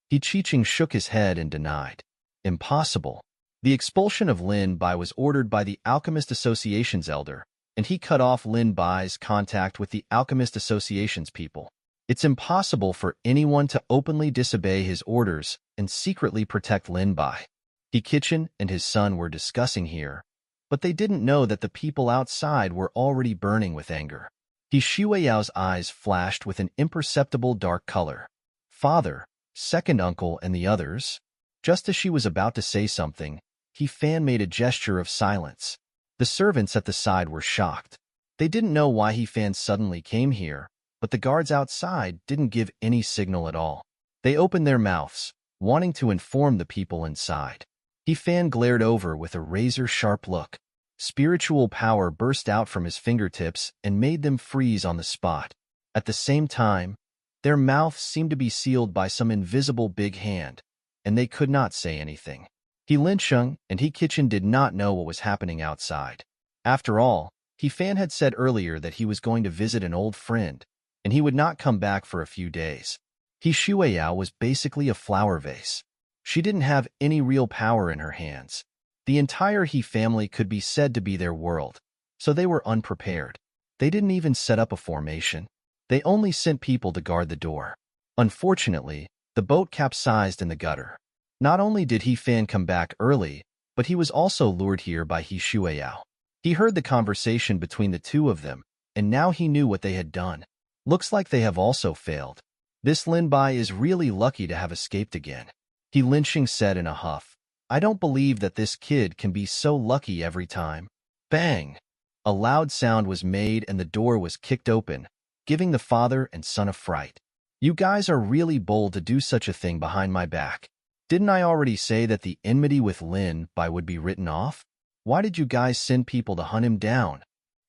He Qiqing shook his head and denied. Impossible. The expulsion of Lin Bai was ordered by the Alchemist Association's elder, and he cut off Lin Bai's contact with the Alchemist Association's people. It's impossible for anyone to openly disobey his orders and secretly protect Lin Bai. He Qiqing and his son were discussing here, but they didn't know that the people outside were already burning with anger. He Shuiyao's eyes flashed with an imperceptible dark color. Father, second uncle, and the others? Just as she was about to say something, He Fan made a gesture of silence. The servants at the side were shocked. They didn't know why He Fan suddenly came here, but the guards outside didn't give any signal at all. They opened their mouths, wanting to inform the people inside. He Fan glared over with a razor-sharp look. Spiritual power burst out from his fingertips and made them freeze on the spot. At the same time, their mouths seemed to be sealed by some invisible big hand, and they could not say anything. He Linqing and He Qiqing did not know what was happening outside. After all, He Fan had said earlier that he was going to visit an old friend, and he would not come back for a few days. He Shuiyao was basically a flower vase. She didn't have any real power in her hands. The entire He family could be said to be their world, so they were unprepared. They didn't even set up a formation. They only sent people to guard the door. Unfortunately, the boat capsized in the gutter. Not only did He Fan come back early, but he was also lured here by He Shuiyao. He heard the conversation between the two of them, and now he knew what they had done. Looks like they have also failed. This Lin Bai is really lucky to have escaped again. He Linqing said in a huff. I don't believe that this kid can be so lucky every time. Bang! A loud sound was made and the door was kicked open, giving the father and son a fright. You guys are really bold to do such a thing behind my back. Didn't I already say that the enmity with Lin Bai would be written off? Why did you guys send people to hunt him down?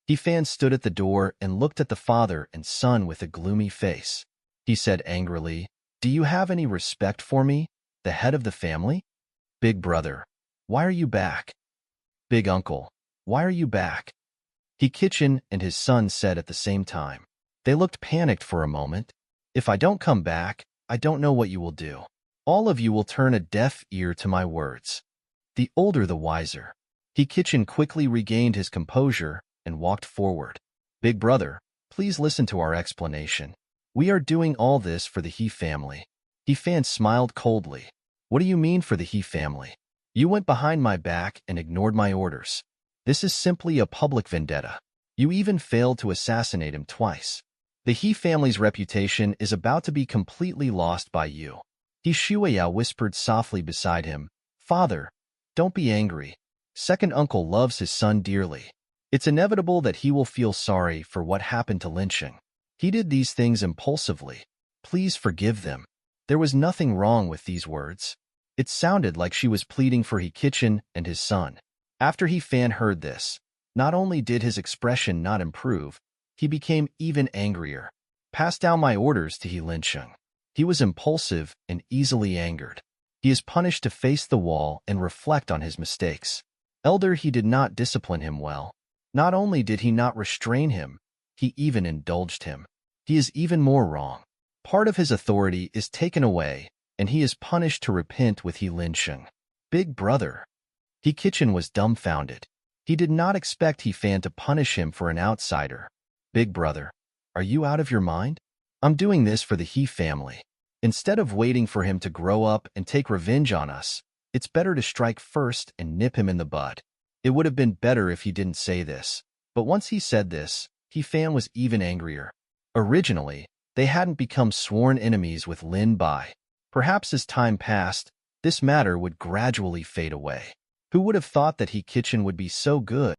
He Fan stood at the door and looked at the father and son with a gloomy face. He said angrily, Do you have any respect for me, the head of the family? Big brother, why are you back? Big uncle, why are you back? He Qiqing and his son said at the same time. They looked panicked for a moment. If I don't come back, I don't know what you will do. All of you will turn a deaf ear to my words. The older the wiser. He Qiqing quickly regained his composure and walked forward. Big brother, please listen to our explanation. We are doing all this for the He family. He Fan smiled coldly. What do you mean for the He family? You went behind my back and ignored my orders. This is simply a public vendetta. You even failed to assassinate him twice. The He family's reputation is about to be completely lost by you. He Shueyao whispered softly beside him, "Father, don't be angry. Second uncle loves his son dearly. It's inevitable that he will feel sorry for what happened to Linsheng. He did these things impulsively. Please forgive them." There was nothing wrong with these words. It sounded like she was pleading for He Kitchen and his son. After He Fan heard this, not only did his expression not improve, he became even angrier. "Pass down my orders to He Linsheng." He was impulsive and easily angered. He is punished to face the wall and reflect on his mistakes. Elder, he did not discipline him well. Not only did he not restrain him, he even indulged him. He is even more wrong. Part of his authority is taken away, and he is punished to repent with He Linsheng. Big brother. He Kitchen was dumbfounded. He did not expect He Fan to punish him for an outsider. "Big brother, are you out of your mind? I'm doing this for the He family. Instead of waiting for him to grow up and take revenge on us, it's better to strike first and nip him in the bud." It would have been better if he didn't say this, but once he said this, He Fan was even angrier. Originally, they hadn't become sworn enemies with Lin Bai. Perhaps as time passed, this matter would gradually fade away. Who would have thought that He Kitchen would be so good?